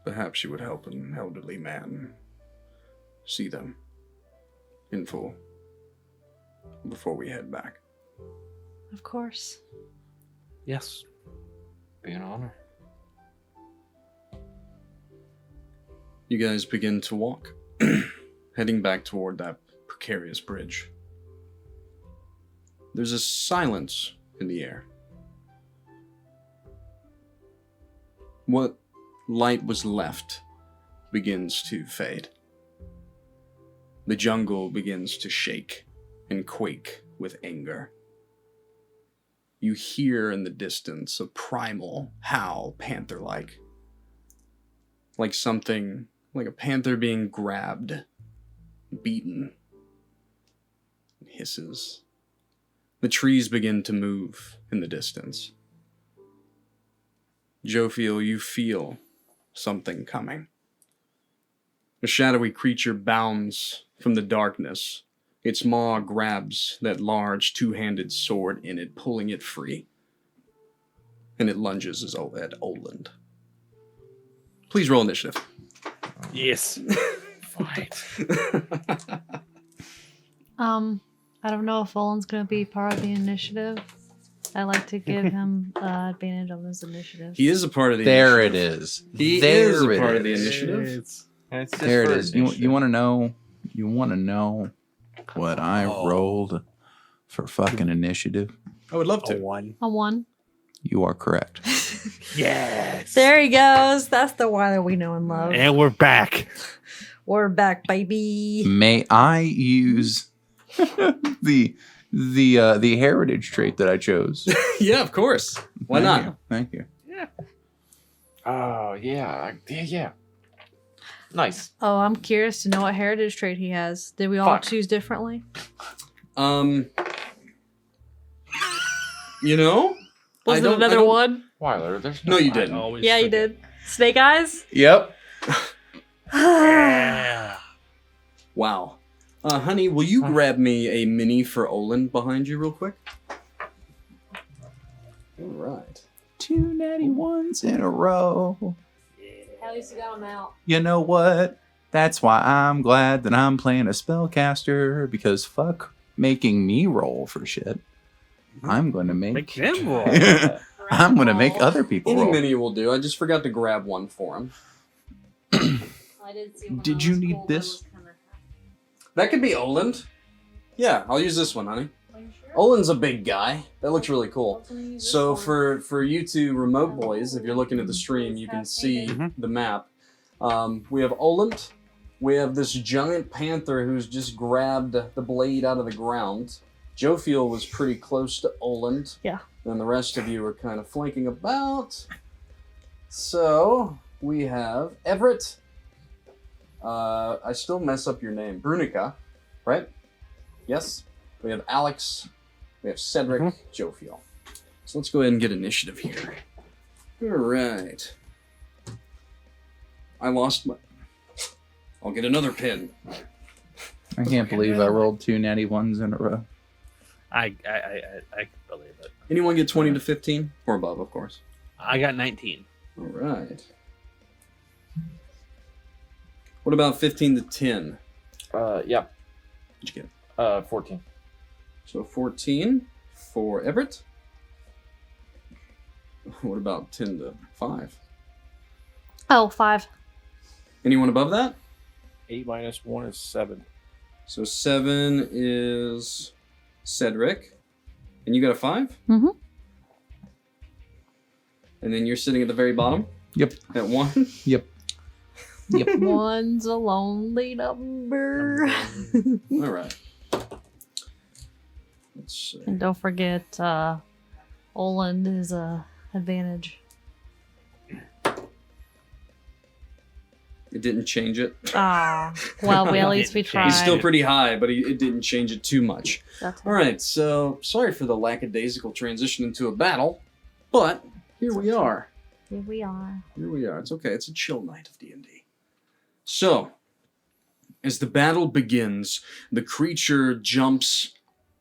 Perhaps you would help an elderly man see them in full before we head back. Of course. Yes. Be an honor. You guys begin to walk, heading back toward that precarious bridge. There's a silence in the air. What light was left begins to fade. The jungle begins to shake and quake with anger. You hear in the distance a primal howl, panther-like. Like something, like a panther being grabbed, beaten. It hisses. The trees begin to move in the distance. Jophiel, you feel something coming. A shadowy creature bounds from the darkness. Its maw grabs that large two-handed sword in it, pulling it free. And it lunges at Oland. Please roll initiative. Yes. Fight. I don't know if Oland's going to be part of the initiative. I like to give him advantage on his initiative. He is a part of the There initiative. it is. He there is a it part of the is. initiative. There it is. You want to know? You want to know what I rolled for fucking initiative? I would love A to. 1. A 1. You are correct. Yes. There he goes. That's the Wyler we know and love. And we're back. We're back, baby. May I use the heritage trait that I chose? Yeah, of course. Why not? Thank you. Oh yeah, yeah. Nice. Oh, I'm curious to know what heritage trait he has. Did we all Fuck. choose differently? You know? Was I it don't- I another don't- one? Wyler, there's No, you I didn't. always Yeah, you forget. did. Snake eyes? Yep. Yeah. Wow. Honey, will you grab me a mini for Olin behind you real quick? All right. 2 natty ones in a row. At least you got him out. You know what? That's why I'm glad that I'm playing a spellcaster, because fuck making me roll for shit. I'm going to Make them roll. I'm going to make other people Any roll. mini will do. I just forgot to grab one for him. I did see when Did I you was need cold, this? I was kinda- That could be Oland. Yeah, I'll use this one, honey. Are you sure? Olin's a big guy. That looks really I cool. was gonna use this So one. for you two remote boys, if you're looking at the stream, you can see the map. We have Oland. We have this giant panther who's just grabbed the blade out of the ground. Jophiel was pretty close to Oland. Yeah. And the rest of you are kind of flanking about. So we have Everett. I still mess up your name. Brunika, right? Yes. We have Alex. We have Cedric. Jophiel. So let's go ahead and get initiative here. All right. I lost my... I'll get another pin. I can't believe I rolled 2 natty ones in a row. I can believe it. Anyone get 20 to 15? Or above, of course. I got 19. All right. What about 15 to 10? Yeah. What'd you get? 14. So 14 for Everett. What about 10 to 5? Oh, 5. Anyone above that? 8 minus 1 is 7. So 7 is Cedric. And you got a 5? Mhm. And then you're sitting at the very bottom? Yep. At 1? Yep. One's a lonely number. All right. Let's see. And don't forget, Oland is a advantage. It didn't change it. Ah, well, at least we tried. He's still pretty high, but it didn't change it too much. That's All right, so sorry for the lackadaisical transition into a battle, but here we are. Here we are. Here we are. It's okay. It's a chill night of D&D. So, as the battle begins, the creature jumps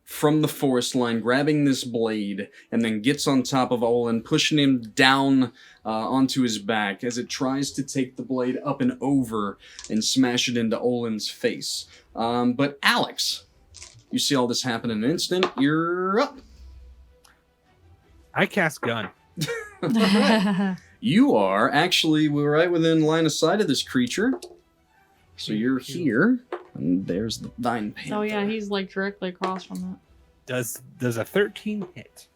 from the forest line, grabbing this blade, and then gets on top of Olin, pushing him down onto his back as it tries to take the blade up and over and smash it into Olin's face. But Alex, you see all this happen in an instant. You're up. I cast gun. You are actually right within line of sight of this creature. So you're here, and there's the Vine Panther. Oh yeah, he's like directly across from it. Does a 13 hit?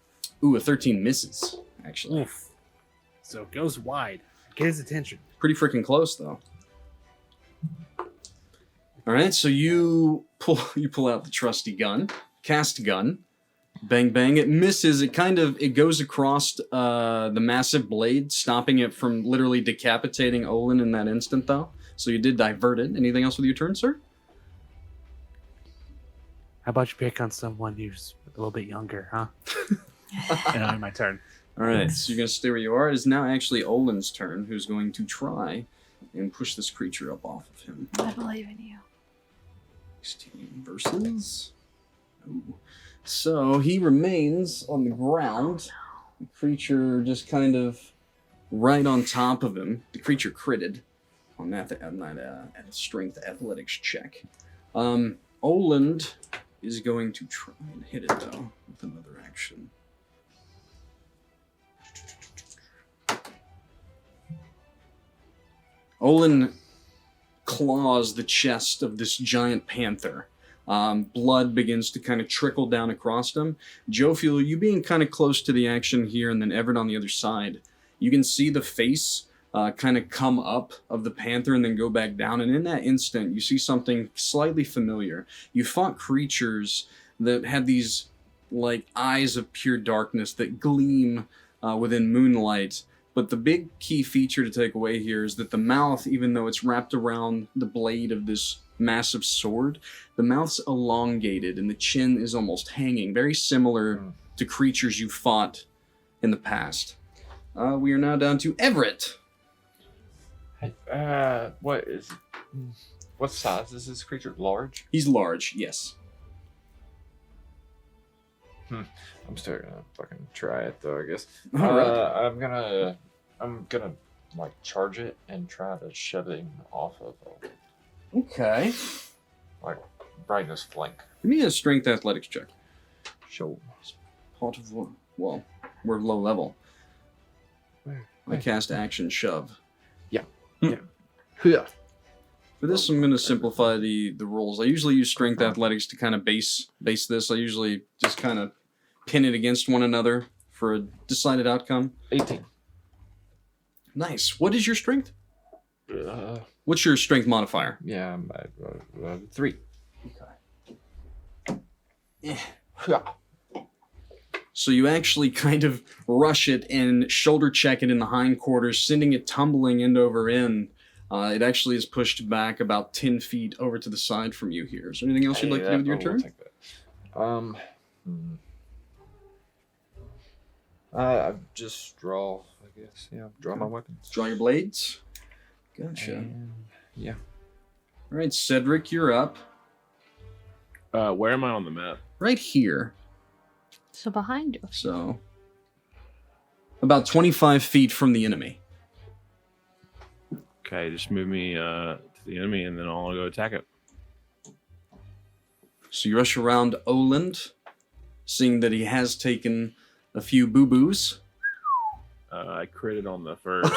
Ooh, a 13 misses, actually. Oof. So it goes wide. Get his attention. Pretty freaking close, though. All right, so you pull out the trusty gun, cast gun, bang bang. It misses. It goes across the massive blade, stopping it from literally decapitating Olin in that instant, though. So you did divert it. Anything else with your turn, sir? How about you pick on someone who's a little bit younger, huh? And my turn. All right, so you're going to stay where you are. It is now actually Olin's turn, who's going to try and push this creature up off of him. I believe in you. 16 versus. Ooh. So he remains on the ground. The creature just kind of right on top of him. The creature critted on that strength athletics check. Oland is going to try and hit it though with another action. Olin claws the chest of this giant panther. Blood begins to kind of trickle down across him. Jophiel, you being kind of close to the action here, and then Everett on the other side, you can see the face kind of come up of the panther and then go back down. And in that instant, you see something slightly familiar. You fought creatures that had these like eyes of pure darkness that gleam within moonlight. But the big key feature to take away here is that the mouth, even though it's wrapped around the blade of this massive sword, the mouth's elongated and the chin is almost hanging, very similar to creatures you fought in the past. We are now down to Everett. Hey, what size is this creature? Large? He's large, yes. I'm still gonna fucking try it though, I guess. All right. I'm gonna like charge it and try to shove him off of Okay. like right in his flank. Give me a strength athletics check. Show. Part of one. Well, we're low level. I cast action shove. Yeah. For this, I'm going to simplify the rules. I usually use strength athletics to kind of base this. I usually just kind of pin it against one another for a decided outcome. 18. Nice. What is your strength? What's your strength modifier? Yeah, I'm at 3. Okay. So you actually kind of rush it and shoulder check it in the hindquarters, sending it tumbling end over end. It actually is pushed back about 10 feet over to the side from you here. Is there anything else you'd like to do with your turn? Take that. I just draw, I guess. Yeah, draw my weapons. Draw your blades. Gotcha. And, yeah. All right, Cedric, you're up. Where am I on the map? Right here. So behind you. So, about 25 feet from the enemy. Okay, just move me to the enemy, and then I'll go attack it. So you rush around Oland, seeing that he has taken a few boo-boos. I critted on the first.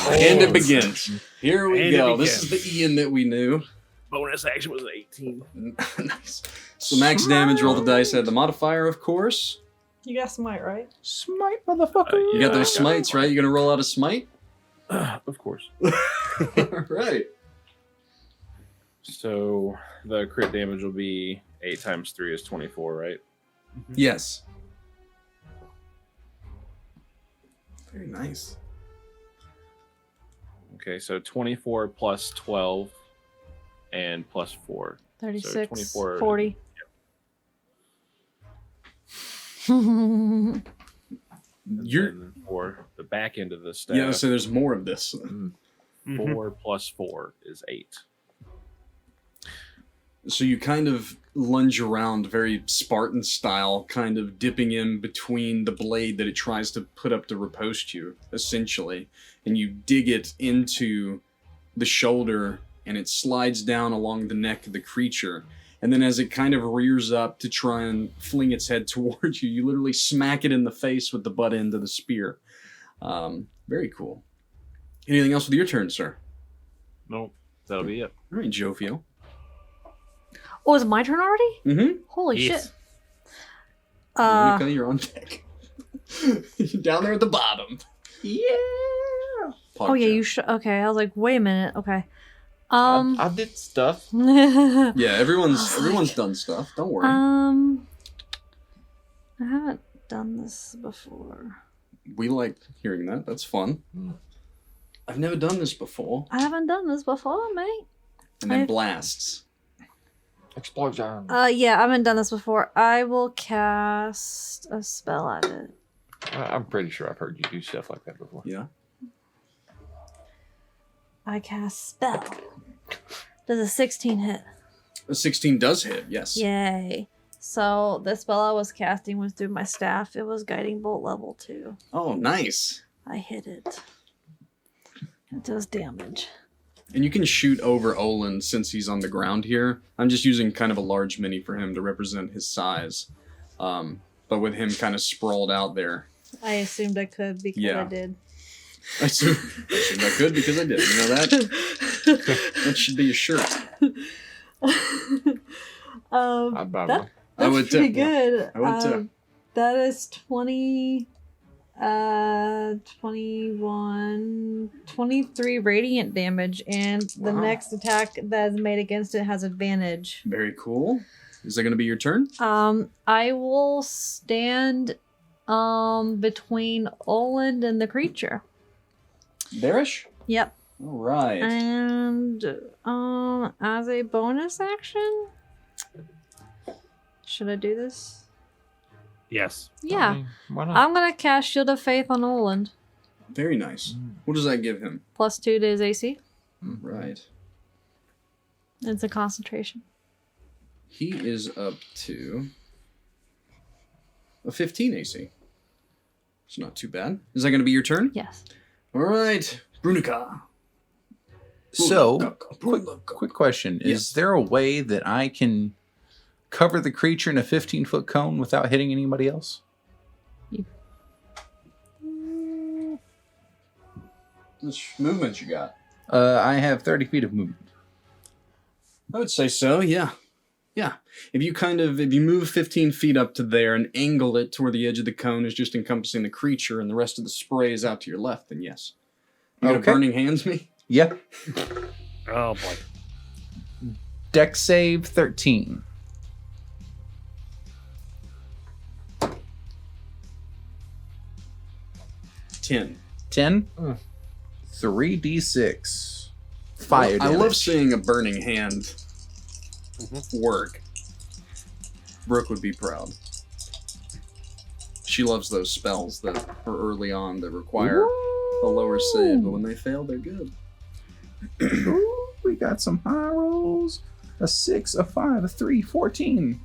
And it begins. Here we And it go. This is begins. the Ian that we knew. Bonus action was 18. Nice. So max damage, roll the dice, add the modifier, of course. You got smite, right? Smite, motherfucker. You got those smites, right? You gonna roll out a smite? Of course. Right. So the crit damage will be 8 times 3 is 24, right? Yes. Very nice. Okay, so 24 plus 12 and plus 4. 36, 24. 40. And You're then for the back end of the staff, yeah. So there's more of this. 4 plus 4 is 8. So you kind of lunge around very Spartan style, kind of dipping in between the blade that it tries to put up to riposte you, essentially. And you dig it into the shoulder, and it slides down along the neck of the creature. And then as it kind of rears up to try and fling its head towards you, you literally smack it in the face with the butt end of the spear. Very cool. Anything else with your turn, sir? Nope, that'll be it. All right, Jophiel. Oh, is it my turn already? Mm-hmm. Holy Yes. shit. Brunika, you're on deck. You're down there at the bottom. Yeah. Oh yeah, you should. Okay, I was like, wait a minute. Okay. I did stuff. Yeah, everyone's done stuff. Don't worry. I haven't done this before. We like hearing that. That's fun. Mm. I've never done this before. I haven't done this before, mate. And then I've- blasts. Explosion. Yeah, I haven't done this before. I will cast a spell at it. I'm pretty sure I've heard you do stuff like that before. Yeah. I cast spell. Does a 16 hit? A 16 does hit. Yes. Yay. So the spell I was casting was through my staff. It was guiding bolt level 2. Oh, nice. I hit it. It does damage. And you can shoot over Olin since he's on the ground here. I'm just using kind of a large mini for him to represent his size. But with him kind of sprawled out there. I assumed I could because Yeah. I did. I assumed I could because I did. You know that? That should be a shirt. I'd buy that- one. I That's would pretty too. good. I would too. That is 20, 21, 23 radiant damage, and the Wow. next attack that is made against it has advantage. Very cool. Is that going to be your turn? I will stand between Oland and the creature. Bearish? Yep. All right. And as a bonus action, should I do this? Yes. Yeah. I mean, why not? I'm gonna cast Shield of Faith on Oland. Very nice. What does that give him? +2 to his AC. Right. It's a concentration. He is up to a 15 AC. It's not too bad. Is that going to be your turn? Yes. All right. Brunika. So, quick question. Yes. Is there a way that I can cover the creature in a 15-foot cone without hitting anybody else? How much movement you got? I have 30 feet of movement. I would say so, yeah. Yeah. If you move 15 feet up to there and angle it to where the edge of the cone is just encompassing the creature and the rest of the spray is out to your left, then yes. You got a Okay. burning hands me? Yeah. Oh boy. Deck save 13. $10. 10. Mm. 3d6. Fire I damage. love seeing a burning hand work. Brooke would be proud. She loves those spells that are early on that require a lower save, but when they fail, they're good. Ooh, we got some high rolls. A 6, a 5, a 3, 14.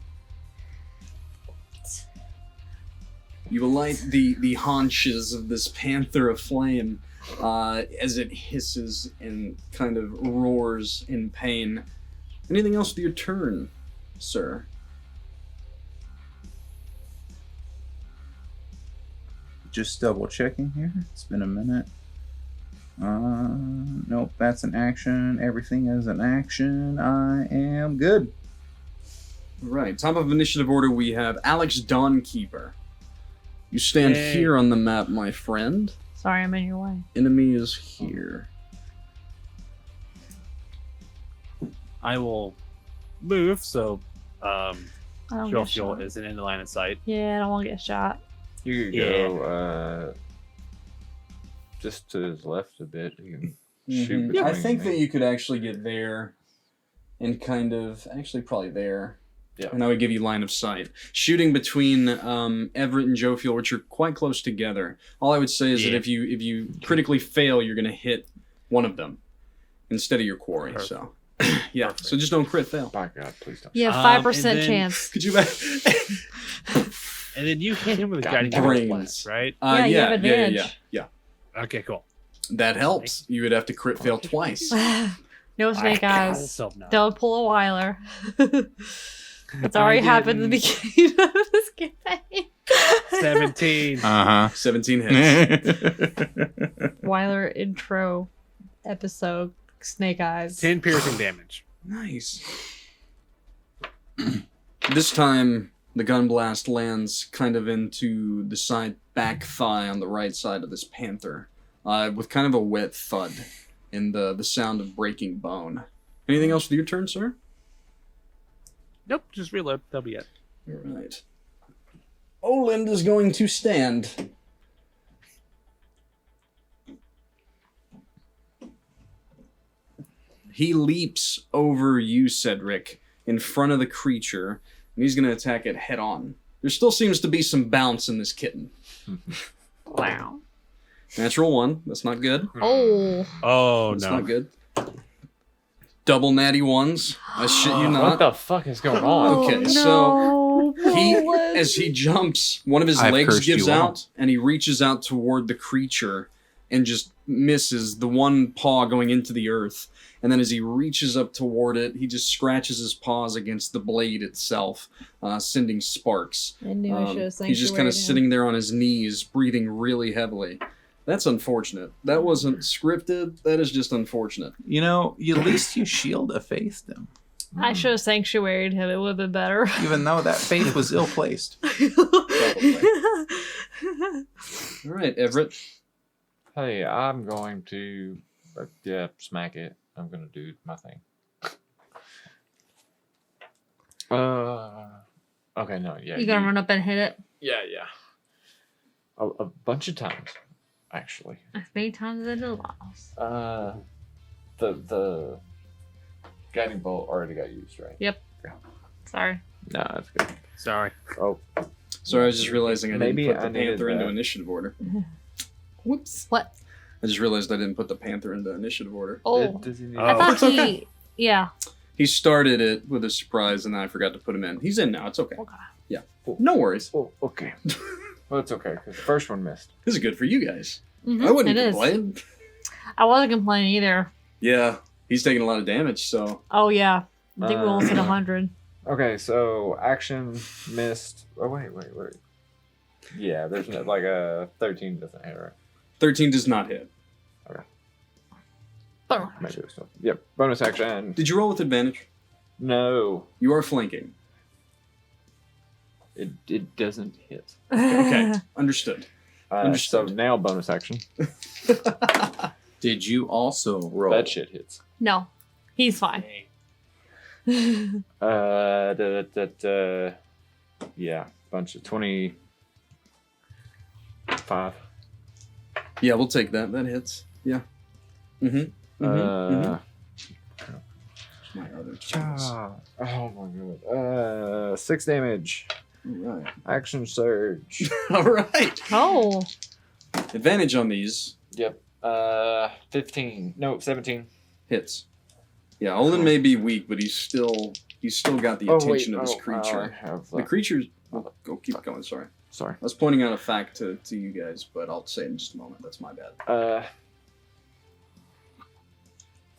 You alight the haunches of this panther of flame as it hisses and kind of roars in pain. Anything else with your turn, sir? Just double checking here. It's been a minute. Nope, that's an action. Everything is an action. I am good. Right. Top of initiative order, we have Alex Dawnkeeper. You stand Yay. here on the map, my friend. Sorry, I'm in your way. Enemy is here. I will move so I don't get Jophiel shot. isn't in the line of sight. Yeah, I don't want to get shot. You could Yeah. go just to his left a bit. You can shoot Mhm. between I think me. that you could actually get there and kind of, actually probably there. Yeah. And that would give you line of sight. Shooting between Everett and Jophiel, which are quite close together. All I would say is that Yeah. if you critically fail, you're going to hit one of them instead of your quarry. Perfect. So, yeah. Perfect. So just don't crit fail. By God, please don't. You have Um, 5% and then- chance. Could you? And then you hit him with a Got guiding brains. blast, right? Yeah, you have advantage. Yeah. Okay, cool. That helps. You would have to crit fail twice. No snake eyes. Also not. Don't pull a Wyler. It's I already happened in the didn't. beginning of this campaign. 17. Uh 17 hits. huh. Wyler intro episode. Snake eyes. 10 piercing damage. Nice. This time, the gun blast lands kind of into the side back thigh on the right side of this panther, with kind of a wet thud and the sound of breaking bone. Anything else with your turn, sir? Nope, just reload. That'll be it. All right. Oland is going to stand. He leaps over you, Cedric, in front of the creature, and he's going to attack it head on. There still seems to be some bounce in this kitten. Wow. Natural 1. That's not good. Oh. Oh, That's no. not good. Double natty 1s. I shit you What not. the fuck is going on? Okay, so As he jumps, one of his I've legs cursed gives you all. out, and he reaches out toward the creature and just misses, the one paw going into the earth. And then as he reaches up toward it, he just scratches his paws against the blade itself, sending sparks. I knew I should have He's just kind of sitting there on his knees, breathing really heavily. That's unfortunate. That wasn't scripted. That is just unfortunate. You know, at least you shield of faith them. I should have sanctuaried him. It would have been better. Even though that faith was ill placed. All right, Everett. Hey, I'm going to, smack it. I'm gonna do my thing. Okay, no, yeah. You gonna run up and hit it Yeah. A bunch of times, actually. as many times as it allows. The guiding bolt already got used, right? Yep. Sorry. No, that's good. Sorry. Oh, Sorry, I was just realizing I Maybe didn't put I the needed Panther into that. initiative order. Whoops. What? I just realized I didn't put the Panther into initiative order. Oh, does he need I thought it's okay. Yeah. He started it with a surprise, and then I forgot to put him in. He's in now. It's okay. Okay. Yeah. No worries. Oh, okay. Well, it's okay because the first one missed. This is good for you guys. Mhm, I wouldn't it is. complain. I wasn't complaining either. Yeah, he's taking a lot of damage, so Oh yeah. I think we almost hit 100. Okay, so action missed. Oh wait. Yeah, there's no, like a 13 doesn't hit, right? 13 does not hit. Boom. Maybe it was something. Yep. Bonus action. Did you roll with advantage? No, You are flanking. it doesn't hit. Okay, understood. So Understood. now bonus action. Did you also roll? That shit hits. No. He's fine. Yeah, bunch of 25. Yeah, we'll take that. That hits. Yeah. Mm-hmm. My other chance. Oh my god. 6 damage. All right. Action surge. All right. Oh. Advantage on these Yep. 15. No, 17. hits. Yeah, Olin may be weak, but he's still got the attention of this creature. I have The creature's. Oh, go keep going. Sorry, sorry. I was pointing out a fact to you guys, but I'll say it in just a moment. That's my bad.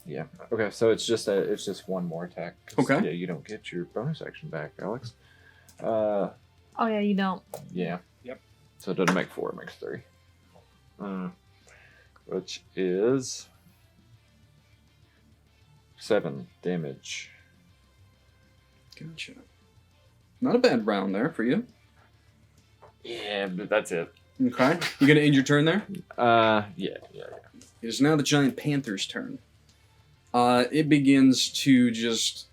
Yeah. Okay, so it's just one more attack. 'Cause, Okay. Yeah, you don't get your bonus action back, Alex. Oh yeah, you don't. Yeah. Yep. So it doesn't make 4, it makes 3. Which is 7 damage. Gotcha. Not a bad round there for you. Yeah, but that's it. Okay, you gonna end your turn there? Yeah. It is now the giant panther's turn. It begins to just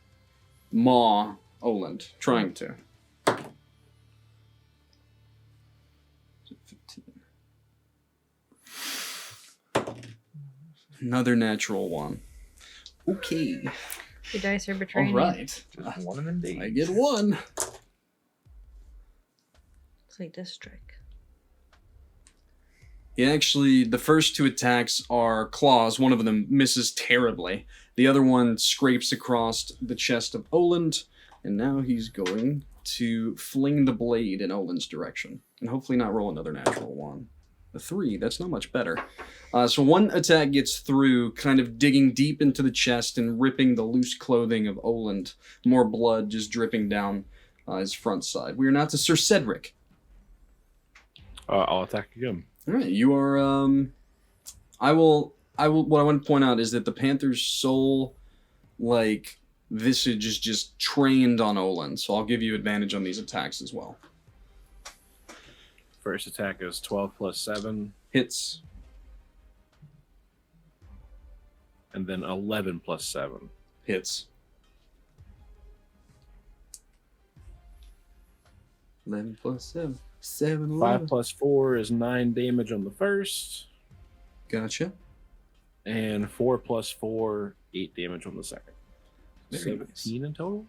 maw Oland, trying to. 15. Another natural one. Okay. Your dice are All betraying you. right. Just one of them days. I get 1. Take this trick. Yeah, actually, the first 2 attacks are claws. One of them misses terribly. The other one scrapes across the chest of Oland, and now he's going to fling the blade in Oland's direction. And hopefully not roll another natural 1. A 3, that's not much better. So one attack gets through, kind of digging deep into the chest and ripping the loose clothing of Oland. More blood just dripping down his front side. We are now to Sir Cedric. I'll attack again. All right, you are. I will. What I want to point out is that the Panther's soul, visage is just trained on Olin, so I'll give you advantage on these attacks as well. First attack is 12 plus 7, Hits. and then 11 plus 7. Hits. 11 plus 7. 7, 11. 5 plus 4 is 9 damage on the first, Gotcha. and 4 plus 4, 8 damage on the second. Very 17 in total?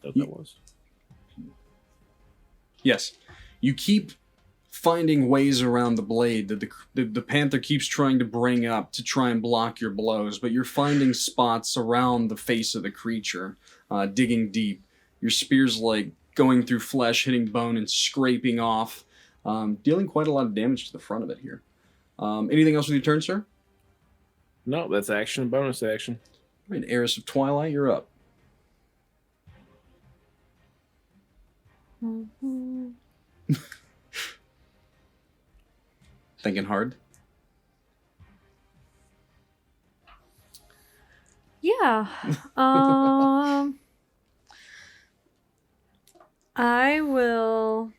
That's Ye- what that was. Yes. You keep finding ways around the blade that the Panther keeps trying to bring up to try and block your blows, but you're finding spots around the face of the creature, digging deep. Your spear's going through flesh, hitting bone, and scraping off, dealing quite a lot of damage to the front of it here. Anything else with your turn, sir? No, that's action, bonus action. All right, Heiress of Twilight, you're up. Mhm. Thinking hard. Yeah. I will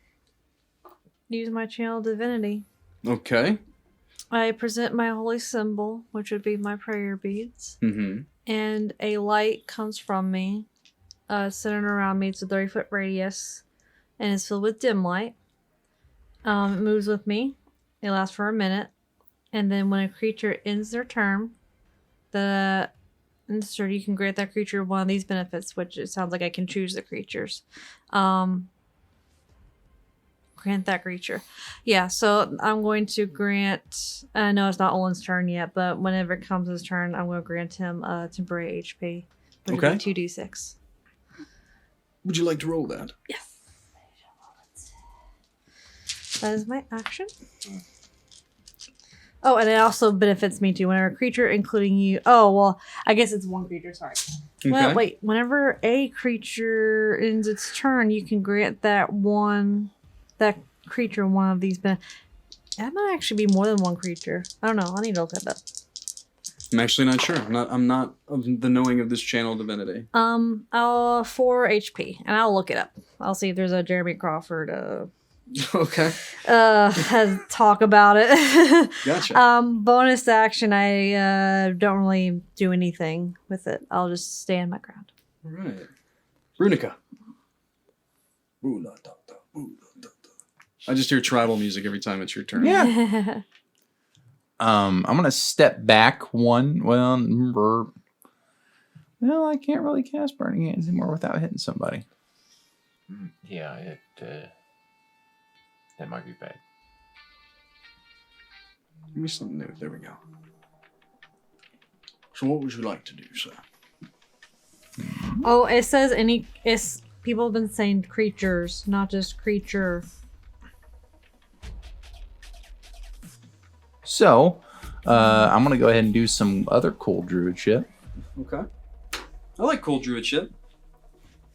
use my channel divinity. Okay. I present my holy symbol, which would be my prayer beads, Mm-hmm. and a light comes from me, centered around me. It's a 30-foot radius, and it's filled with dim light. It moves with me. It lasts for a minute, and then when a creature ends their turn, you can grant that creature one of these benefits, which it sounds like I can choose the creatures. Grant that creature. Yeah, so I'm going to grant... I know it's not Olin's turn yet, but whenever it comes his turn, I'm going to grant him temporary HP. Which Okay. would be 2d6. Would you like to roll that? Yes. That is my action. Oh, and it also benefits me too. Whenever a creature, including you... Oh, well, I guess it's one creature, sorry. Well, Okay. wait. Whenever a creature ends its turn, you can grant that creature one of these benefits. That might actually be more than one creature. I don't know. I need to look at that. I'm actually not sure. I'm not of the knowing of this channel divinity. I'll 4 HP, and I'll look it up. I'll see if there's a Jeremy Crawford Okay. has talk about it. Gotcha. Bonus action, I don't really do anything with it. I'll just stand my ground. All right. Brunika. I just hear tribal music every time it's your turn. Yeah. I'm gonna step back one. Well, I can't really cast Burning Hands anymore without hitting somebody. Yeah, that might be bad. Give me something new. There we go. So what would you like to do, sir? Oh, it says people have been saying creatures, not just creature. So, I'm gonna go ahead and do some other cool druid shit. Okay. I like cool druid shit.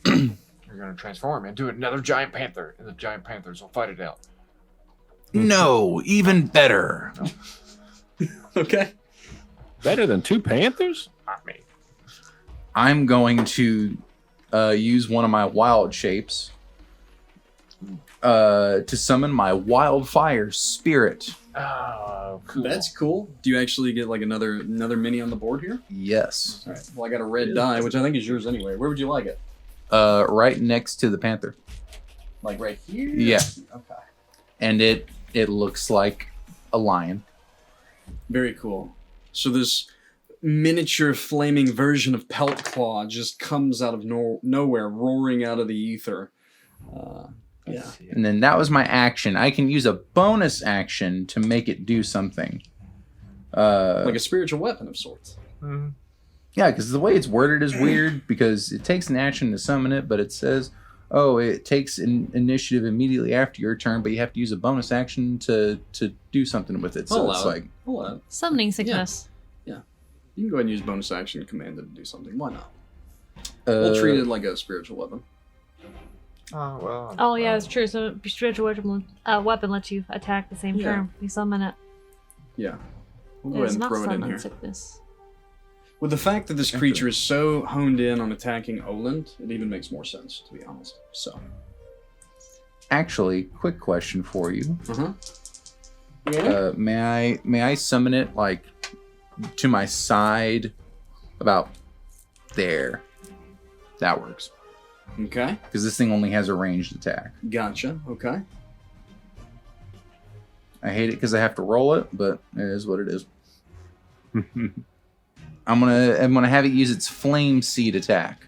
You're gonna transform into another giant panther, and the giant panthers will fight it out. No, even better. Okay. Better than 2 panthers? I mean, I'm going to use one of my wild shapes to summon my wildfire spirit. oh, cool. That's cool. Do you actually get like another mini on the board here? Yes. All right. Well, I got a red die, which I think is yours anyway. Where would you like it? Right next to the panther. Like right here? Yeah. Okay. And it looks like a lion. Very cool. So this miniature flaming version of Pelt Claw just comes out of nowhere, roaring out of the ether. Yeah. And then that was my action. I can use a bonus action to make it do something. Like a spiritual weapon of sorts. Mhm. Yeah, because the way it's worded is weird because it takes an action to summon it, but it says, oh, it takes an initiative immediately after your turn, but you have to use a bonus action to do something with it. So it's like, Hold on. Summoning sickness. You can go ahead and use bonus action command it to do something. Why not? We'll treat it like a spiritual weapon. Oh, well. Oh yeah, it's true. So spiritual weapon lets you attack at the same Yeah. turn. You summon it. Yeah. We'll go It's ahead and not throw it in summon here. sickness. With the fact that this creature is so honed in on attacking Oland, it even makes more sense, to be honest. So. actually, quick question for you. Yeah. May I summon it like to my side, about there? That works Okay. because this thing only has a ranged attack. Gotcha. Okay. I hate it because I have to roll it, but it is what it is. I'm gonna have it use its flame seed attack,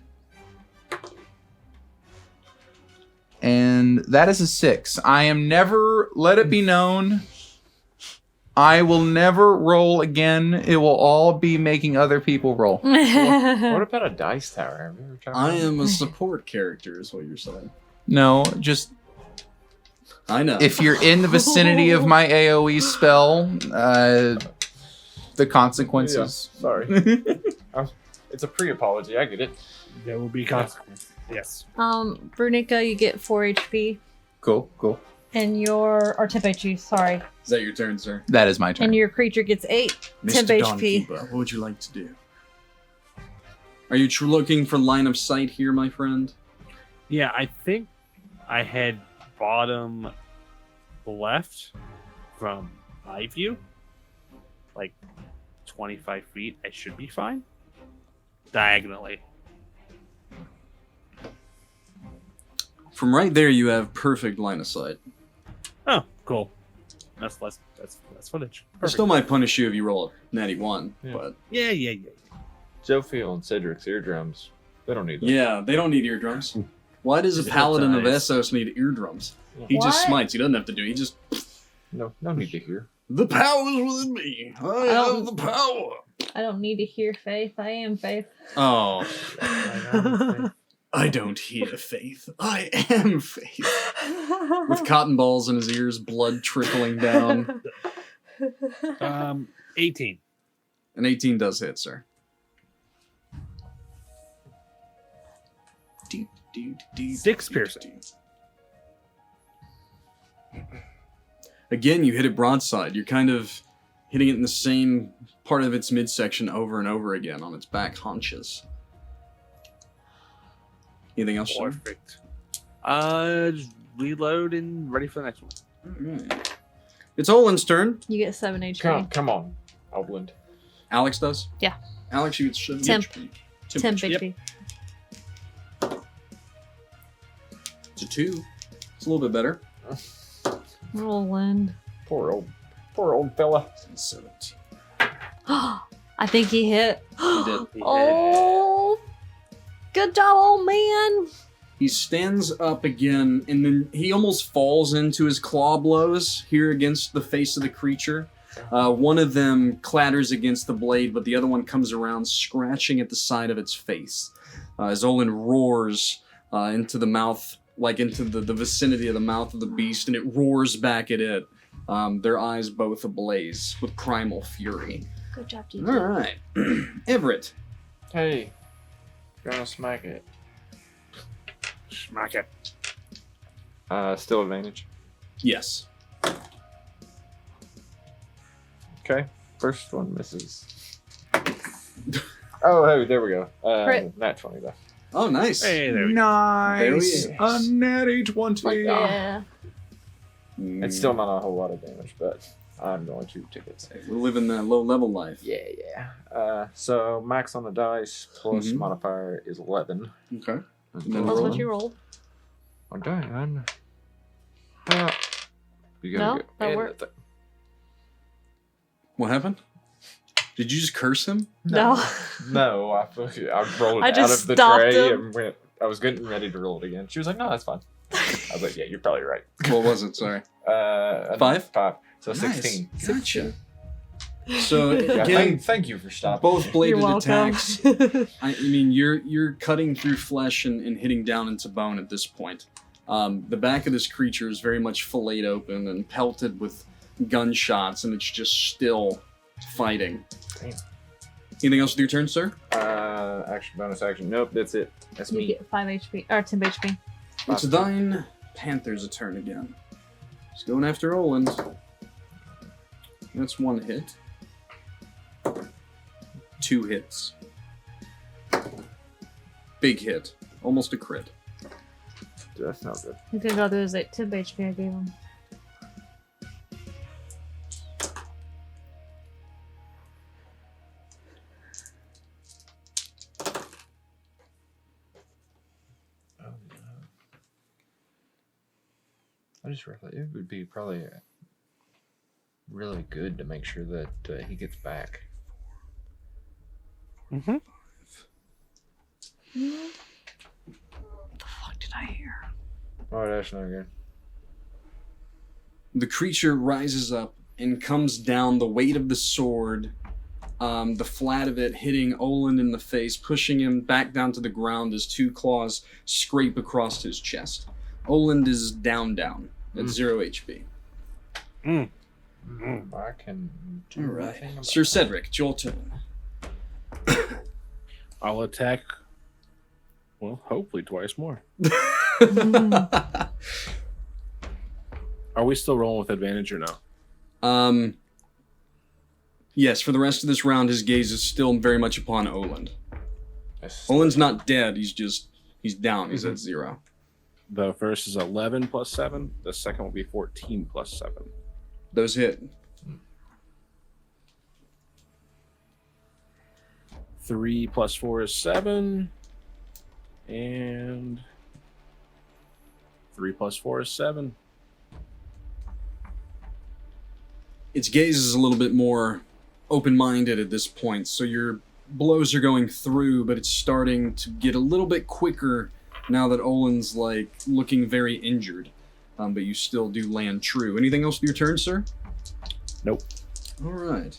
and that is a 6. I am never. Let it be known, I will never roll again. It will all be making other people roll. What about a dice tower? Have you ever tried I that? am a support character, is what you're saying. No, just I know. if you're in the vicinity of my AOE spell, the consequences. Yeah, sorry. It's a pre-apology. I get it. There will be consequences. Yes. Brunika, you get 4 HP, Cool. and or temp HP. Sorry, Is that your turn, sir? That is my turn. and your creature gets 8 temp Mr. HP. Dawnkeeper, what would you like to do? Are you looking for line of sight here, my friend? Yeah, I think I head bottom left from my view. Like 25 feet. I should be fine. Diagonally. From right there, you have perfect line of sight. Oh, cool. That's footage. I Perfect. still might punish you if you roll a natty 1, Yeah. but Yeah. Jophiel and Cedric's eardrums. They don't need them. yeah, they don't need eardrums. Why does a Just paladin of eyes. Essos need eardrums? He just What? smites. He doesn't have to do. He just No need to hear. the power is within me. I don't- have the power. I don't need to hear Faith. I am Faith. Oh, I I don't hear faith. I am faith. With cotton balls in his ears, blood trickling down. 18. An 18 does hit, sir. Six piercing. Again, you hit it broadside. You're kind of hitting it in the same part of its midsection over and over again on its back haunches. Anything else, sir? Perfect. Just reload and ready for the next one. Alright. It's Olin's turn. You get 7 HP. Come on, Oberlin. Alex does? Yeah. Alex, you get 7 Temp. HP. 10 HP. HP. It's a 2. It's a little bit better. Roland. Poor old fella. 17. I think he hit. He did. Oh, good job, old man. He stands up again, and then he almost falls into his claw blows here against the face of the creature. One of them clatters against the blade, but the other one comes around, scratching at the side of its face. As Olin roars into the mouth, like into the vicinity of the mouth of the beast, and it roars back at it. Their eyes both ablaze with primal fury. Good job, DJ. All right. Everett. Hey, gonna smack it. Smack it. Still advantage. Yes. Okay, first one misses. Oh, hey, there we go. Crit. Nat 20 though. Oh, nice. Hey, there we go. Nice. There he A is. natty 20. Yeah. It's still not a whole lot of damage, but I'm going to take it. We're living that low-level life. Yeah. So max on the dice plus Mhm. modifier is 11. Okay. And Then That's roll what it. you rolled. I'm done. You No, gotta that go. worked. What happened? Did you just curse him? No. No, I rolled I it out just of the stopped tray him. and went. I was getting ready to roll it again. She was like, "No, that's fine." I was like, "Yeah, you're probably right." What was it? Sorry. 5. So 16. Nice. Gotcha. So Yeah, again, thank you for stopping. both bladed You're welcome. attacks. I mean, you're cutting through flesh and hitting down into bone at this point. The back of this creature is very much filleted open and pelted with gunshots, and it's just still fighting. Damn. Anything else with your turn, sir? Action, bonus action. Nope, that's it. That's You me. get 5 HP. Or 10 HP. It's thine. Panther's a turn again. He's going after Oland. That's 1 hit. 2 hits. Big hit. Almost a crit. That's not good. He's gonna go through his 10 HP I gave him. Oh, no. I just realized it would be probably really good to make sure that he gets back. Mm-hmm. What the fuck did I hear? Oh, that's not good. The creature rises up and comes down, the weight of the sword, the flat of it hitting Oland in the face, pushing him back down to the ground as 2 claws scrape across his chest. Oland is down at 0 HP. I can do All right. nothing about Sir Cedric, it's your turn. I'll attack. Well, hopefully twice more. Are we still rolling with advantage or no? Yes, for the rest of this round, his gaze is still very much upon Oland. Olin's not dead. He's down. He's at 0. The first is 11 plus 7. The second will be 14 plus 7. Those hit. 3 plus 4 is 7. And 3 plus 4 is 7. Its gaze is a little bit more open-minded at this point, so your blows are going through, but it's starting to get a little bit quicker now that Olin's like looking very injured. But you still do land true. Anything else for your turn, sir? Nope. All right.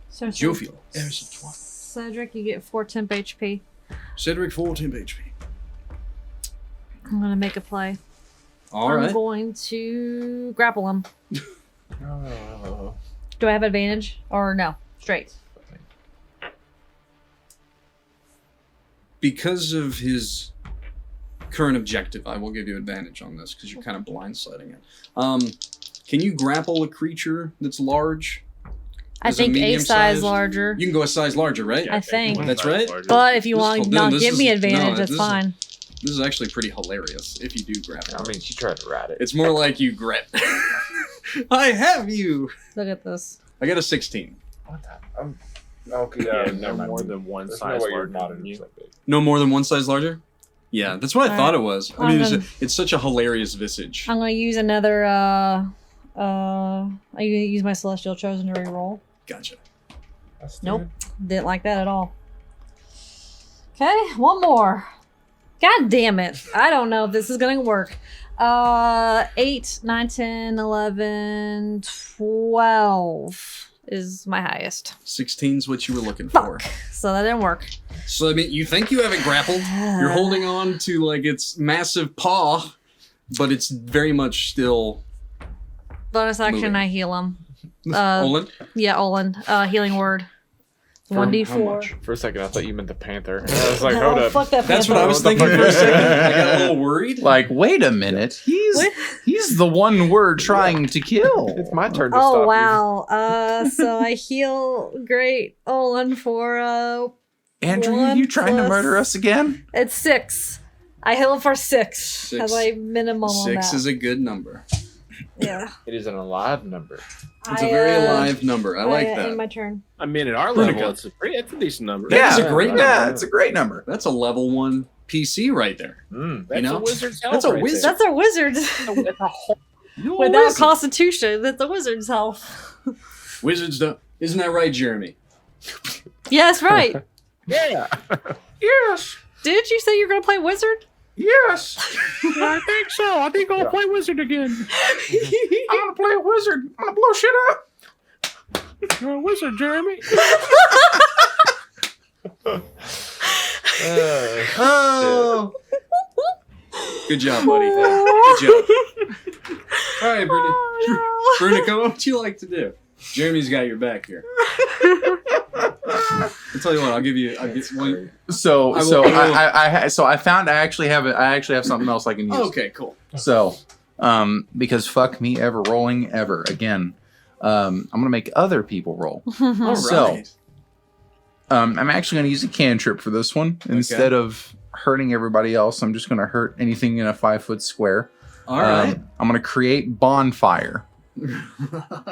So Jophiel. Cedric, you get 4 temp HP. Cedric, 4 temp HP. I'm gonna make a play. All I'm right. going to grapple him. Oh. Do I have advantage or no? Straight. Because of his current objective, I will give you advantage on this because you're kind of blindsiding it. Can you grapple a creature that's large? I Is it think a medium size size? larger. You can go a size larger, right? I think. That's right. But if you This- want to no, not this give me is- advantage, no, that's this is- fine. This is actually pretty hilarious if you do grapple. I mean, she tried to ride it. It's more like you grit. I have you. Look at this. I got a 16. What the? Okay, Yeah, never no mind. more than one There's size no way you're larger not than you. so big. No more than one size larger? Yeah, that's what I thought it was. I mean, I'm it's such a hilarious visage. I'm gonna use another. I'm gonna use my celestial chosen to reroll. Gotcha. That's Nope. stupid. Didn't like that at all. Okay, one more. God damn it. I don't know if this is gonna work. 8, 9, 10, 11, 12 is my highest. 16's what you were looking for. Fuck. So that didn't work. So, I mean, you think you have it grappled. You're holding on to, like, its massive paw, but it's very much still... Bonus action, moving. I heal him. Olin? Yeah, Olin. Healing word. How 1d4. much? For a second, I thought you meant the panther. I was like, hold up. Fuck that That's panther. what I was thinking for a second. I got a little worried. Like, wait a minute. What? He's the one we're trying to kill. It's my turn to stop Oh you. wow. So I heal great Olin for Andrew, One you trying to plus- murder us again? it's 6. I heal him for 6. Six. As my minimum on 6 that. is a good number. Yeah. It is an alive number. It's a very alive number. I like that. In my turn. I mean, at our Brunika. level, it's a decent number. That is a great number. Yeah, it's a great number. That's a level 1 PC right there. That's You know? a wizard's health. That's a right wizard. That's a wizard. There. That's a whole Without wizard. constitution, that's a wizard's health. Wizards don't... Isn't that right, Jeremy? Yes, right. yeah. Yes. Did you say you're gonna play wizard? Yes. I think so. I think I'll play wizard again. I'm gonna play a wizard. I'm gonna blow shit up. You're a wizard, Jeremy. Oh. Good job, buddy. Good job. All right, Brunika, what would you like to do? Jeremy's got your back here. I'll tell you what. I'll give you. One. So I will- so I will- I found I actually have something else I can use. Okay, cool. So, because fuck me ever rolling ever again. I'm gonna make other people roll. All So- right. I'm actually gonna use a cantrip for this one instead of hurting everybody else. I'm just gonna hurt anything in a 5-foot square. All right. I'm gonna create bonfire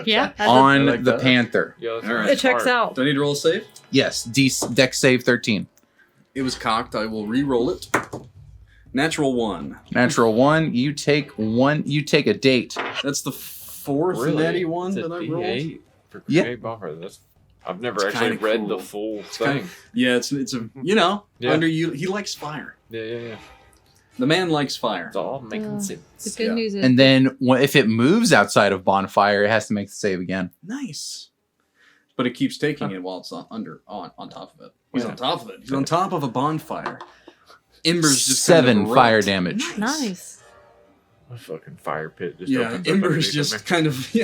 Yeah. on I like the that. panther. Yeah, that's All right. It checks smart. out. Do I need to roll a save? Yes, dex save 13. It was cocked. I will re-roll it. Natural 1. Natural 1. You take a date. That's the 4th Really? natty one It's a that I rolled. D8 for Yeah. create buffer. I've never It's actually kinda read cool. the full kinda- thing. Yeah, it's a Yeah. under you. He likes fire. Yeah. The man likes fire. It's all making sense. The good Yeah. news is And then if it moves outside of bonfire, it has to make the save again. Nice. But it keeps taking it while it's on top of it. He's Yeah. on top of it. He's on top of a bonfire. Embers just 7 kind of fire erupt. damage. nice. A fucking fire pit just Yeah, opens up embers underneath just me. kind of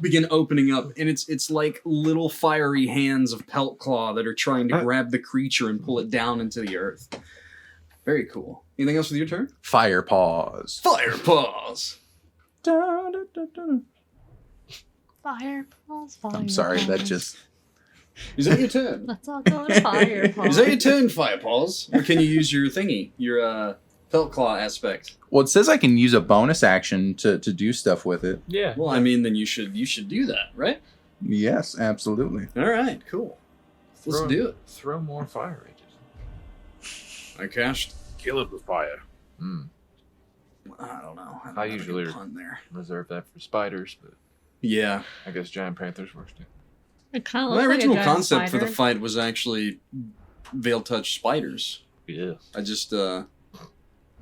begin opening up, and it's like little fiery hands of pelt claw that are trying to grab the creature and pull it down into the earth. Very cool. Anything else with your turn? Fire paws. Fire paws. Fire balls, fire I'm sorry, that balls. just Is that your turn? Let's all go in fire. Is that your turn, Firepaws? Or can you use your thingy, your felt claw aspect? Well, it says I can use a bonus action to do stuff with it. Yeah. Well, I mean, then you should do that, right? Yes, absolutely. All right, cool. Let's do it. Throw more fire rages. I cast. Kill it with fire. I don't know. I usually pun there. reserve that for spiders, but Yeah. I guess giant panthers works too. It kind of My looks original like a giant concept for the spider. fight was actually veil touch spiders. Yeah. I just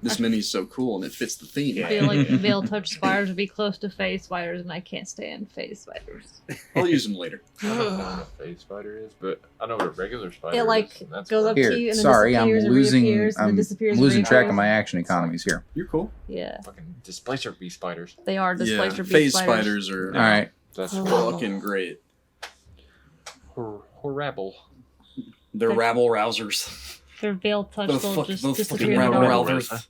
this mini's so cool and it fits the theme. I feel like veil touch spiders would be close to phase spiders, and I can't stand phase spiders. I'll use them later. I don't know what a phase spider is, but I know what a regular spider It like is. And that's goes fine. up to you Here, and then sorry, I'm disappears and losing. reappears and then I'm disappears losing and track of reappears. my action economies here. You're cool. Yeah, Fucking displacer bee spiders. they are Yeah, displacer bee phase spiders. spiders are All right. That's fucking great. horrible. They're rabble rousers. They're veil touch, Those they'll fuck, just those disappear fucking in the rabble dark. rousers.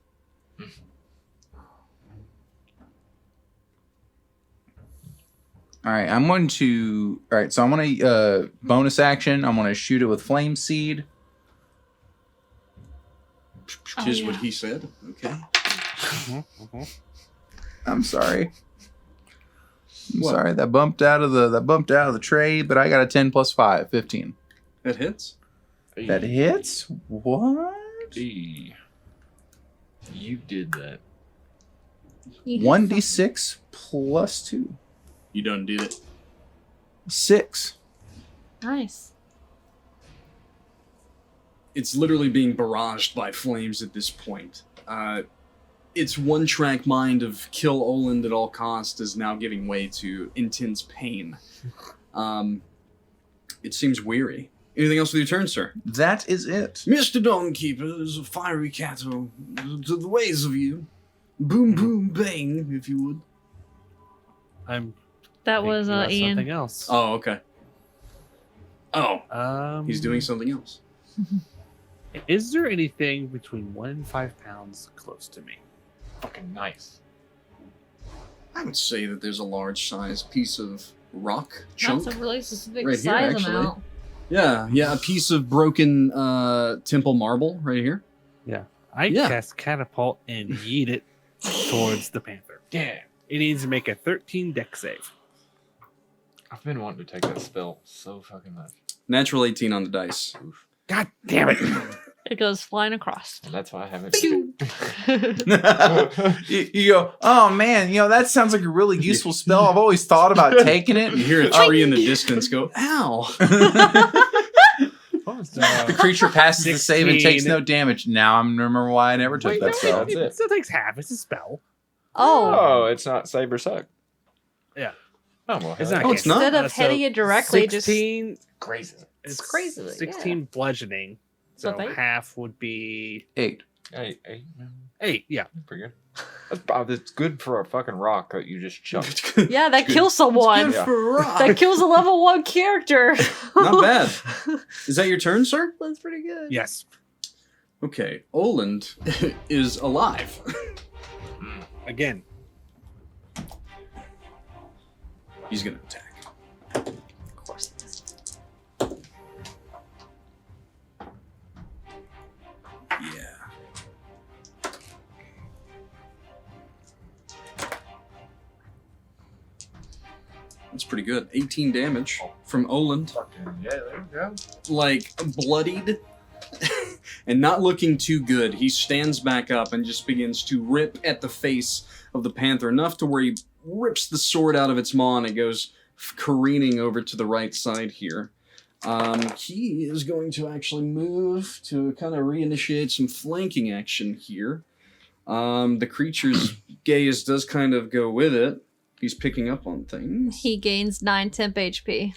All right, I'm going to. All right, so I'm going to bonus action. I'm going to shoot it with flame seed. Oh, Is yeah. what he said. Okay. I'm sorry. I'm What? sorry. That bumped out of the tray, but I got a 10 plus 5, 15. That hits. That hits? What? Hey. You did that. You hit 1d6 plus 2. You done did it. 6. Nice. It's literally being barraged by flames at this point. Its one-track mind of kill Oland at all costs is now giving way to intense pain. It seems weary. Anything else with your turn, sir? That is it. Mr. Dawnkeeper, there's a fiery cattle to the ways of you. Boom, boom, bang, if you would. I'm That was thinking about Ian. something else. Oh, okay. Oh, he's doing something else. Is there anything between 1 and 5 pounds close to me? Fucking nice. I would say that there's a large size piece of rock chunk. That's a really specific Right here, size actually. amount. Yeah, a piece of broken temple marble right here. I Yeah. cast catapult and yeet it towards the panther. Yeah. It needs to make a 13 dex save. I've been wanting to take that spell so fucking much. Natural 18 on the dice. God damn it! It goes flying across. And that's why I haven't. you go, oh man, that sounds like a really useful spell. I've always thought about taking it. You hear a tree in the distance go, ow! The creature passes the save and takes 16. no damage. Now I remember why I never took Wait, that no, spell. That's it it. still takes half. It's a spell. Oh, Oh, it's not saber suck. Yeah. Oh, well, It's hell not. Oh, it's not? instead of hitting it directly, 16, crazy. it's crazy, 16 bludgeoning. So So 8? half would be 8. Hey, 8. Yeah. pretty good. That's good for a fucking rock that you just chucked. yeah, that kills someone. Yeah. That kills a level 1 character. Not bad. Is that your turn, sir? That's pretty good. Yes. Okay, Oland is alive. Again. He's gonna attack. Of course. it is. Yeah. That's pretty good. 18 damage from Oland. Fucking yeah, there you go. Like, bloodied and not looking too good. He stands back up and just begins to rip at the face of the panther, enough to where he rips the sword out of its maw and it goes careening over to the right side here. He is going to actually move to kind of reinitiate some flanking action here. The creature's gaze does kind of go with it. He's picking up on things. He gains 9 temp HP.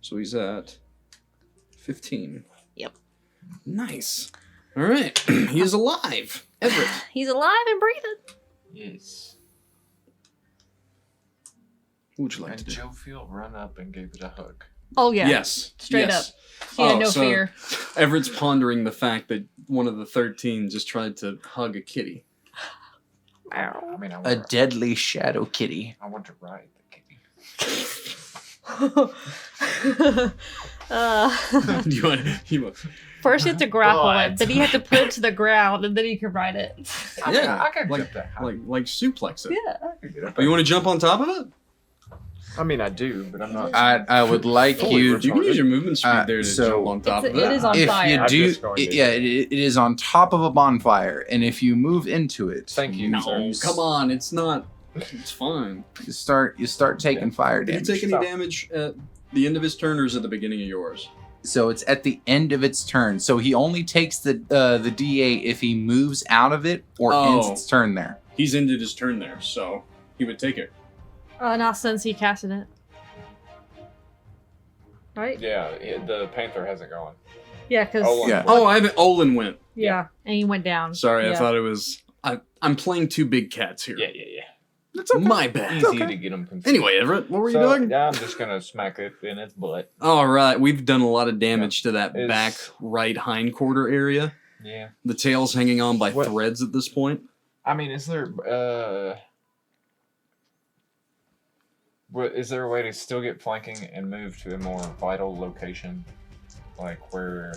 So he's at 15. Yep. Nice. All right. He is alive. Everett. He's alive and breathing. Yes. What would you like And to do? Jophiel run up and gave it a hug. Oh, yeah. Yes. Straight yes. He had Oh, no so fear. Everett's pondering the fact that one of the 13 just tried to hug a kitty. I mean, A deadly shadow kitty. I want to ride the kitty. You want First, you have to grapple But- it, then you have to put it to the ground, and then you can ride it. Yeah, I can like- get that. like suplex it? Yeah. I can get it. Oh, you want to jump on top of it? I mean, I do, but I'm not. I would like Fully you. You can use your movement speed there to so jump on top of It is on If fire. you I'm do, just going to- it is on top of a bonfire, and if you move into it, Thank you, No, sir. come on, it's not. It's fine. you start taking fire Did damage. you take any damage at the end of his turn, or is it the beginning of yours? So it's at the end of its turn. So he only takes the D8 if he moves out of it or ends its turn there. He's ended his turn there, so he would take it. Not since he casted it. Right? Yeah, the Panther hasn't gone. Yeah, because Olin Yeah. went. Oh, I haven't. Olin went. yeah, and he went down. Sorry, I Yeah. thought it was. I'm playing two big cats here. Yeah. That's okay. My bad. Easy to get them confused. Anyway, Everett, what were you So, doing? Yeah, I'm just gonna smack it in its butt. All right, we've done a lot of damage to that Is- back right hindquarter area. Yeah. The tail's hanging on by What- threads at this point. I mean, is there is there a way to still get flanking and move to a more vital location, like where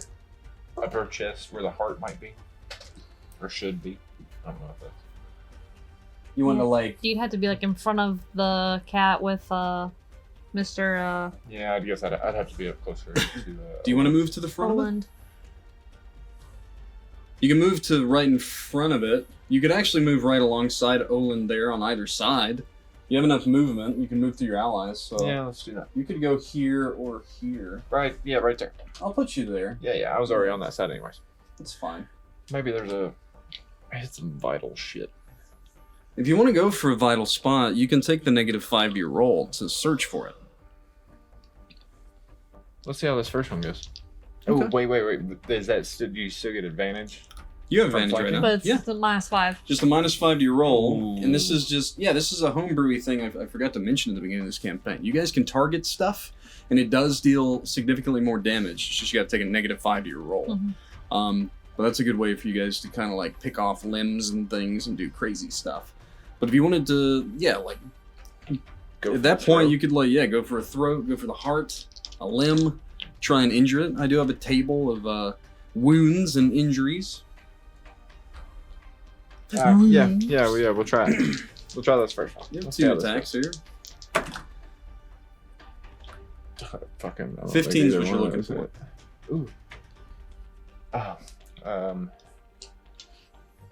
upper chest, where the heart might be, or should be? I don't know if that's. You want to like? You'd have to be like in front of the cat with Mr. Yeah, I guess I'd have to be up closer to. Do you want to move to the front of it? Poland. You can move to right in front of it. You could actually move right alongside Olin there on either side. You have enough movement. You can move through your allies. So Yeah, let's do that. you could go here or here. Right. Yeah, right there. I'll put you there. Yeah. I was already on that side, anyways. That's fine. Maybe there's a. I hit some vital shit. If you want to go for a vital spot, you can take the -5 to your roll to search for it. Let's see how this first one goes. Oh, Okay. wait. Is that do you still get advantage? You have From advantage right flanking? now. But it's Yeah. the -5. Just a -5 to your roll. Ooh. And this is just, this is a homebrewy thing I forgot to mention at the beginning of this campaign. You guys can target stuff, and it does deal significantly more damage. It's just you got to take a -5 to your roll. Mhm. But that's a good way for you guys to kind of like pick off limbs and things and do crazy stuff. But if you wanted to, Go at that point, you could go for a throat, go for the heart, a limb, try and injure it. I do have a table of wounds and injuries. We'll try it. We'll try this first one. You have Let's see 2 how this attacks here. goes. Fucking. I don't 15 think is either what you're one looking is for. it. Ooh.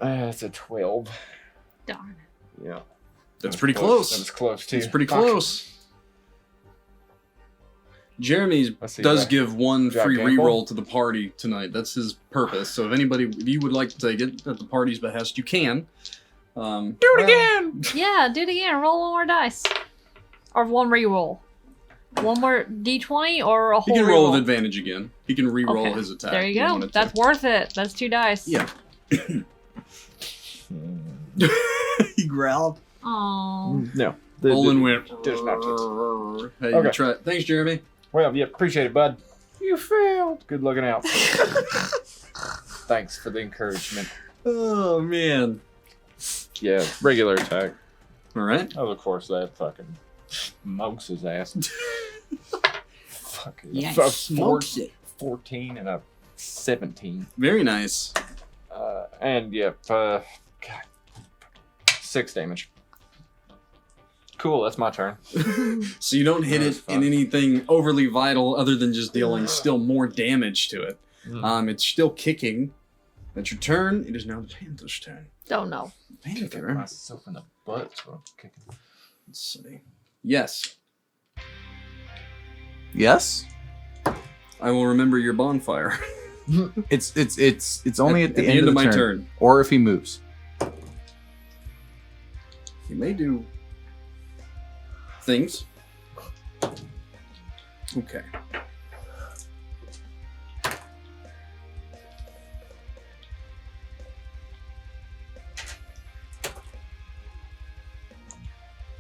That's a 12. Darn. Yeah. That's pretty That close. was close too. It's pretty Fuck. close. Jeremy Let's see, does do I- give one do I free gamble? reroll to the party tonight. That's his purpose. So if you would like to take it at the party's behest, you can. Do it again. Yeah, do it again. Roll one more dice. Or one re-roll. One more d20 or a He whole can roll with reroll? advantage again. He can re-roll Okay. his attack. There if you he go. wanted to. That's worth it. That's 2 dice. Yeah. He growled. Oh. No. Olin went. There's not touch. Hey, Okay. you try it. Thanks, Jeremy. Well, yeah, appreciate it, bud. You failed. Good looking out. Thanks for the encouragement. Oh man. Yeah, regular attack. All right. Oh, of course, that fucking smokes his ass. Fucking smokes it. 14 and a 17. Very nice. God, 6 damage. Cool, that's my turn. So you don't hit That's it in fine. anything overly vital other than just dealing still more damage to it. It's still kicking. That's your turn. It is now the Panther's turn. Don't know. Kicking Panther. myself in the butt. So I'm kicking. Let's see. Yes. Yes. I will remember your bonfire. It's only at the end of my turn. turn. Or if he moves. You may do things. Okay.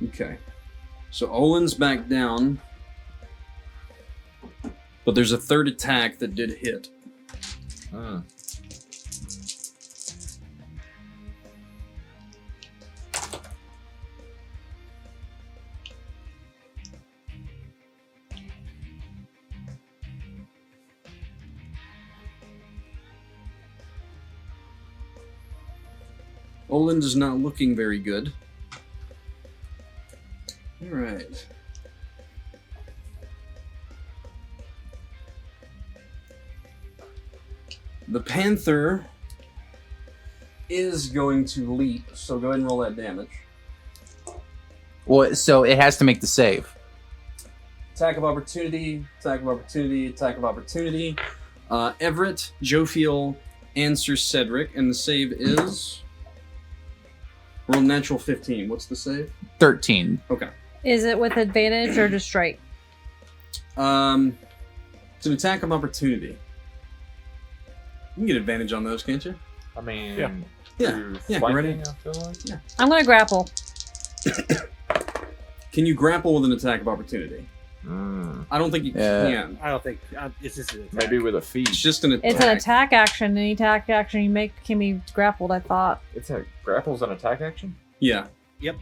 Okay. So Olin's back down. But there's a third attack that did hit. Hmm. Olin is not looking very good. All right. The Panther is going to leap, so go ahead and roll that damage. Well, so it has to make the save. Attack of opportunity, attack of opportunity, attack of opportunity. Everett, Jophiel, answers Cedric, and the save is... Roll natural 15. What's the save? 13. Okay. Is it with advantage or just straight? It's an attack of opportunity. You can get advantage on those, can't you? I mean, Yeah. through Yeah, flanking, ready? I feel like. Yeah. I'm gonna grapple. Can you grapple with an attack of opportunity? I don't think you Yeah. can. I don't think it's just an attack. Maybe with a feed. It's just an attack. It's an attack action. Any attack action you make can be grappled, I thought. It's a grapple's an attack action? Yeah. Yep.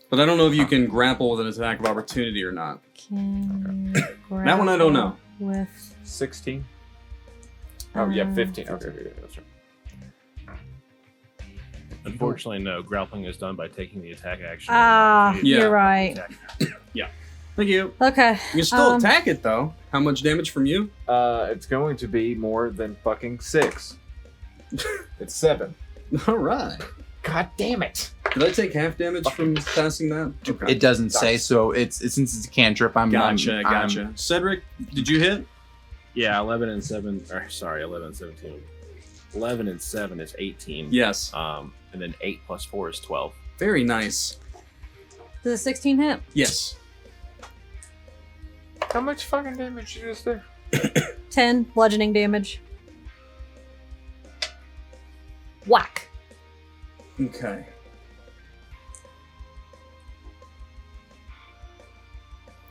But I don't know if you can grapple with an attack of opportunity or not. Can That one I don't know. With 16? Oh, yeah, Um, 15. Okay, yeah, that's right. Unfortunately, no. Grappling is done by taking the attack action. Ah, Yeah. you're right. Attack. Thank you. Okay. You can still attack it, though. How much damage from you? It's going to be more than fucking 6. It's 7. All right. God damn it. Did I take half damage from passing that? Okay. It doesn't say, so it's since it's a cantrip. Gotcha. Cedric, did you hit? Yeah, 11 and 7. Or sorry, 11 and 17. 11 and 7 is 18. Yes. And then 8 plus 4 is 12. Very nice. Does a 16 hit? Yes. How much fucking damage is there? 10 bludgeoning damage. Whack. Okay.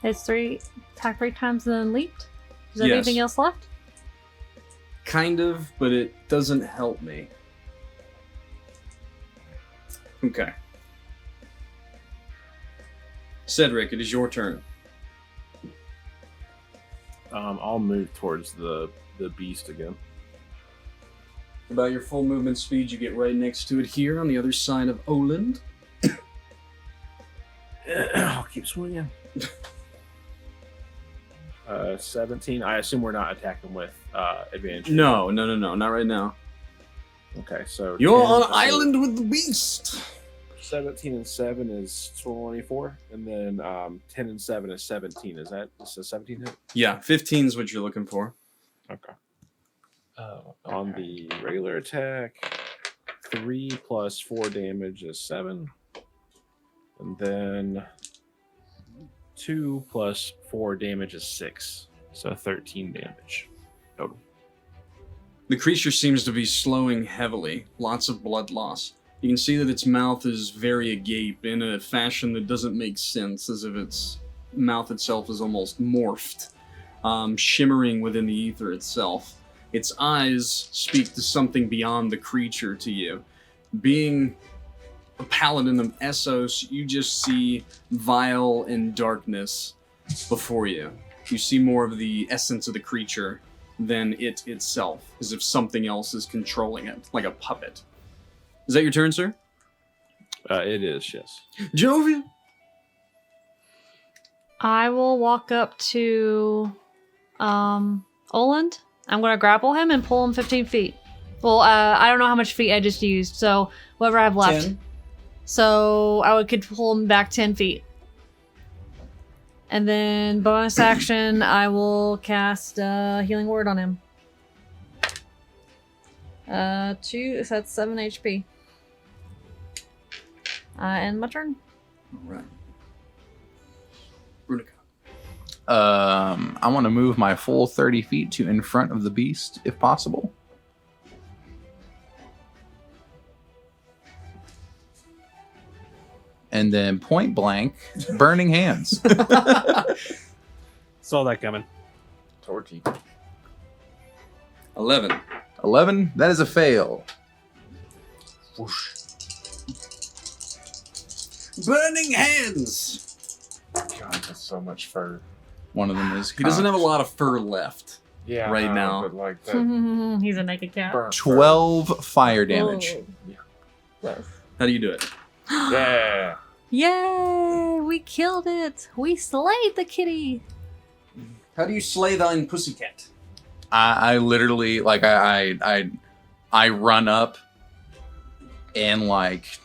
It's 3 attack 3 times and then leaped. Is there Yes. anything else left? Kind of, but it doesn't help me. Okay. Cedric, it is your turn. I'll move towards the beast again. About your full movement speed, you get right next to it here on the other side of Oland. I'll keep swinging. 17. I assume we're not attacking with advantage. No, not right now. Okay, so You're 10 on island with the beast. 17 and 7 is 24, and then 10 and 7 is 17. Is that a 17 hit? Yeah, 15 is what you're looking for. Okay. Oh, On the regular attack, 3 plus 4 damage is 7, and then 2 plus 4 damage is 6, so 13 damage total. The creature seems to be slowing heavily. Lots of blood loss. You can see that its mouth is very agape in a fashion that doesn't make sense, as if its mouth itself is almost morphed, shimmering within the ether itself. Its eyes speak to something beyond the creature to you. Being a paladin of Essos, you just see vile and darkness before you. You see more of the essence of the creature than it itself, as if something else is controlling it, like a puppet. Is that your turn, sir? It is, yes. Jophiel? I will walk up to Oland. I'm going to grapple him and pull him 15 feet. Well, I don't know how much feet I just used, so whatever I have left. 10. So I could pull him back 10 feet. And then bonus action, I will cast Healing Word on him. 2, so that's 7 HP. And my turn. Alright. Brunika. I want to move my full 30 feet to in front of the beast, if possible. And then point blank, burning hands. Saw that coming. Torty. 11. 11, that is a fail. Whoosh. Burning hands! God, that's so much fur. One of them is He doesn't have a cocked. lot of fur left. Yeah, Right I know, now. But like that He's a naked cat. burnt fur. 12 fire damage. Whoa. That How do you do it? Yeah. Yay! We killed it! We slayed the kitty! How do you slay thine pussycat? I literally like I run up and like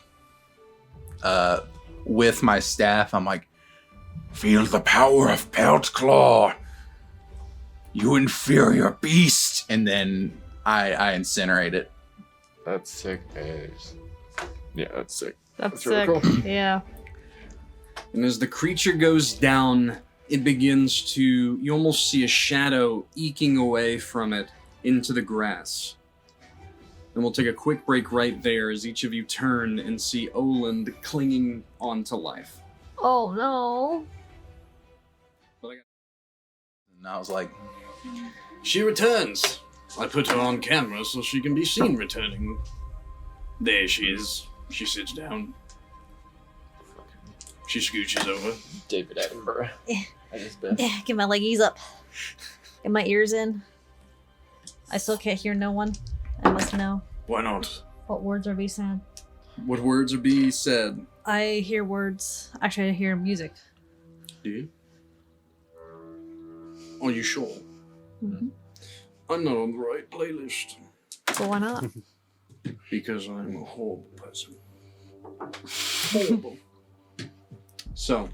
with my staff I'm like, feel the power of Pelt Claw, you inferior beast, and then I incinerate it. That's sick as. Yeah, that's sick. That's really sick. cool. Yeah. And as the creature goes down, it begins to. You almost see a shadow eking away from it into the grass. And we'll take a quick break right there as each of you turn and see Oland clinging on to life. Oh no. And I was like, She returns. I put her on camera so she can be seen returning. There she is. She sits down. She scooches over. David Attenborough. At his best. Yeah, get my leggies up. Get my ears in. I still can't hear no one. I must know. Why not? What words are being said? What words are being said? I hear words. Actually, I hear music. Do you? Are you sure? Mm-hmm. I'm not on the right playlist. But why not? Because I'm a horrible person. Horrible. So,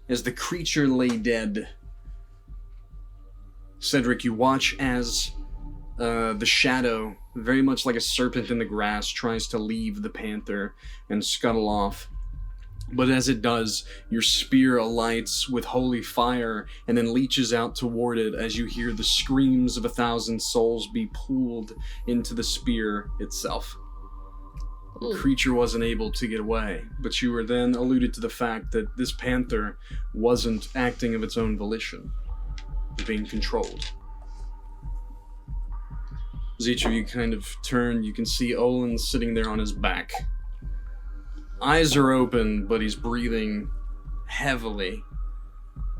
as the creature lay dead, Cedric, you watch as the shadow, very much like a serpent in the grass, tries to leave the panther and scuttle off. But as it does, your spear alights with holy fire and then leaches out toward it as you hear the screams of 1,000 souls be pulled into the spear itself. The creature wasn't able to get away, but you were then alluded to the fact that this panther wasn't acting of its own volition, being controlled. As each of you kind of turn, you can see Olin sitting there on his back. Eyes are open, but he's breathing heavily,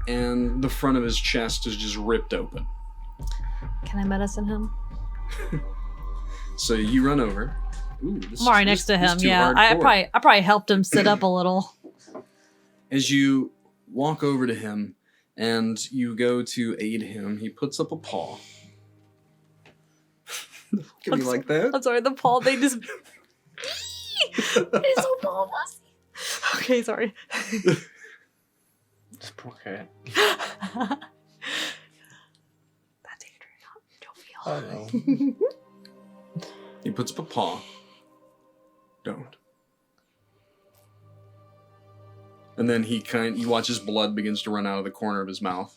and the front of his chest is just ripped open. Can I medicine him? So you run over. Ooh, I'm already next to him. Yeah, I probably helped him sit up a little. As you walk over to him and you go to aid him, he puts up a paw. Look at me like that. I'm sorry, the paw, they just... It's so paw fussy. Okay, sorry. This poor cat. That's Andrea, not Jophiel. I know. He puts up a paw. Don't. And then you watch his blood begins to run out of the corner of his mouth.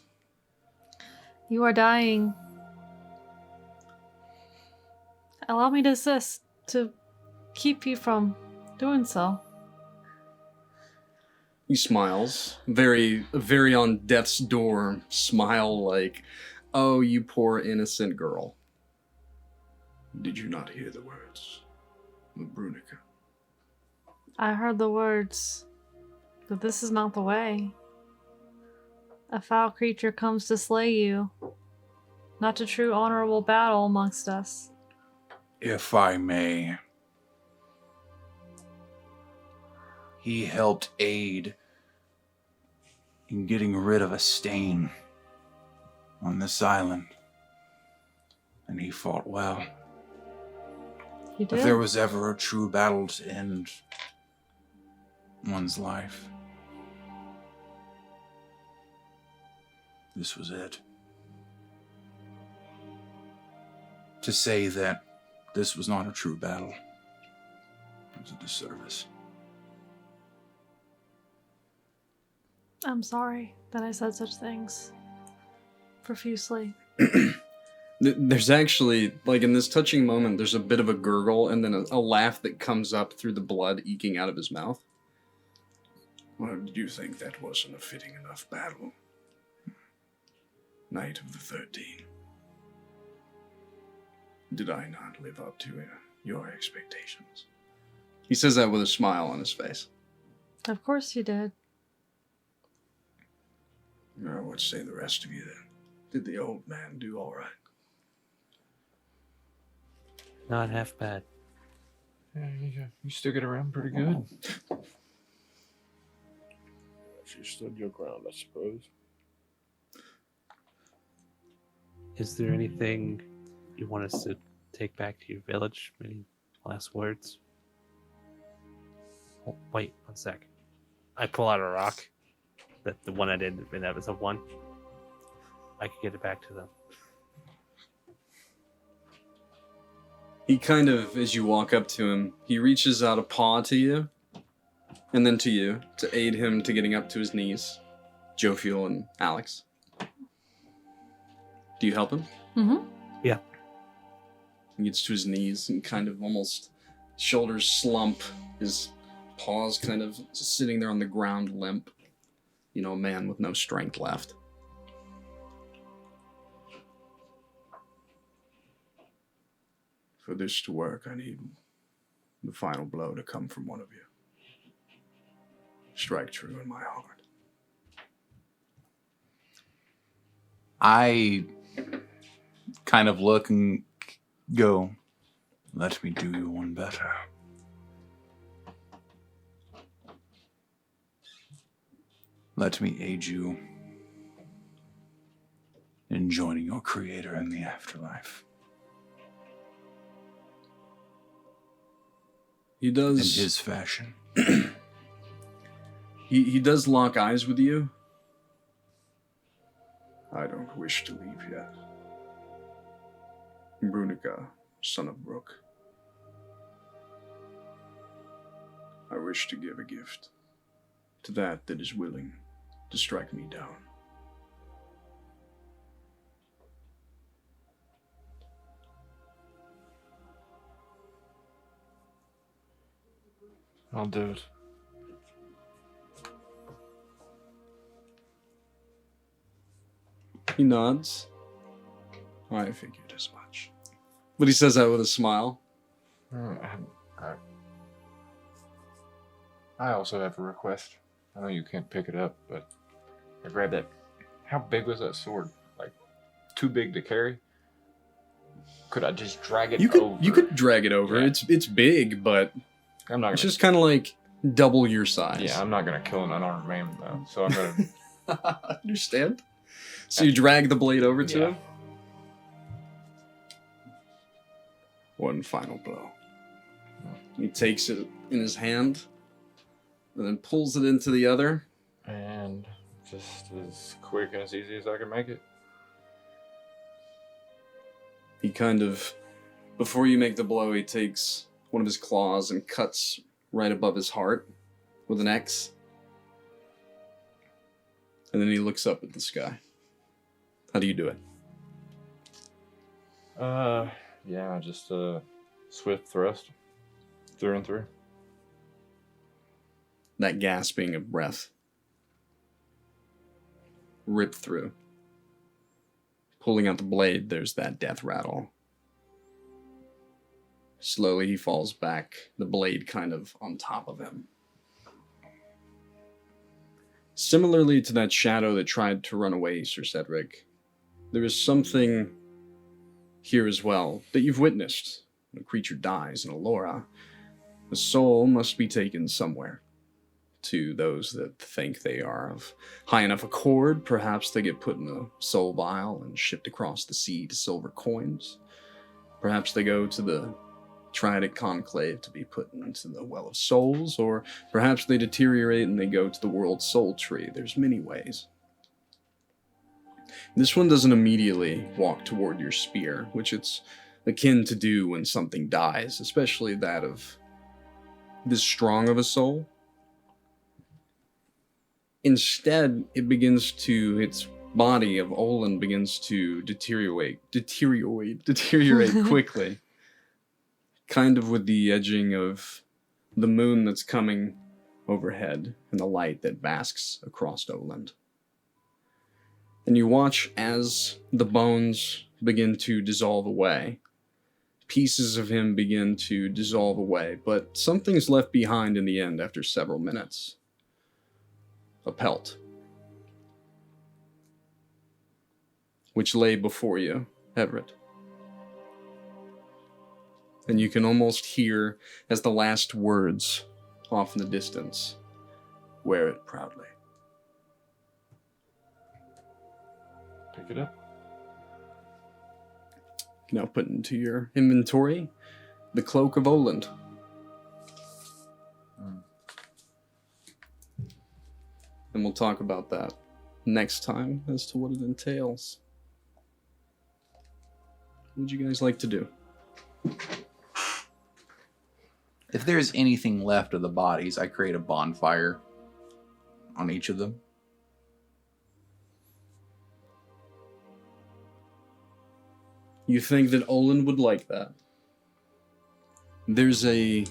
You are dying. Allow me to assist, to keep you from doing so. He smiles, very on death's door, smile like, oh, you poor innocent girl. Did you not hear the words of Brunika? I heard the words, but this is not the way. A foul creature comes to slay you, not a true honorable battle amongst us. if I may, he helped aid in getting rid of a stain on this island, and he fought well. You did? If there was ever a true battle to end one's life, this was it. To say that this was not a true battle was a disservice. I'm sorry that I said such things profusely. There's actually, like in this touching moment, there's a bit of a gurgle and then a laugh that comes up through the blood eking out of his mouth. Well, did you think that wasn't a fitting enough battle? Night of the 13. Did I not live up to your expectations? He says that with a smile on his face. Of course you did. Well, what say the rest of you then? Did the old man do all right? Not half bad. Yeah, you stick it around pretty good. She stood your ground, I suppose. Is there anything you want us to take back to your village? Any last words? Oh, wait, 1 sec. I pull out a rock. The one I did, and that was a 1. I could get it back to them. He kind of, as you walk up to him, he reaches out a paw to you, and then to you, to aid him to getting up to his knees. Jophiel and Alex. Do you help him? Mm-hmm. Yeah. He gets to his knees and kind of almost shoulders slump, his paws kind of sitting there on the ground limp. You know, a man with no strength left. For this to work, I need the final blow to come from one of you. Strike true in my heart. I kind of look and go, let me do you one better. Let me aid you in joining your creator in the afterlife. He In does. his fashion. He does lock eyes with you. I don't wish to leave yet. Brunika, son of Brook. I wish to give a gift to that is willing to strike me down. I'll do it. He nods. I figured as much. But he says that with a smile. I also have a request. I know you can't pick it up, but I grabbed that. How big was that sword? Like, too big to carry? Could I just drag it over? You could drag it over. Yeah. It's big, but I'm not it's gonna. just kind of like double your size. Yeah, I'm not gonna kill an unarmed man though. So I'm gonna. Understand? So you drag the blade over to Yeah. him? One final blow. He takes it in his hand and then pulls it into the other. And just as quick and as easy as I can make it. He kind of, before you make the blow, he takes one of his claws and cuts right above his heart with an X. And then he looks up at the sky. How do you do it? Yeah, just a swift thrust. Through and through. That gasping of breath. Rip through. Pulling out the blade, there's that death rattle. Slowly he falls back, the blade kind of on top of him. Similarly to that shadow that tried to run away, Sir Cedric, there is something here as well that you've witnessed. When a creature dies in Alora, the soul must be taken somewhere. To those that think they are of high enough accord, perhaps they get put in a soul vial and shipped across the sea to silver coins. Perhaps they go to the Triadic Conclave to be put into the Well of Souls, or perhaps they deteriorate and they go to the World Soul Tree. There's many ways. This one doesn't immediately walk toward your spear, which it's akin to do when something dies, especially that of this strong of a soul. Instead, its body of Olin begins to deteriorate quickly. Kind of with the edging of the moon that's coming overhead and the light that basks across Oland. And you watch as the bones begin to dissolve away. Pieces of him begin to dissolve away, but something's left behind in the end after several minutes. A pelt, which lay before you, Everett. And you can almost hear, as the last words off in the distance, wear it proudly. Pick it up. Now put into your inventory the Cloak of Oland. And we'll talk about that next time as to what it entails. What would you guys like to do? If there's anything left of the bodies, I create a bonfire on each of them. You think that Olin would like that? There's a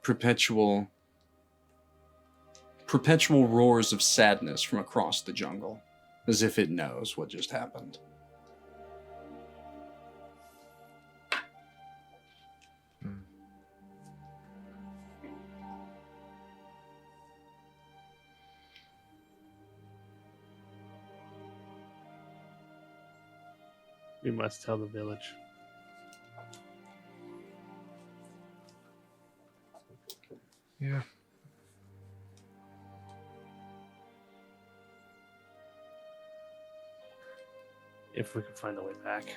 perpetual roars of sadness from across the jungle, as if it knows what just happened. We must tell the village. Yeah. If we can find a way back.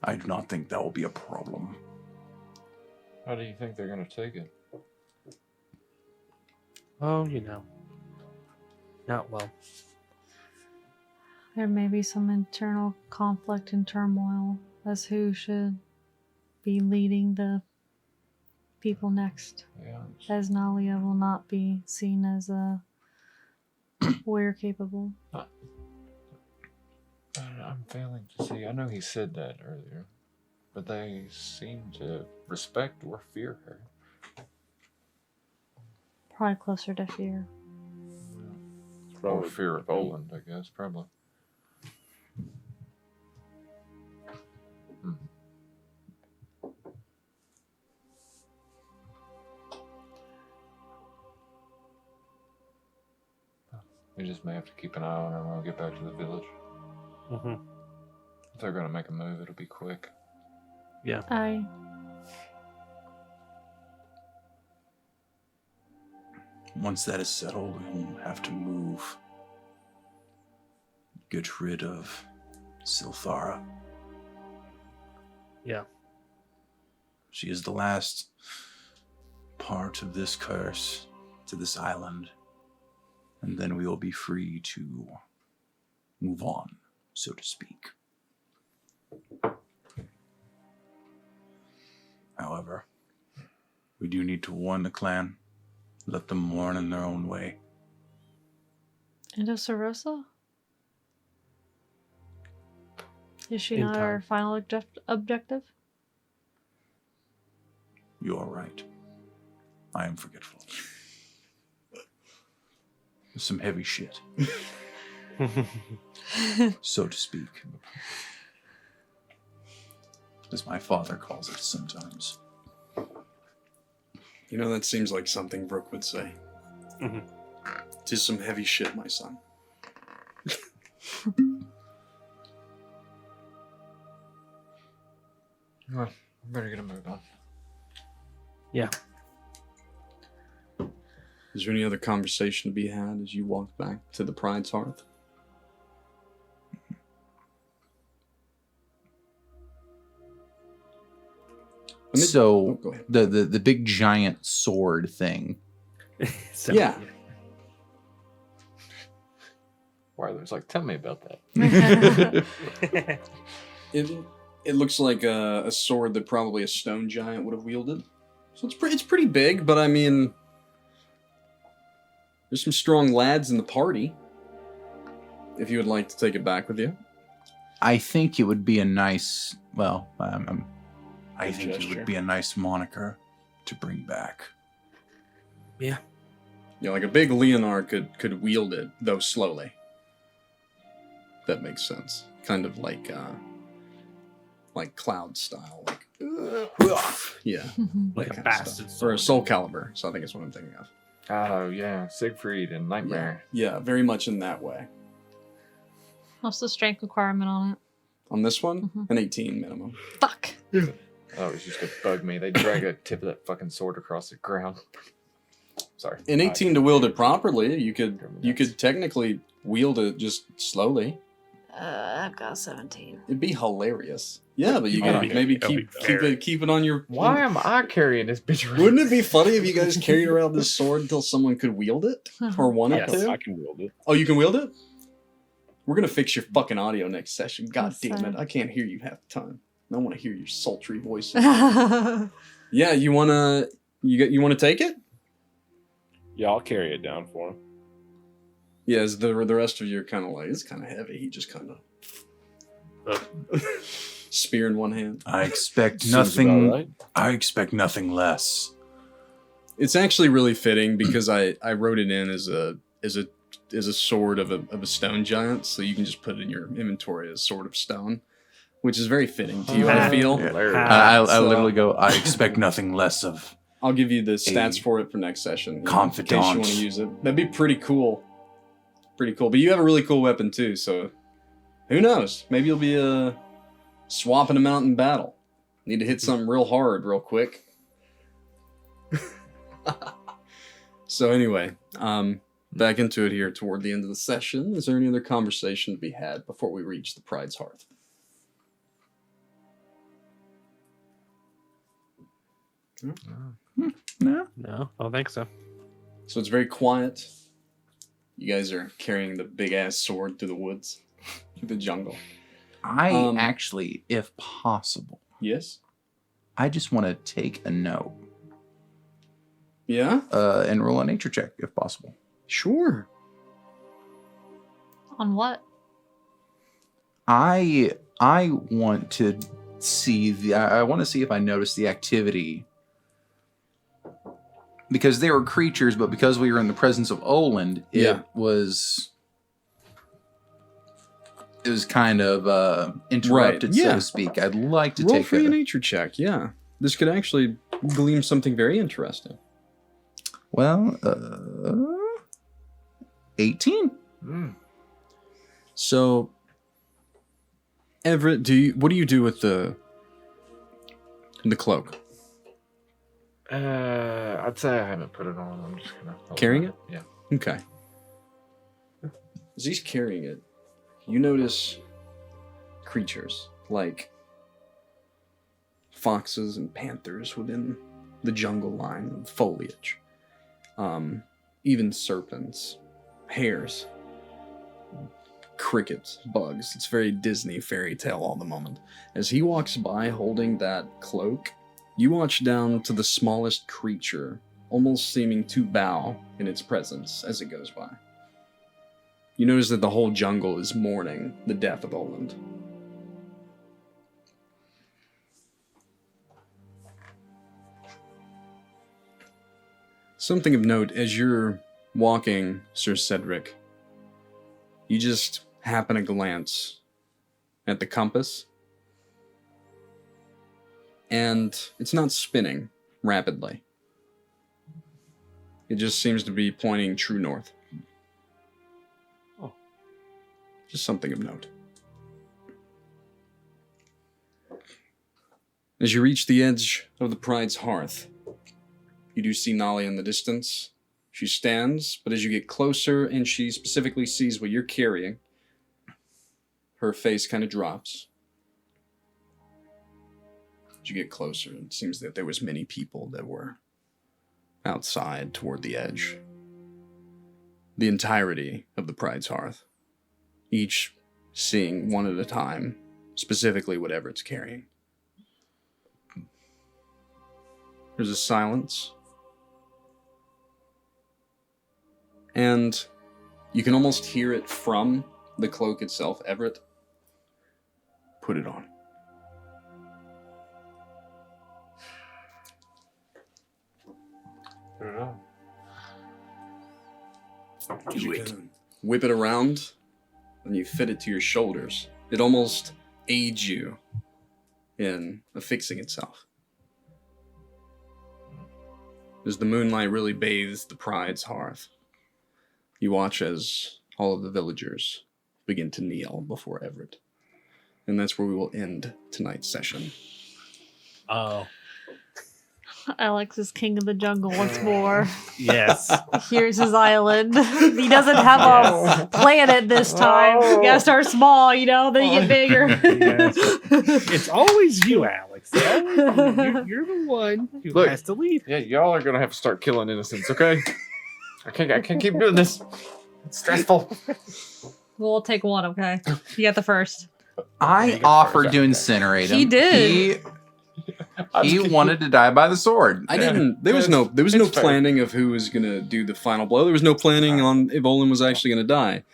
I do not think that will be a problem. How do you think they're going to take it? Oh, you know. Not well. There may be some internal conflict and turmoil as who should be leading the people next. Yeah. As Nalia will not be seen as a warrior capable. I'm failing to see. I know he said that earlier, but they seem to respect or fear her. Probably closer to fear. Or fear of Oland, I guess, probably. We just may have to keep an eye on her when we get back to the village. Mm-hmm. If they're going to make a move, it'll be quick. Yeah. Once that is settled, we won't have to move. Get rid of Silthara. Yeah. She is the last part of this curse to this island. And then we will be free to move on, so to speak. However, we do need to warn the clan. Let them mourn in their own way. And Osirosa? Is she In not our final objective? You are right. I am forgetful. Some heavy shit, so to speak. As my father calls it sometimes. You know, that seems like something Brooke would say. Mhm. "'Tis some heavy shit, my son." Well, we better get a move on. Yeah. Is there any other conversation to be had as you walk back to the Pride's Hearth? So go ahead. the big giant sword thing. So, Yeah. Wyler's like, tell me about that. It looks like a sword that probably a stone giant would have wielded. So it's pretty big, but I mean, there's some strong lads in the party. If you would like to take it back with you. I think it would be a nice, I Good think it gesture. would be a nice moniker to bring back. Yeah. Yeah, like a big Leonard could wield it, though slowly. That makes sense. Kind of like Cloud style, like yeah, Like that a kind of bastard stuff. Or a sword. Soul Calibur. So I think it's what I'm thinking of. Oh, yeah. Siegfried and Nightmare. Yeah, very much in that way. What's the strength requirement on it? On this one, Mhm. an 18 minimum. Fuck. Oh, it was just to bug me. They drag a tip of that fucking sword across the ground. Sorry. An 18 to wield it properly, you could technically wield it just slowly. I've got 17. It'd be hilarious. Yeah, but you Oh, gotta yeah, maybe that'd be keep it on your. Why am I carrying this bitch around? Wouldn't it be funny if you guys carried around this sword until someone could wield it or wanted Yes, to? I can wield it. Oh, you can wield it? We're gonna fix your fucking audio next session. God Yes, damn it! sir. I can't hear you half the time. I want to hear your sultry voice. yeah. Yeah, you wanna take it? Yeah, I'll carry it down for him. Yeah, the rest of you are kind of like, it's kind of heavy. He just kind of spear in one hand. I expect Seems about nothing. right. I expect nothing less. It's actually really fitting because I wrote it in as a sword of a stone giant, so you can just put it in your inventory as sword of stone, which is very fitting to you. I feel. Yeah. Hilarious. I So- literally go. I expect nothing less of. I'll give you the stats A for it for next session. In case confidant. you want to use it. That'd be pretty cool. Pretty cool. But you have a really cool weapon too, so who knows? Maybe you'll be swapping them out in battle. Need to hit something real hard, real quick. So anyway, back into it here toward the end of the session. Is there any other conversation to be had before we reach the Pride's Hearth? No. No, I don't think so. So it's very quiet. You guys are carrying the big ass sword through the woods, through the jungle. I Um, actually, if possible, Yes? I just want to take a note Yeah? and roll a nature check, if possible. Sure. On what? I want to see I want to see if I notice the activity, because they were creatures, but because we were in the presence of Oland, Yeah. it was kind of interrupted, Right, so yeah. to speak. I'd like to Roll take for your a nature check, yeah. This could actually glean something very interesting. 18. So, Everett, what do you do with the cloak? I'd say I haven't put it on. I'm just gonna hold Carrying it? Yeah. Okay. As he's carrying it, you notice creatures like foxes and panthers within the jungle line of foliage. Even serpents, hares, crickets, bugs. It's very Disney fairy tale all the moment. As he walks by holding that cloak, you watch down to the smallest creature, almost seeming to bow in its presence as it goes by. You notice that the whole jungle is mourning the death of Oland. Something of note, as you're walking, Sir Cedric, you just happen to glance at the compass, and it's not spinning rapidly. It just seems to be pointing true north. Oh. Just something of note. As you reach the edge of the Pride's Hearth, you do see Nolly in the distance. She stands, but as you get closer and she specifically sees what you're carrying, her face kind of drops. As you get closer, it seems that there was many people that were outside toward the edge. The entirety of the Pride's Hearth. Each seeing one at a time, specifically whatever it's carrying. There's a silence. And you can almost hear it from the cloak itself. Everett, put it on. Put it on. You can whip it around, and you fit it to your shoulders. It almost aids you in affixing itself. As the moonlight really bathes the Pride's Hearth, you watch as all of the villagers begin to kneel before Everett. And that's where we will end tonight's session. Oh, Alex is king of the jungle once more. yes. Here's his island. He doesn't have a planet this time. You gotta start small, then you get bigger. Yes. It's always you, Alex. You're the one who Look. has to lead. Yeah, y'all are gonna have to start killing innocents, okay? I can't keep doing this. It's stressful. We'll take one, okay? You got the first. I offered to incinerate him. He did. He wanted to die by the sword. I didn't. There was no it's fair. planning of who was gonna do the final blow. There was no planning on if Olin was actually gonna die.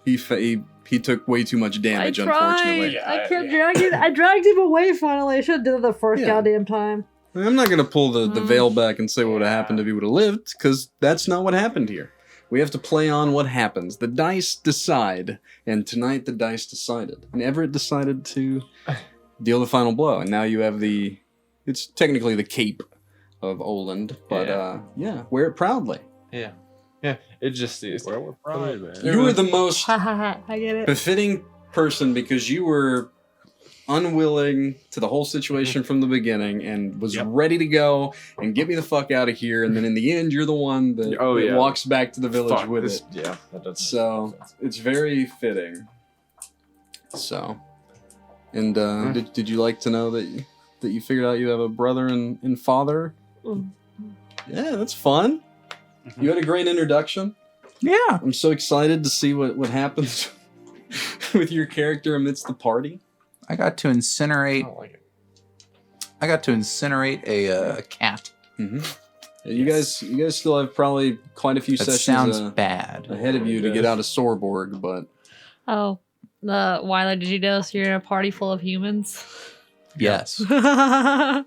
He took way too much damage, unfortunately. Yeah, I kept dragging. I dragged him away. Finally, I should have done it the first Yeah. goddamn time. I'm not gonna pull the veil back and say what would have happened if he would have lived, because that's not what happened here. We have to play on what happens. The dice decide, and tonight the dice decided. And Everett decided to deal the final blow, and now you have it's technically the cape of Oland, but wear it proudly. Yeah. It just is. Well, we're pride, man. You were the most I get it. befitting person because you were unwilling to the whole situation from the beginning and was ready to go and get me the fuck out of here, and then in the end you're the one that, that walks back to the village Fuck, with this- it. Yeah, that does. So it's very fitting. So, and did you like to know that you figured out you have a brother and father? Mm. Yeah, that's fun. You had a great introduction. Yeah. I'm so excited to see what happens with your character amidst the party. I got to I incinerate. don't like it. I got to incinerate a cat. Mm-hmm. You guys still have probably quite a few That sessions sounds bad. ahead of you to get out of Sorborg, but Oh, Wyler, did you notice you're in a party full of humans? Yes. Oh,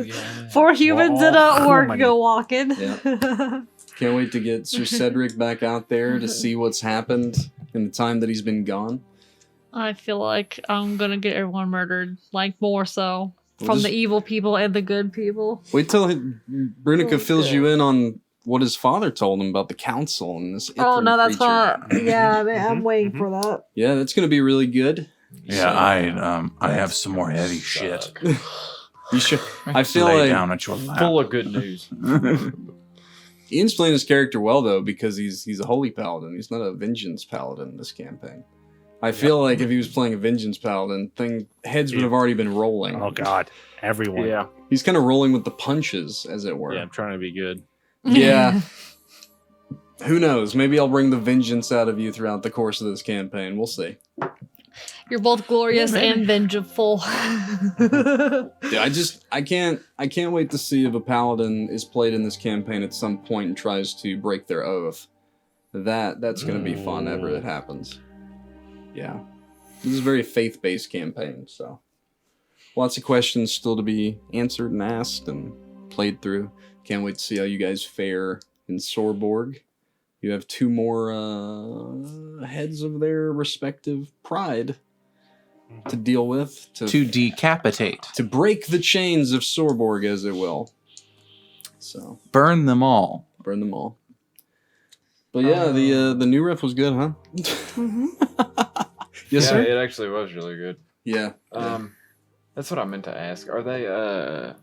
yeah. 4 humans and a orc my- go walking. Yeah. Can't wait to get Sir Cedric back out there to see what's happened in the time that he's been gone. I feel like I'm gonna get everyone murdered, like more so We'll from just- the evil people and the good people. Wait till Brunika fills you in on what his father told him about the council and this. Oh Ithran no, that's creature. not. Yeah, I'm waiting for that. Yeah, that's gonna be really good. Yeah, I have some more heavy shit. You should. I feel Lay like down at your lap. Full of good news. Ian's playing his character well though because he's a holy paladin. He's not a vengeance paladin this campaign. I feel like if he was playing a vengeance paladin, heads would have already been rolling. Oh God, everyone. Yeah, He's kind of rolling with the punches, as it were. yeah. I'm trying to be good. Yeah. Who knows? Maybe I'll bring the vengeance out of you throughout the course of this campaign. We'll see. You're both glorious and vengeful. Dude, I can't wait to see if a paladin is played in this campaign at some point and tries to break their oath. That's gonna be fun ever it happens. Yeah. This is a very faith-based campaign, so lots of questions still to be answered and asked and played through. Can't wait to see how you guys fare in Sorborg. You have 2 more heads of their respective pride to deal with. To decapitate. To break the chains of Sorborg, as it will. So, Burn them all. burn them all. But yeah, the new riff was good, huh? Yes, Yeah, sir? it actually was really good. Yeah. That's what I meant to ask. Are they are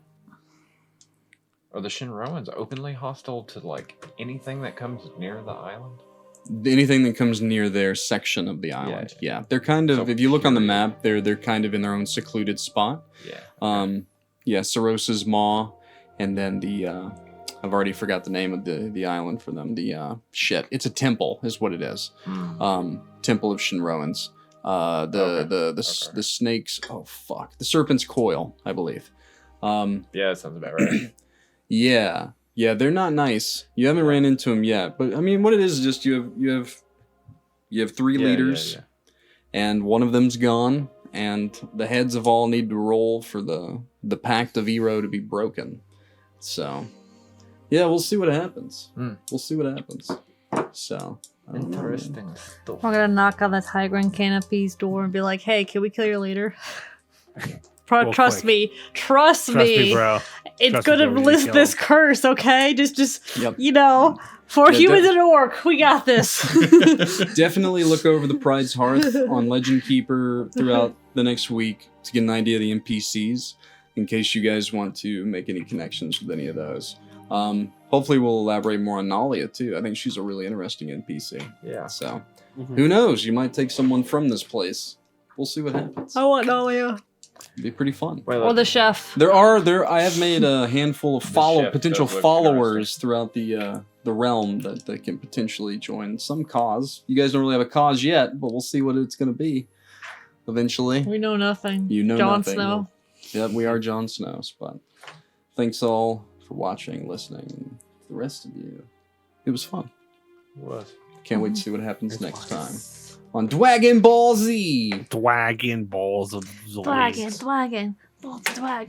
the Shinroans openly hostile to like anything that comes near the island? Anything that comes near their section of the island. Yeah. They're kind of, So if you look on the period. map, they're kind of in their own secluded spot. Yeah. Sarosa's Maw, and then I've already forgot the name of the island for them. It's a temple, is what it is. Temple of Shinroans. The snakes. Oh fuck, the serpent's coil, I believe. Yeah, that sounds about right. Yeah, they're not nice. You haven't ran into them yet, but I mean, what it is just you have 3 leaders, and one of them's gone, and the heads of all need to roll for the pact of Ero to be broken. So, yeah, we'll see what happens. We'll see what happens. So, I don't know, man. Interesting stuff. We're gonna knock on the Tigran Canopy's door and be like, "Hey, can we kill your leader?" Real Trust quick. me. Trust me. bro. It's Trust me, gonna bro, we need to list kill this him. curse, okay? Just Yep. For Yeah, humans and orc, we got this. Definitely look over the Pride's Hearth on Legend Keeper throughout the next week to get an idea of the NPCs in case you guys want to make any connections with any of those. Hopefully we'll elaborate more on Nalia too. I think she's a really interesting NPC. Yeah. So Mhm. who knows? You might take someone from this place. We'll see what happens. I want Nalia. It'd be pretty fun. Wait, Or the chef. I have made a handful of chef potential does look followers throughout the realm that can potentially join some cause. You guys don't really have a cause yet, but we'll see what it's going to be eventually. We know nothing. You know Jon nothing. Snow. Yep, we are Jon Snows, but thanks all for watching, listening, and the rest of you. It was fun. What? Can't wait to see what happens next time on Dragon Ball Z. Dragon balls of Dragon, dragon, dragon.